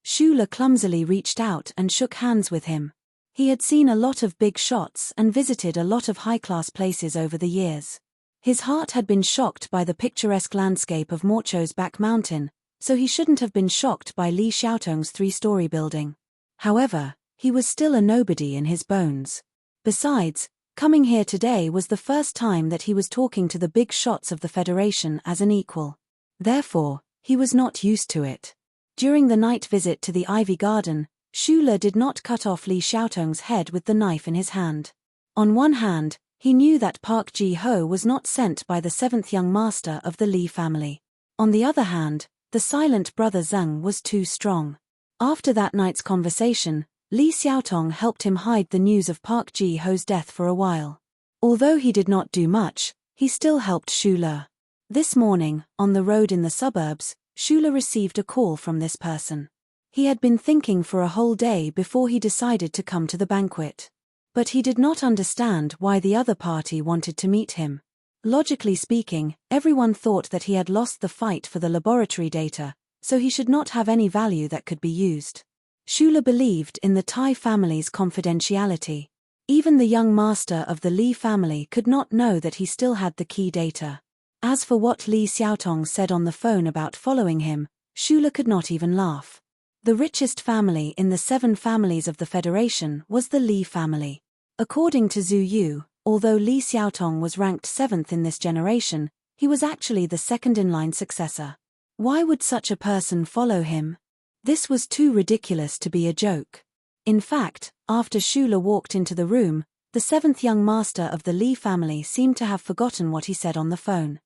Schuler clumsily reached out and shook hands with him. He had seen a lot of big shots and visited a lot of high-class places over the years. His heart had been shocked by the picturesque landscape of Morcho's back mountain, so he shouldn't have been shocked by Li Xiaotong's 3-story building. However, he was still a nobody in his bones. Besides, coming here today was the first time that he was talking to the big shots of the Federation as an equal. Therefore, he was not used to it. During the night visit to the Ivy Garden, Schuler did not cut off Li Xiaotong's head with the knife in his hand. On one hand, he knew that Park Ji-ho was not sent by the 7th young master of the Li family. On the other hand, the silent brother Zheng was too strong. After that night's conversation, Li Xiaotong helped him hide the news of Park Ji-ho's death for a while. Although he did not do much, he still helped Schuler. This morning, on the road in the suburbs, Schuler received a call from this person. He had been thinking for a whole day before he decided to come to the banquet. But he did not understand why the other party wanted to meet him. Logically speaking, everyone thought that he had lost the fight for the laboratory data, so he should not have any value that could be used. Schuler believed in the Tai family's confidentiality. Even the young master of the Li family could not know that he still had the key data. As for what Li Xiaotong said on the phone about following him, Schuler could not even laugh. The richest family in the 7 families of the Federation was the Li family. According to Zhu Yu, although Li Xiaotong was ranked 7th in this generation, he was actually the second-in-line successor. Why would such a person follow him? This was too ridiculous to be a joke. In fact, after Shula walked into the room, the seventh young master of the Lee family seemed to have forgotten what he said on the phone.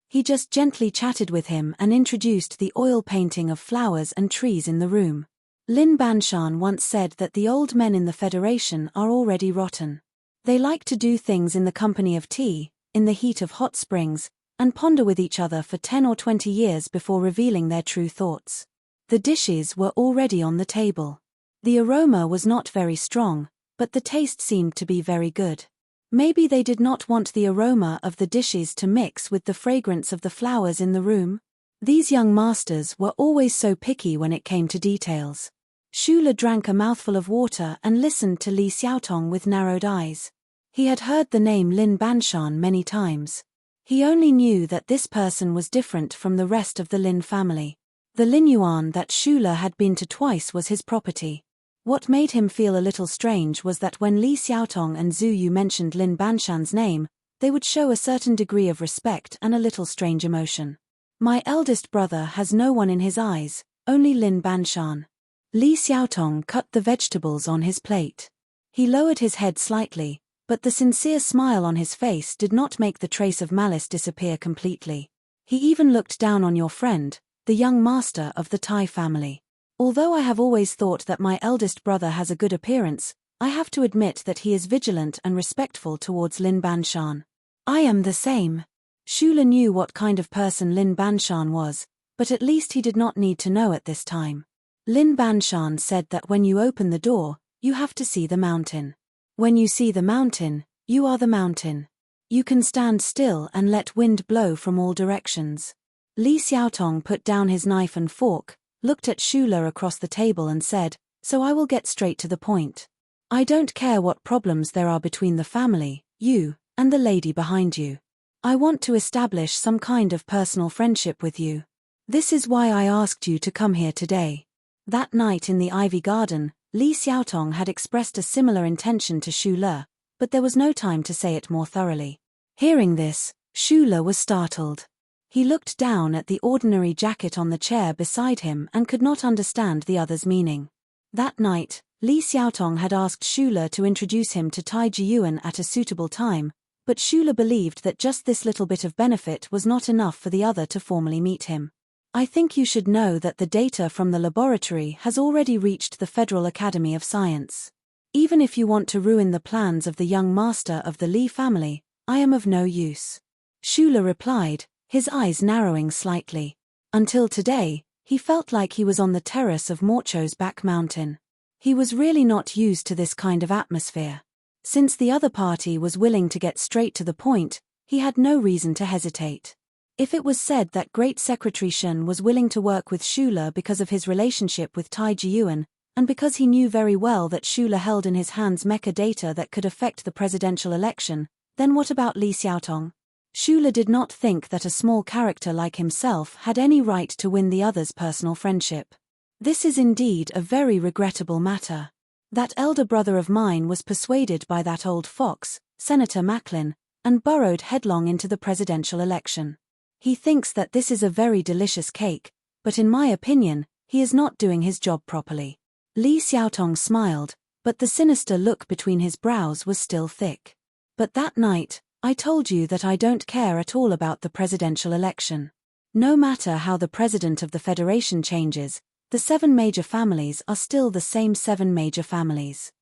He just gently chatted with him and introduced the oil painting of flowers and trees in the room. Lin Banshan once said that the old men in the Federation are already rotten. They like to do things in the company of tea, in the heat of hot springs, and ponder with each other for 10 or 20 years before revealing their true thoughts. The dishes were already on the table. The aroma was not very strong, but the taste seemed to be very good. Maybe they did not want the aroma of the dishes to mix with the fragrance of the flowers in the room. These young masters were always so picky when it came to details. Shula drank a mouthful of water and listened to Li Xiaotong with narrowed eyes. He had heard the name Lin Banshan many times. He only knew that this person was different from the rest of the Lin family. The Lin Yuan that Shula had been to twice was his property. What made him feel a little strange was that when Li Xiaotong and Zhu Yu mentioned Lin Banshan's name, they would show a certain degree of respect and a little strange emotion. My eldest brother has no one in his eyes, only Lin Banshan. Li Xiaotong cut the vegetables on his plate. He lowered his head slightly, but the sincere smile on his face did not make the trace of malice disappear completely. He even looked down on your friend, the young master of the Tai family. Although I have always thought that my eldest brother has a good appearance, I have to admit that he is vigilant and respectful towards Lin Banshan. I am the same. Shula knew what kind of person Lin Banshan was, but at least he did not need to know at this time. Lin Banshan said that when you open the door, you have to see the mountain. When you see the mountain, you are the mountain. You can stand still and let wind blow from all directions. Li Xiaotong put down his knife and fork, looked at Shula across the table and said, "So I will get straight to the point. I don't care what problems there are between the family, you, and the lady behind you. I want to establish some kind of personal friendship with you. This is why I asked you to come here today." That night in the Ivy Garden, Li Xiaotong had expressed a similar intention to Shula, but there was no time to say it more thoroughly. Hearing this, Shula was startled. He looked down at the ordinary jacket on the chair beside him and could not understand the other's meaning. That night, Li Xiaotong had asked Shula to introduce him to Tai Jiyuan at a suitable time, but Shula believed that just this little bit of benefit was not enough for the other to formally meet him. I think you should know that the data from the laboratory has already reached the Federal Academy of Science. Even if you want to ruin the plans of the young master of the Li family, I am of no use. Shula replied, his eyes narrowing slightly. Until today, he felt like he was on the terrace of Morcho's back mountain. He was really not used to this kind of atmosphere. Since the other party was willing to get straight to the point, he had no reason to hesitate. If it was said that Great Secretary Shen was willing to work with Shula because of his relationship with Tai Jiyuan, and because he knew very well that Shula held in his hands mecha data that could affect the presidential election, then what about Li Xiaotong? Shula did not think that a small character like himself had any right to win the other's personal friendship. This is indeed a very regrettable matter. That elder brother of mine was persuaded by that old fox, Senator Macklin, and burrowed headlong into the presidential election. He thinks that this is a very delicious cake, but in my opinion, he is not doing his job properly. Li Xiaotong smiled, but the sinister look between his brows was still thick. But that night, I told you that I don't care at all about the presidential election. No matter how the president of the Federation changes, the 7 major families are still the same 7 major families.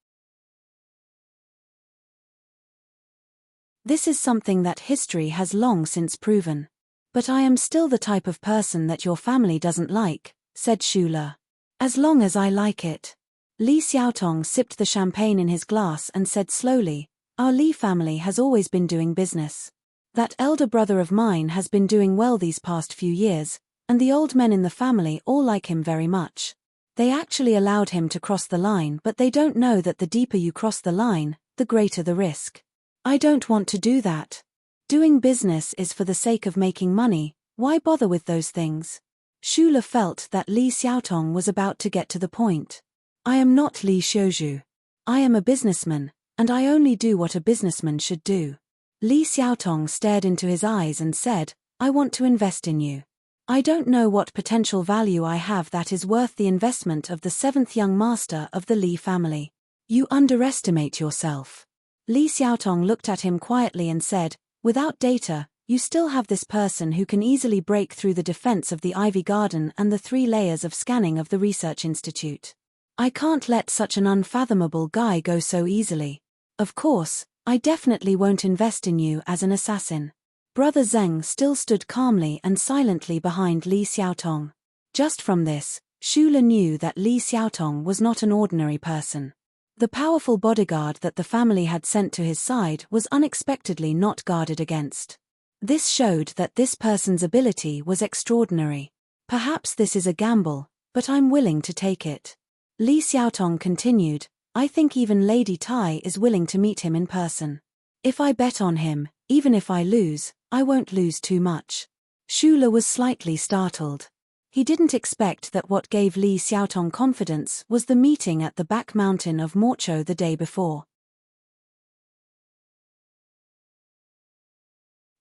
This is something that history has long since proven. But I am still the type of person that your family doesn't like, said Shula. As long as I like it. Li Xiaotong sipped the champagne in his glass and said slowly, our Li family has always been doing business. That elder brother of mine has been doing well these past few years, and the old men in the family all like him very much. They actually allowed him to cross the line, but they don't know that the deeper you cross the line, the greater the risk. I don't want to do that. Doing business is for the sake of making money, why bother with those things? Shula felt that Li Xiaotong was about to get to the point. I am not Li Xiaozhu. I am a businessman, and I only do what a businessman should do. Li Xiaotong stared into his eyes and said, I want to invest in you. I don't know what potential value I have that is worth the investment of the seventh young master of the Li family. You underestimate yourself. Li Xiaotong looked at him quietly and said, without data, you still have this person who can easily break through the defense of the Ivy Garden and the 3 layers of scanning of the Research Institute. I can't let such an unfathomable guy go so easily. Of course, I definitely won't invest in you as an assassin. Brother Zheng still stood calmly and silently behind Li Xiaotong. Just from this, Shula knew that Li Xiaotong was not an ordinary person. The powerful bodyguard that the family had sent to his side was unexpectedly not guarded against. This showed that this person's ability was extraordinary. Perhaps this is a gamble, but I'm willing to take it. Li Xiaotong continued, I think even Lady Tai is willing to meet him in person. If I bet on him, even if I lose, I won't lose too much. Shula was slightly startled. He didn't expect that what gave Li Xiaotong confidence was the meeting at the back mountain of Morcho the day before.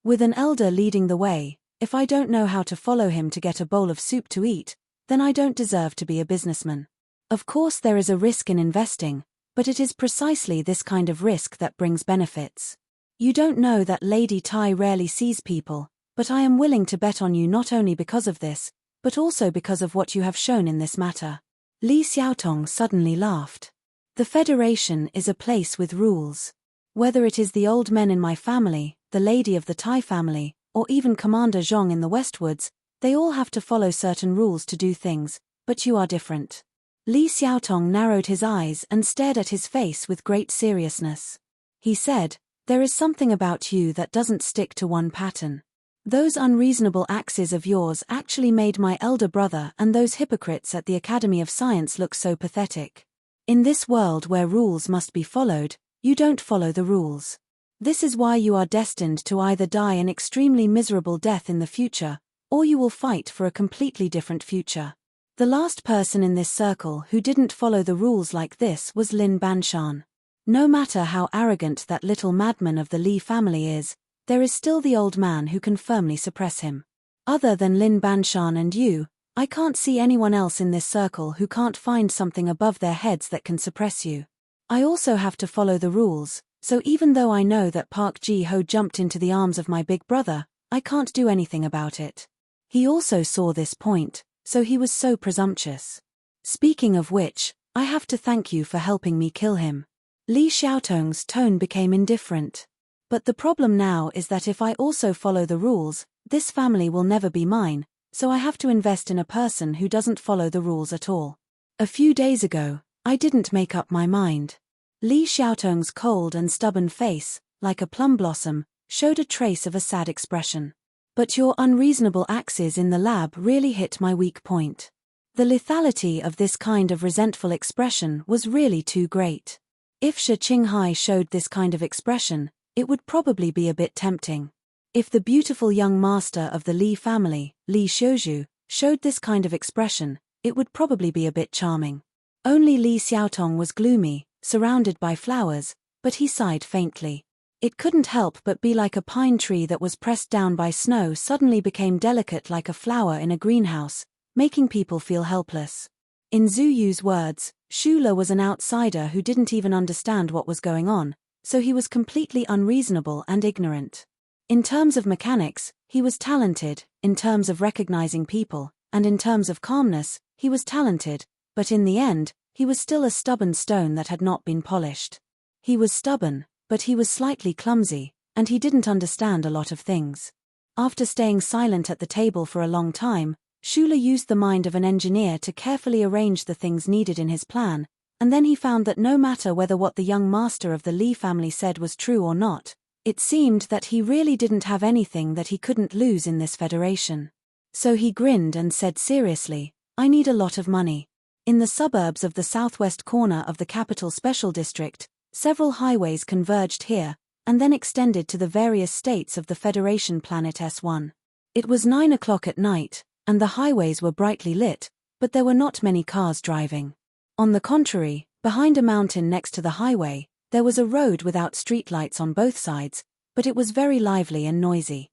With an elder leading the way, if I don't know how to follow him to get a bowl of soup to eat, then I don't deserve to be a businessman. Of course there is a risk in investing, but it is precisely this kind of risk that brings benefits. You don't know that Lady Tai rarely sees people, but I am willing to bet on you not only because of this, but also because of what you have shown in this matter. Li Xiaotong suddenly laughed. The Federation is a place with rules. Whether it is the old men in my family, the lady of the Tai family, or even Commander Zhong in the Westwoods, they all have to follow certain rules to do things, but you are different. Li Xiaotong narrowed his eyes and stared at his face with great seriousness. He said, there is something about you that doesn't stick to one pattern. Those unreasonable axes of yours actually made my elder brother and those hypocrites at the Academy of Science look so pathetic. In this world where rules must be followed, you don't follow the rules. This is why you are destined to either die an extremely miserable death in the future, or you will fight for a completely different future. The last person in this circle who didn't follow the rules like this was Lin Banshan. No matter how arrogant that little madman of the Li family is, there is still the old man who can firmly suppress him. Other than Lin Banshan and you, I can't see anyone else in this circle who can't find something above their heads that can suppress you. I also have to follow the rules, so even though I know that Park Ji-ho jumped into the arms of my big brother, I can't do anything about it. He also saw this point, so he was so presumptuous. Speaking of which, I have to thank you for helping me kill him. Li Xiaotong's tone became indifferent. But the problem now is that if I also follow the rules, this family will never be mine, so I have to invest in a person who doesn't follow the rules at all. A few days ago, I didn't make up my mind. Li Xiaotong's cold and stubborn face, like a plum blossom, showed a trace of a sad expression. But your unreasonable axes in the lab really hit my weak point. The lethality of this kind of resentful expression was really too great. If Shi Qinghai showed this kind of expression, it would probably be a bit tempting. If the beautiful young master of the Li family, Li Xiuzhu, showed this kind of expression, it would probably be a bit charming. Only Li Xiaotong was gloomy, surrounded by flowers, but he sighed faintly. It couldn't help but be like a pine tree that was pressed down by snow suddenly became delicate like a flower in a greenhouse, making people feel helpless. In Zhu Yu's words, Shula was an outsider who didn't even understand what was going on, so he was completely unreasonable and ignorant. In terms of mechanics, he was talented, in terms of recognizing people, and in terms of calmness, he was talented, but in the end, he was still a stubborn stone that had not been polished. He was stubborn, but he was slightly clumsy, and he didn't understand a lot of things. After staying silent at the table for a long time, Shula used the mind of an engineer to carefully arrange the things needed in his plan, and then he found that no matter whether what the young master of the Li family said was true or not, it seemed that he really didn't have anything that he couldn't lose in this federation. So he grinned and said seriously, I need a lot of money. In the suburbs of the southwest corner of the capital special district, several highways converged here, and then extended to the various states of the Federation planet S1. It was 9 o'clock at night, and the highways were brightly lit, but there were not many cars driving. On the contrary, behind a mountain next to the highway, there was a road without streetlights on both sides, but it was very lively and noisy.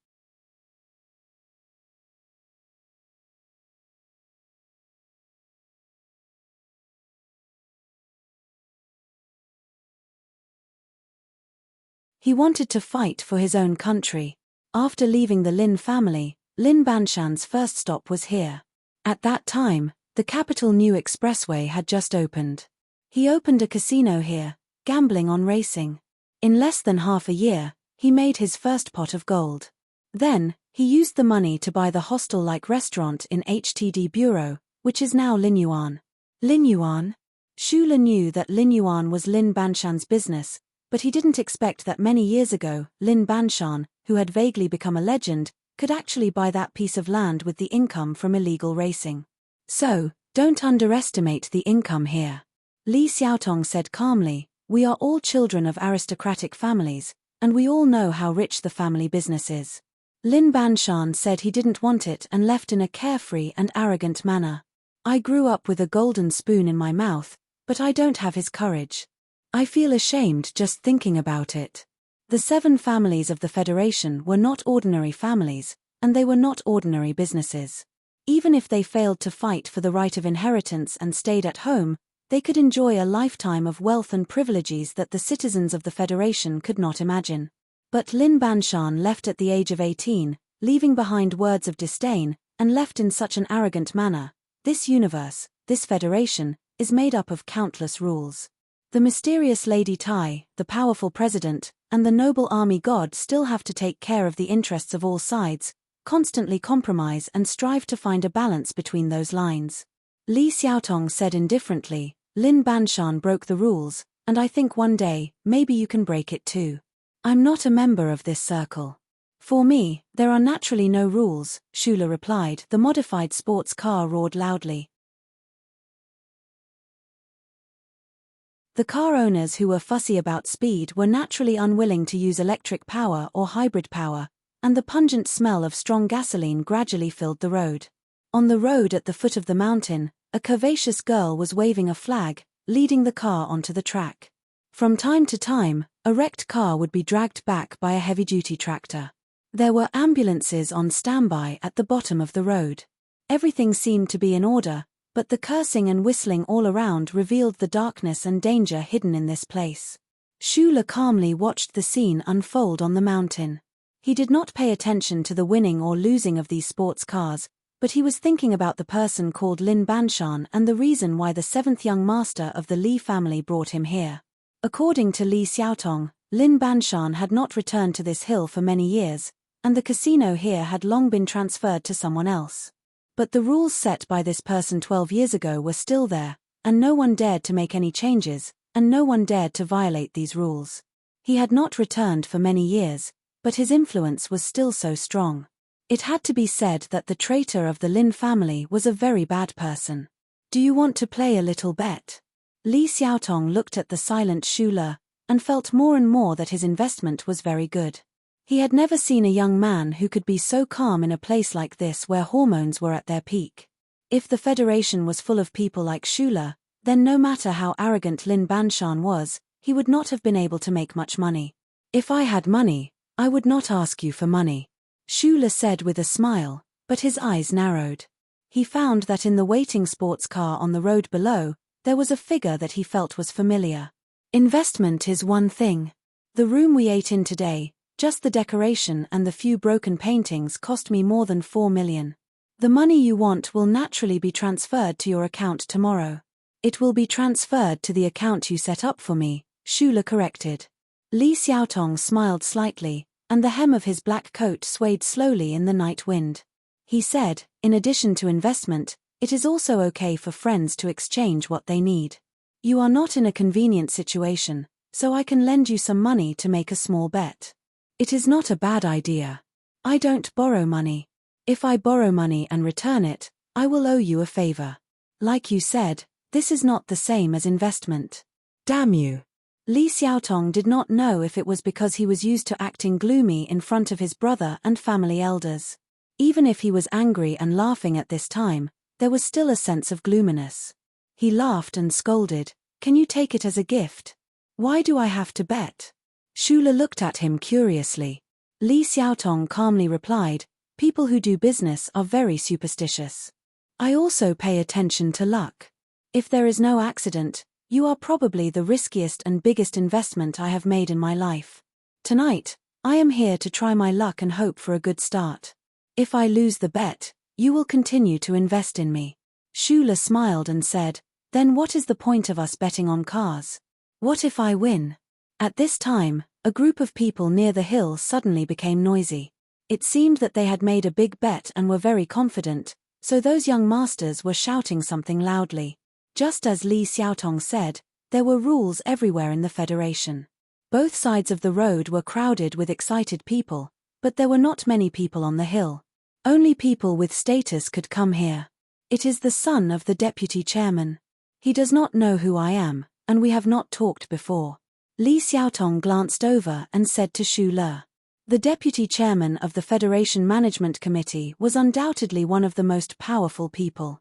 He wanted to fight for his own country. After leaving the Lin family, Lin Banshan's first stop was here. At that time, the capital New Expressway had just opened. He opened a casino here, gambling on racing. In less than half a year, he made his first pot of gold. Then, he used the money to buy the hostel-like restaurant in HTD Bureau, which is now Lin Yuan. Lin Yuan? Shula knew that Lin Yuan was Lin Banshan's business, but he didn't expect that many years ago, Lin Banshan, who had vaguely become a legend, could actually buy that piece of land with the income from illegal racing. So, don't underestimate the income here. Li Xiaotong said calmly, we are all children of aristocratic families, and we all know how rich the family business is. Lin Banshan said he didn't want it and left in a carefree and arrogant manner. I grew up with a golden spoon in my mouth, but I don't have his courage. I feel ashamed just thinking about it. The 7 families of the Federation were not ordinary families, and they were not ordinary businesses. Even if they failed to fight for the right of inheritance and stayed at home, they could enjoy a lifetime of wealth and privileges that the citizens of the Federation could not imagine. But Lin Banshan left at the age of 18, leaving behind words of disdain, and left in such an arrogant manner. This universe, this Federation, is made up of countless rules. The mysterious Lady Tai, the powerful president, and the noble army god still have to take care of the interests of all sides, constantly compromise and strive to find a balance between those lines. Li Xiaotong said indifferently, Lin Banshan broke the rules, and I think one day, maybe you can break it too. I'm not a member of this circle. For me, there are naturally no rules, Shula replied. The modified sports car roared loudly. The car owners who were fussy about speed were naturally unwilling to use electric power or hybrid power, and the pungent smell of strong gasoline gradually filled the road. On the road at the foot of the mountain, a curvaceous girl was waving a flag, leading the car onto the track. From time to time, a wrecked car would be dragged back by a heavy-duty tractor. There were ambulances on standby at the bottom of the road. Everything seemed to be in order, but the cursing and whistling all around revealed the darkness and danger hidden in this place. Shula calmly watched the scene unfold on the mountain. He did not pay attention to the winning or losing of these sports cars, but he was thinking about the person called Lin Banshan and the reason why the 7th young master of the Li family brought him here. According to Li Xiaotong, Lin Banshan had not returned to this hill for many years, and the casino here had long been transferred to someone else. But the rules set by this person 12 years ago were still there, and no one dared to make any changes, and no one dared to violate these rules. He had not returned for many years, but his influence was still so strong. It had to be said that the traitor of the Lin family was a very bad person. Do you want to play a little bet? Li Xiaotong looked at the silent Shula, and felt more and more that his investment was very good. He had never seen a young man who could be so calm in a place like this where hormones were at their peak. If the Federation was full of people like Shula, then no matter how arrogant Lin Banshan was, he would not have been able to make much money. If I had money, I would not ask you for money, Shula said with a smile, but his eyes narrowed. He found that in the waiting sports car on the road below, there was a figure that he felt was familiar. Investment is one thing. The room we ate in today, just the decoration and the few broken paintings cost me more than 4 million. The money you want will naturally be transferred to your account tomorrow. It will be transferred to the account you set up for me, Shula corrected. Li Xiaotong smiled slightly, and the hem of his black coat swayed slowly in the night wind. He said, in addition to investment, it is also okay for friends to exchange what they need. You are not in a convenient situation, so I can lend you some money to make a small bet. It is not a bad idea. I don't borrow money. If I borrow money and return it, I will owe you a favor. Like you said, this is not the same as investment. Damn you. Li Xiaotong did not know if it was because he was used to acting gloomy in front of his brother and family elders. Even if he was angry and laughing at this time, there was still a sense of gloominess. He laughed and scolded, "Can you take it as a gift? Why do I have to bet?" Shula looked at him curiously. Li Xiaotong calmly replied, "People who do business are very superstitious. I also pay attention to luck. If there is no accident, you are probably the riskiest and biggest investment I have made in my life. Tonight, I am here to try my luck and hope for a good start. If I lose the bet, you will continue to invest in me." Shula smiled and said, "Then what is the point of us betting on cars? What if I win?" At this time, a group of people near the hill suddenly became noisy. It seemed that they had made a big bet and were very confident, so those young masters were shouting something loudly. Just as Li Xiaotong said, there were rules everywhere in the Federation. Both sides of the road were crowded with excited people, but there were not many people on the hill. Only people with status could come here. It is the son of the deputy chairman. He does not know who I am, and we have not talked before. Li Xiaotong glanced over and said to Shula. The deputy chairman of the Federation Management Committee was undoubtedly one of the most powerful people.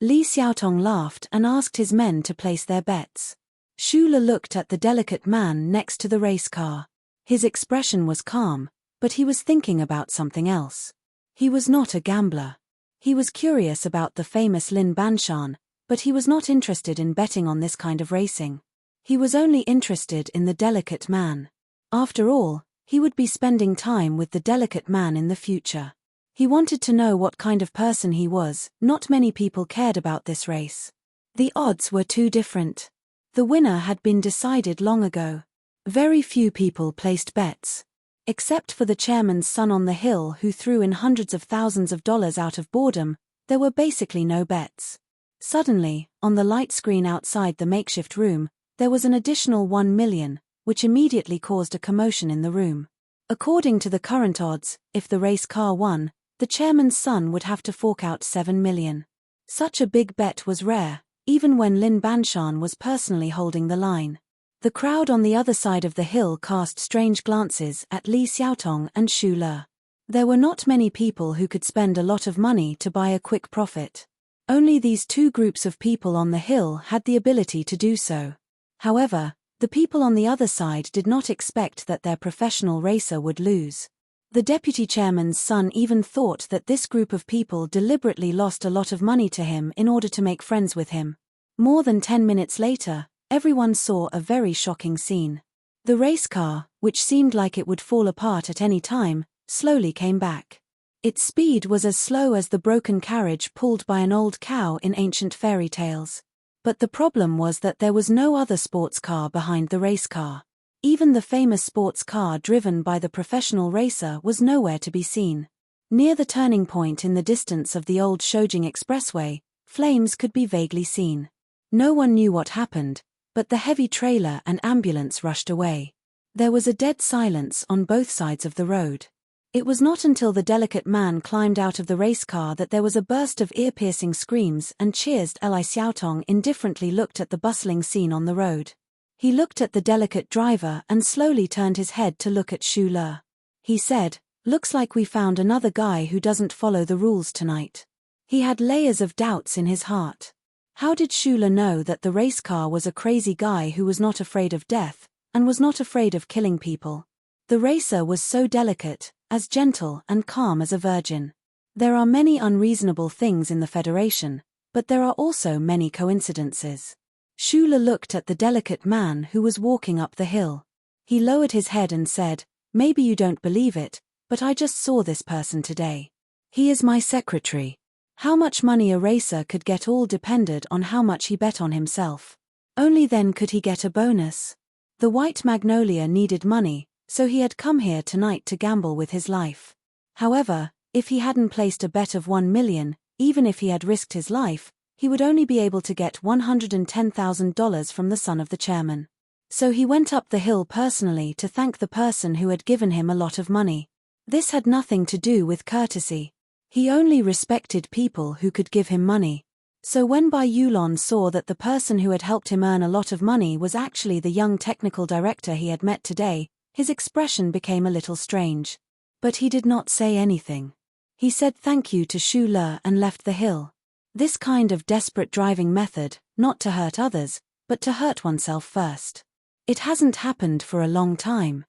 Li Xiaotong laughed and asked his men to place their bets. Shula looked at the delicate man next to the race car. His expression was calm, but he was thinking about something else. He was not a gambler. He was curious about the famous Lin Banshan, but he was not interested in betting on this kind of racing. He was only interested in the delicate man. After all, he would be spending time with the delicate man in the future. He wanted to know what kind of person he was. Not many people cared about this race. The odds were too different. The winner had been decided long ago. Very few people placed bets. Except for the chairman's son on the hill who threw in hundreds of thousands of dollars out of boredom, there were basically no bets. Suddenly, on the light screen outside the makeshift room, there was an additional 1 million, which immediately caused a commotion in the room. According to the current odds, if the race car won, the chairman's son would have to fork out 7 million. Such a big bet was rare, even when Lin Banshan was personally holding the line. The crowd on the other side of the hill cast strange glances at Li Xiaotong and Shula. There were not many people who could spend a lot of money to buy a quick profit. Only these two groups of people on the hill had the ability to do so. However, the people on the other side did not expect that their professional racer would lose. The deputy chairman's son even thought that this group of people deliberately lost a lot of money to him in order to make friends with him. More than 10 minutes later, everyone saw a very shocking scene. The race car, which seemed like it would fall apart at any time, slowly came back. Its speed was as slow as the broken carriage pulled by an old cow in ancient fairy tales. But the problem was that there was no other sports car behind the race car. Even the famous sports car driven by the professional racer was nowhere to be seen. Near the turning point in the distance of the old Shoujing Expressway, flames could be vaguely seen. No one knew what happened, but the heavy trailer and ambulance rushed away. There was a dead silence on both sides of the road. It was not until the delicate man climbed out of the race car that there was a burst of ear-piercing screams and cheers. Li Xiaotong indifferently looked at the bustling scene on the road. He looked at the delicate driver and slowly turned his head to look at Shula. He said, "Looks like we found another guy who doesn't follow the rules tonight." He had layers of doubts in his heart. How did Shula know that the race car was a crazy guy who was not afraid of death, and was not afraid of killing people? The racer was so delicate, as gentle and calm as a virgin. There are many unreasonable things in the Federation, but there are also many coincidences. Shula looked at the delicate man who was walking up the hill. He lowered his head and said, "Maybe you don't believe it, but I just saw this person today. He is my secretary." How much money a racer could get all depended on how much he bet on himself. Only then could he get a bonus. The White Magnolia needed money, so he had come here tonight to gamble with his life. However, if he hadn't placed a bet of 1 million, even if he had risked his life, he would only be able to get $110,000 from the son of the chairman. So he went up the hill personally to thank the person who had given him a lot of money. This had nothing to do with courtesy. He only respected people who could give him money. So when Bai Yulon saw that the person who had helped him earn a lot of money was actually the young technical director he had met today, his expression became a little strange. But he did not say anything. He said thank you to Shula and left the hill. This kind of desperate driving method, not to hurt others, but to hurt oneself first. It hasn't happened for a long time.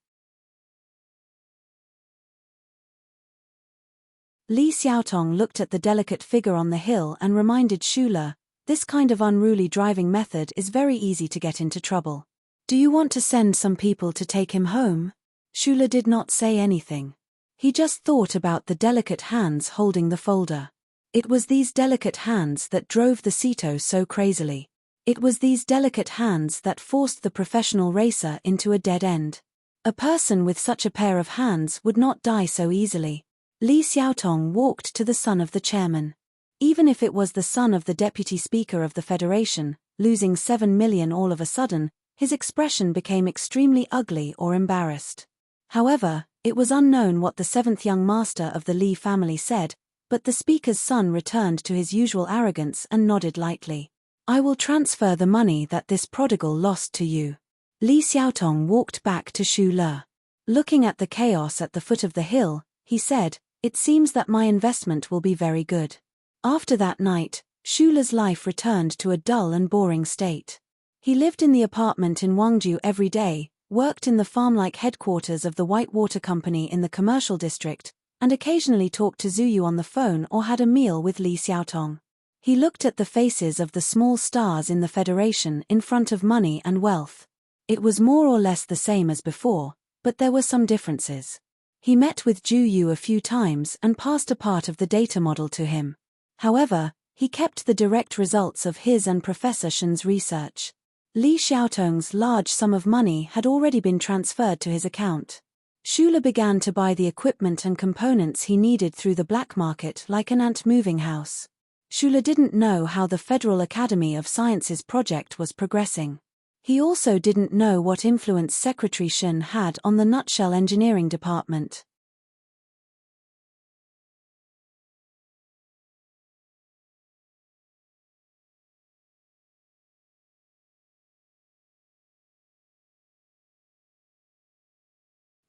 Li Xiaotong looked at the delicate figure on the hill and reminded Shula, this kind of unruly driving method is very easy to get into trouble. Do you want to send some people to take him home? Shula did not say anything. He just thought about the delicate hands holding the folder. It was these delicate hands that drove the Ceto so crazily. It was these delicate hands that forced the professional racer into a dead end. A person with such a pair of hands would not die so easily. Li Xiaotong walked to the son of the chairman. Even if it was the son of the deputy speaker of the Federation, losing 7 million all of a sudden, his expression became extremely ugly or embarrassed. However, it was unknown what the seventh young master of the Li family said, but the speaker's son returned to his usual arrogance and nodded lightly. I will transfer the money that this prodigal lost to you. Li Xiaotong walked back to Shu Le. Looking at the chaos at the foot of the hill, he said, it seems that my investment will be very good. After that night, Shu Le's life returned to a dull and boring state. He lived in the apartment in Wangju every day, worked in the farm-like headquarters of the White Water Company in the commercial district, and occasionally talked to Zuyu on the phone or had a meal with Li Xiaotong. He looked at the faces of the small stars in the Federation in front of money and wealth. It was more or less the same as before, but there were some differences. He met with Zhu Yu a few times and passed a part of the data model to him. However, he kept the direct results of his and Professor Shen's research. Li Xiaotong's large sum of money had already been transferred to his account. Shula began to buy the equipment and components he needed through the black market like an ant moving house. Shula didn't know how the Federal Academy of Sciences project was progressing. He also didn't know what influence Secretary Shen had on the Nutshell Engineering Department.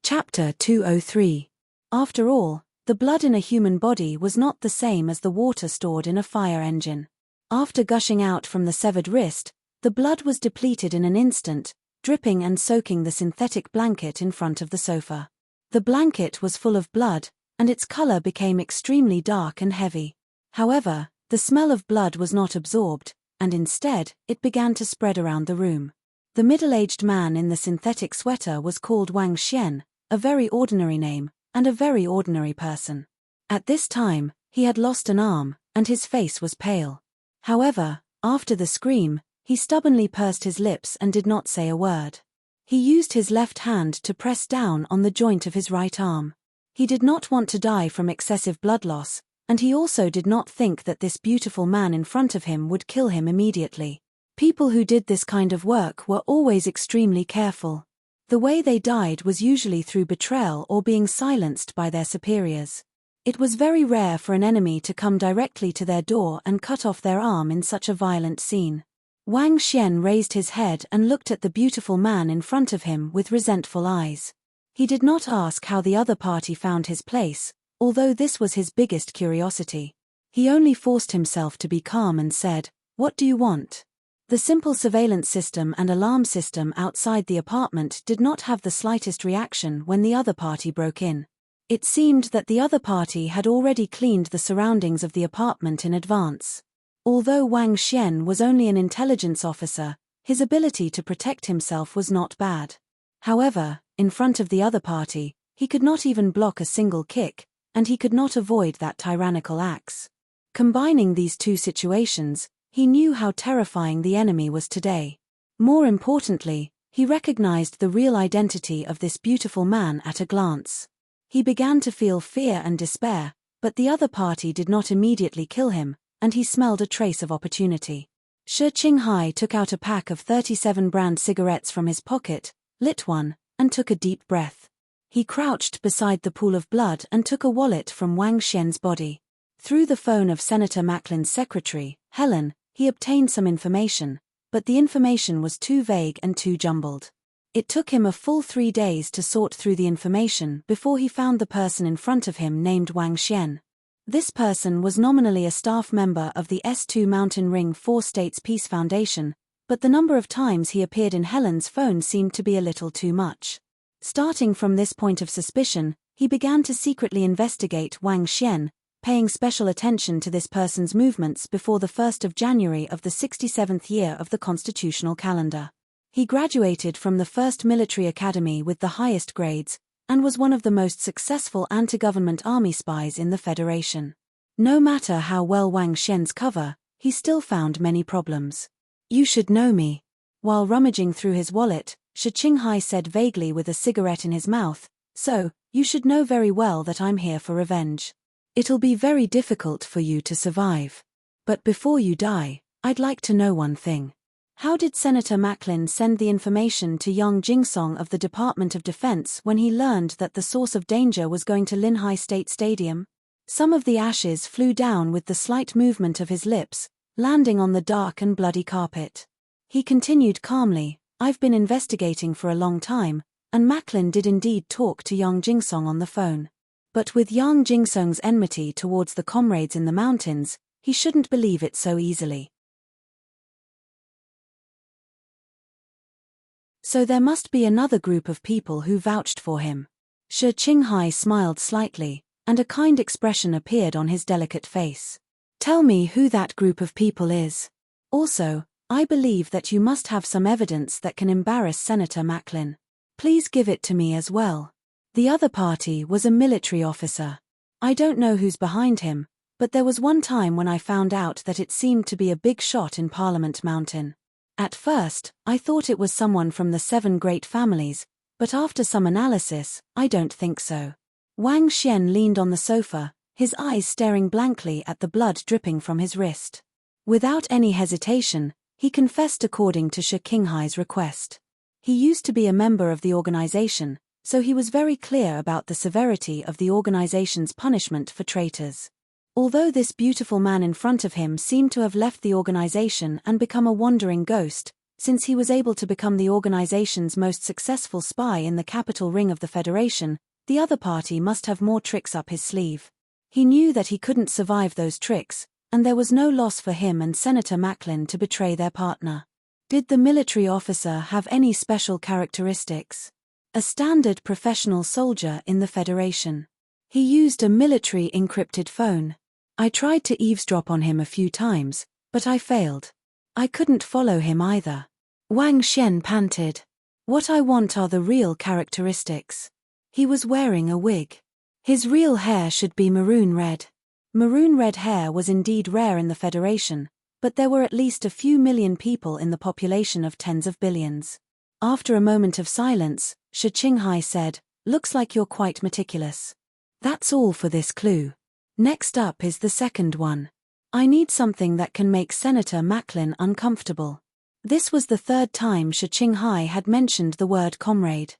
Chapter 203. After all, the blood in a human body was not the same as the water stored in a fire engine. After gushing out from the severed wrist, the blood was depleted in an instant, dripping and soaking the synthetic blanket in front of the sofa. The blanket was full of blood, and its color became extremely dark and heavy. However, the smell of blood was not absorbed, and instead, it began to spread around the room. The middle-aged man in the synthetic sweater was called Wang Xian, a very ordinary name, and a very ordinary person. At this time, he had lost an arm, and his face was pale. However, after the scream, he stubbornly pursed his lips and did not say a word. He used his left hand to press down on the joint of his right arm. He did not want to die from excessive blood loss, and he also did not think that this beautiful man in front of him would kill him immediately. People who did this kind of work were always extremely careful. The way they died was usually through betrayal or being silenced by their superiors. It was very rare for an enemy to come directly to their door and cut off their arm in such a violent scene. Wang Xian raised his head and looked at the beautiful man in front of him with resentful eyes. He did not ask how the other party found his place, although this was his biggest curiosity. He only forced himself to be calm and said, "What do you want?" The simple surveillance system and alarm system outside the apartment did not have the slightest reaction when the other party broke in. It seemed that the other party had already cleaned the surroundings of the apartment in advance. Although Wang Xian was only an intelligence officer, his ability to protect himself was not bad. However, in front of the other party, he could not even block a single kick, and he could not avoid that tyrannical axe. Combining these two situations, he knew how terrifying the enemy was today. More importantly, he recognized the real identity of this beautiful man at a glance. He began to feel fear and despair, but the other party did not immediately kill him, and he smelled a trace of opportunity. Shi Qinghai took out a pack of 37 brand cigarettes from his pocket, lit one, and took a deep breath. He crouched beside the pool of blood and took a wallet from Wang Xian's body. Through the phone of Senator Macklin's secretary, Helen, he obtained some information, but the information was too vague and too jumbled. It took him a full 3 days to sort through the information before he found the person in front of him named Wang Xian. This person was nominally a staff member of the S2 Mountain Ring 4 States Peace Foundation, but the number of times he appeared in Helen's phone seemed to be a little too much. Starting from this point of suspicion, he began to secretly investigate Wang Xian, paying special attention to this person's movements before the 1st of January of the 67th year of the constitutional calendar. He graduated from the 1st Military Academy with the highest grades, and was one of the most successful anti-government army spies in the Federation. No matter how well Wang Xian's cover, he still found many problems. "You should know me." While rummaging through his wallet, Shi Qinghai said vaguely with a cigarette in his mouth, "So, you should know very well that I'm here for revenge. It'll be very difficult for you to survive. But before you die, I'd like to know one thing. How did Senator Macklin send the information to Yang Jingsong of the Department of Defense when he learned that the source of danger was going to Linhai State Stadium?" Some of the ashes flew down with the slight movement of his lips, landing on the dark and bloody carpet. He continued calmly, "I've been investigating for a long time, and Macklin did indeed talk to Yang Jingsong on the phone. But with Yang Jingsong's enmity towards the comrades in the mountains, he shouldn't believe it so easily. So there must be another group of people who vouched for him." Shi Qinghai smiled slightly, and a kind expression appeared on his delicate face. "Tell me who that group of people is. Also, I believe that you must have some evidence that can embarrass Senator Macklin. Please give it to me as well." The other party was a military officer. "I don't know who's behind him, but there was one time when I found out that it seemed to be a big shot in Parliament Mountain. At first, I thought it was someone from the 7 great families, but after some analysis, I don't think so." Wang Xian leaned on the sofa, his eyes staring blankly at the blood dripping from his wrist. Without any hesitation, he confessed according to Shi Qinghai's request. He used to be a member of the organization, so he was very clear about the severity of the organization's punishment for traitors. Although this beautiful man in front of him seemed to have left the organization and become a wandering ghost, since he was able to become the organization's most successful spy in the capital ring of the Federation, the other party must have more tricks up his sleeve. He knew that he couldn't survive those tricks, and there was no loss for him and Senator Macklin to betray their partner. Did the military officer have any special characteristics? A standard professional soldier in the Federation. He used a military encrypted phone. I tried to eavesdrop on him a few times, but I failed. I couldn't follow him either. Wang Xian panted. What I want are the real characteristics. He was wearing a wig. His real hair should be maroon red. Maroon red hair was indeed rare in the Federation, but there were at least a few million people in the population of tens of billions. After a moment of silence, Shi Qinghai said, "Looks like you're quite meticulous. That's all for this clue. Next up is the second one. I need something that can make Senator Macklin uncomfortable." This was the 3rd time Shi Qinghai had mentioned the word comrade.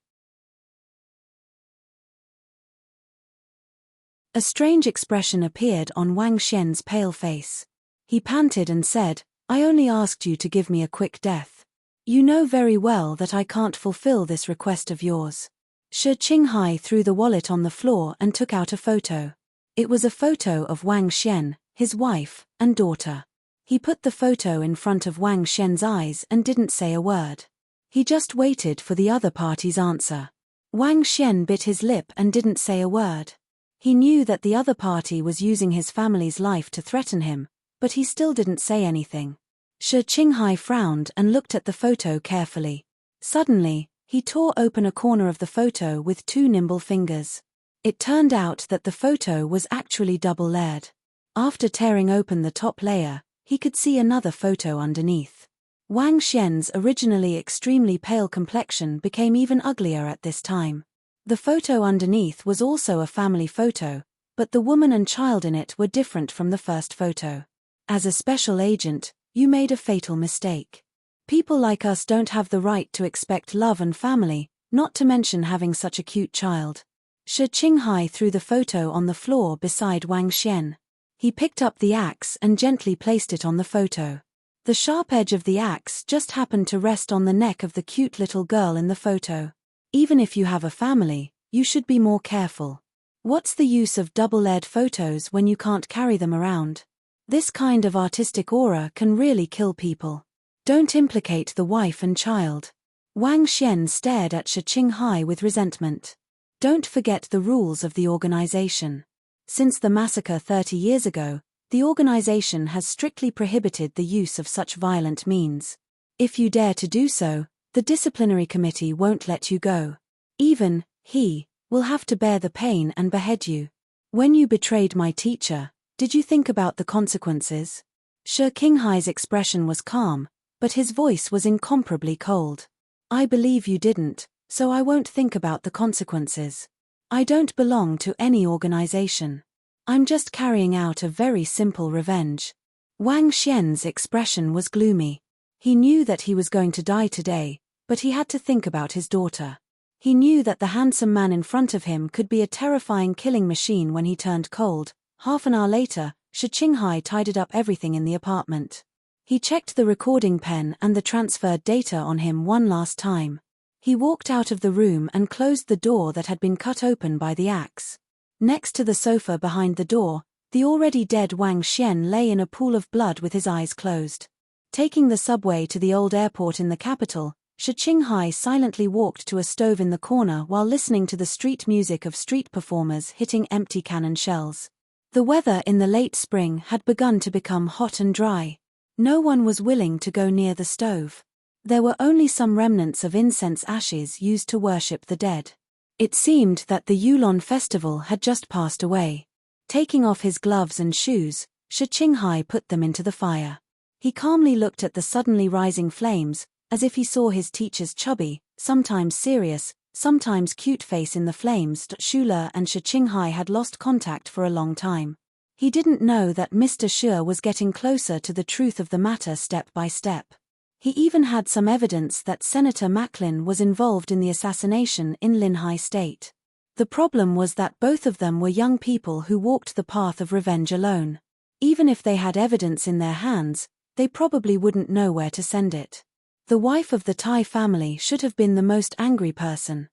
A strange expression appeared on Wang Xian's pale face. He panted and said, "I only asked you to give me a quick death. You know very well that I can't fulfill this request of yours." Shi Qinghai threw the wallet on the floor and took out a photo. It was a photo of Wang Xian, his wife, and daughter. He put the photo in front of Wang Xian's eyes and didn't say a word. He just waited for the other party's answer. Wang Xian bit his lip and didn't say a word. He knew that the other party was using his family's life to threaten him, but he still didn't say anything. Shi Qinghai frowned and looked at the photo carefully. Suddenly, he tore open a corner of the photo with 2 nimble fingers. It turned out that the photo was actually double-layered. After tearing open the top layer, he could see another photo underneath. Wang Xian's originally extremely pale complexion became even uglier at this time. The photo underneath was also a family photo, but the woman and child in it were different from the first photo. As a special agent, you made a fatal mistake. People like us don't have the right to expect love and family, not to mention having such a cute child. Shi Qinghai threw the photo on the floor beside Wang Xian. He picked up the axe and gently placed it on the photo. The sharp edge of the axe just happened to rest on the neck of the cute little girl in the photo. Even if you have a family, you should be more careful. What's the use of double-layered photos when you can't carry them around? This kind of artistic aura can really kill people. Don't implicate the wife and child. Wang Xian stared at Shi Qinghai with resentment. Don't forget the rules of the organization. Since the massacre 30 years ago, the organization has strictly prohibited the use of such violent means. If you dare to do so, the disciplinary committee won't let you go. Even, he, will have to bear the pain and behead you. When you betrayed my teacher, did you think about the consequences? Shi Qinghai's expression was calm, but his voice was incomparably cold. I believe you didn't, so I won't think about the consequences. I don't belong to any organization. I'm just carrying out a very simple revenge. Wang Xian's expression was gloomy. He knew that he was going to die today, but he had to think about his daughter. He knew that the handsome man in front of him could be a terrifying killing machine when he turned cold. Half an hour later, Shi Qinghai tidied up everything in the apartment. He checked the recording pen and the transferred data on him one last time. He walked out of the room and closed the door that had been cut open by the axe. Next to the sofa behind the door, the already dead Wang Xian lay in a pool of blood with his eyes closed. Taking the subway to the old airport in the capital, Shi Qinghai silently walked to a stove in the corner while listening to the street music of street performers hitting empty cannon shells. The weather in the late spring had begun to become hot and dry. No one was willing to go near the stove. There were only some remnants of incense ashes used to worship the dead. It seemed that the Yulon festival had just passed away. Taking off his gloves and shoes, Shi Qinghai put them into the fire. He calmly looked at the suddenly rising flames, as if he saw his teacher's chubby, sometimes serious, sometimes cute face in the flames. Shula and Shi Qinghai had lost contact for a long time. He didn't know that Mr. Shi was getting closer to the truth of the matter step by step. He even had some evidence that Senator Macklin was involved in the assassination in Linhai State. The problem was that both of them were young people who walked the path of revenge alone. Even if they had evidence in their hands, they probably wouldn't know where to send it. The wife of the Tai family should have been the most angry person.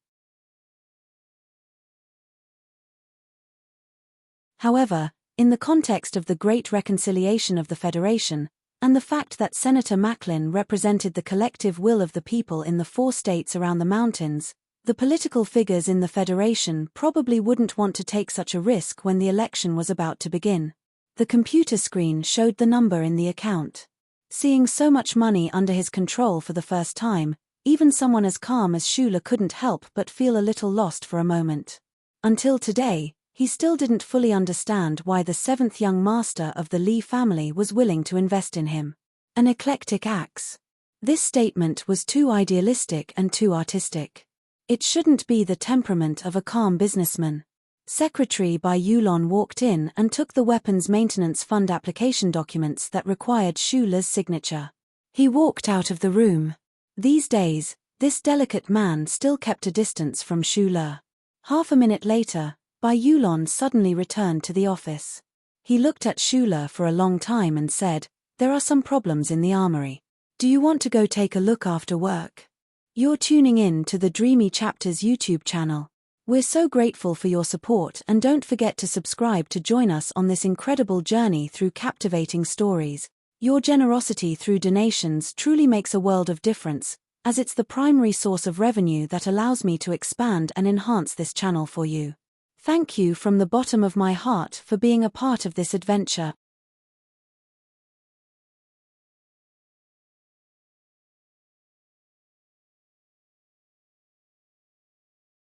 However, in the context of the Great Reconciliation of the Federation, and the fact that Senator Macklin represented the collective will of the people in the 4 states around the mountains, the political figures in the Federation probably wouldn't want to take such a risk when the election was about to begin. The computer screen showed the number in the account. Seeing so much money under his control for the first time, even someone as calm as Shula couldn't help but feel a little lost for a moment. Until today, he still didn't fully understand why the 7th young master of the Li family was willing to invest in him. An eclectic axe. This statement was too idealistic and too artistic. It shouldn't be the temperament of a calm businessman. Secretary Bai Yulon walked in and took the Weapons Maintenance Fund application documents that required Shula's signature. He walked out of the room. These days, this delicate man still kept a distance from Shula. Half a minute later, Bai Yulon suddenly returned to the office. He looked at Shula for a long time and said, "There are some problems in the armory. Do you want to go take a look after work?" You're tuning in to the Dreamy Chapters YouTube channel. We're so grateful for your support, and don't forget to subscribe to join us on this incredible journey through captivating stories. Your generosity through donations truly makes a world of difference, as it's the primary source of revenue that allows me to expand and enhance this channel for you. Thank you from the bottom of my heart for being a part of this adventure.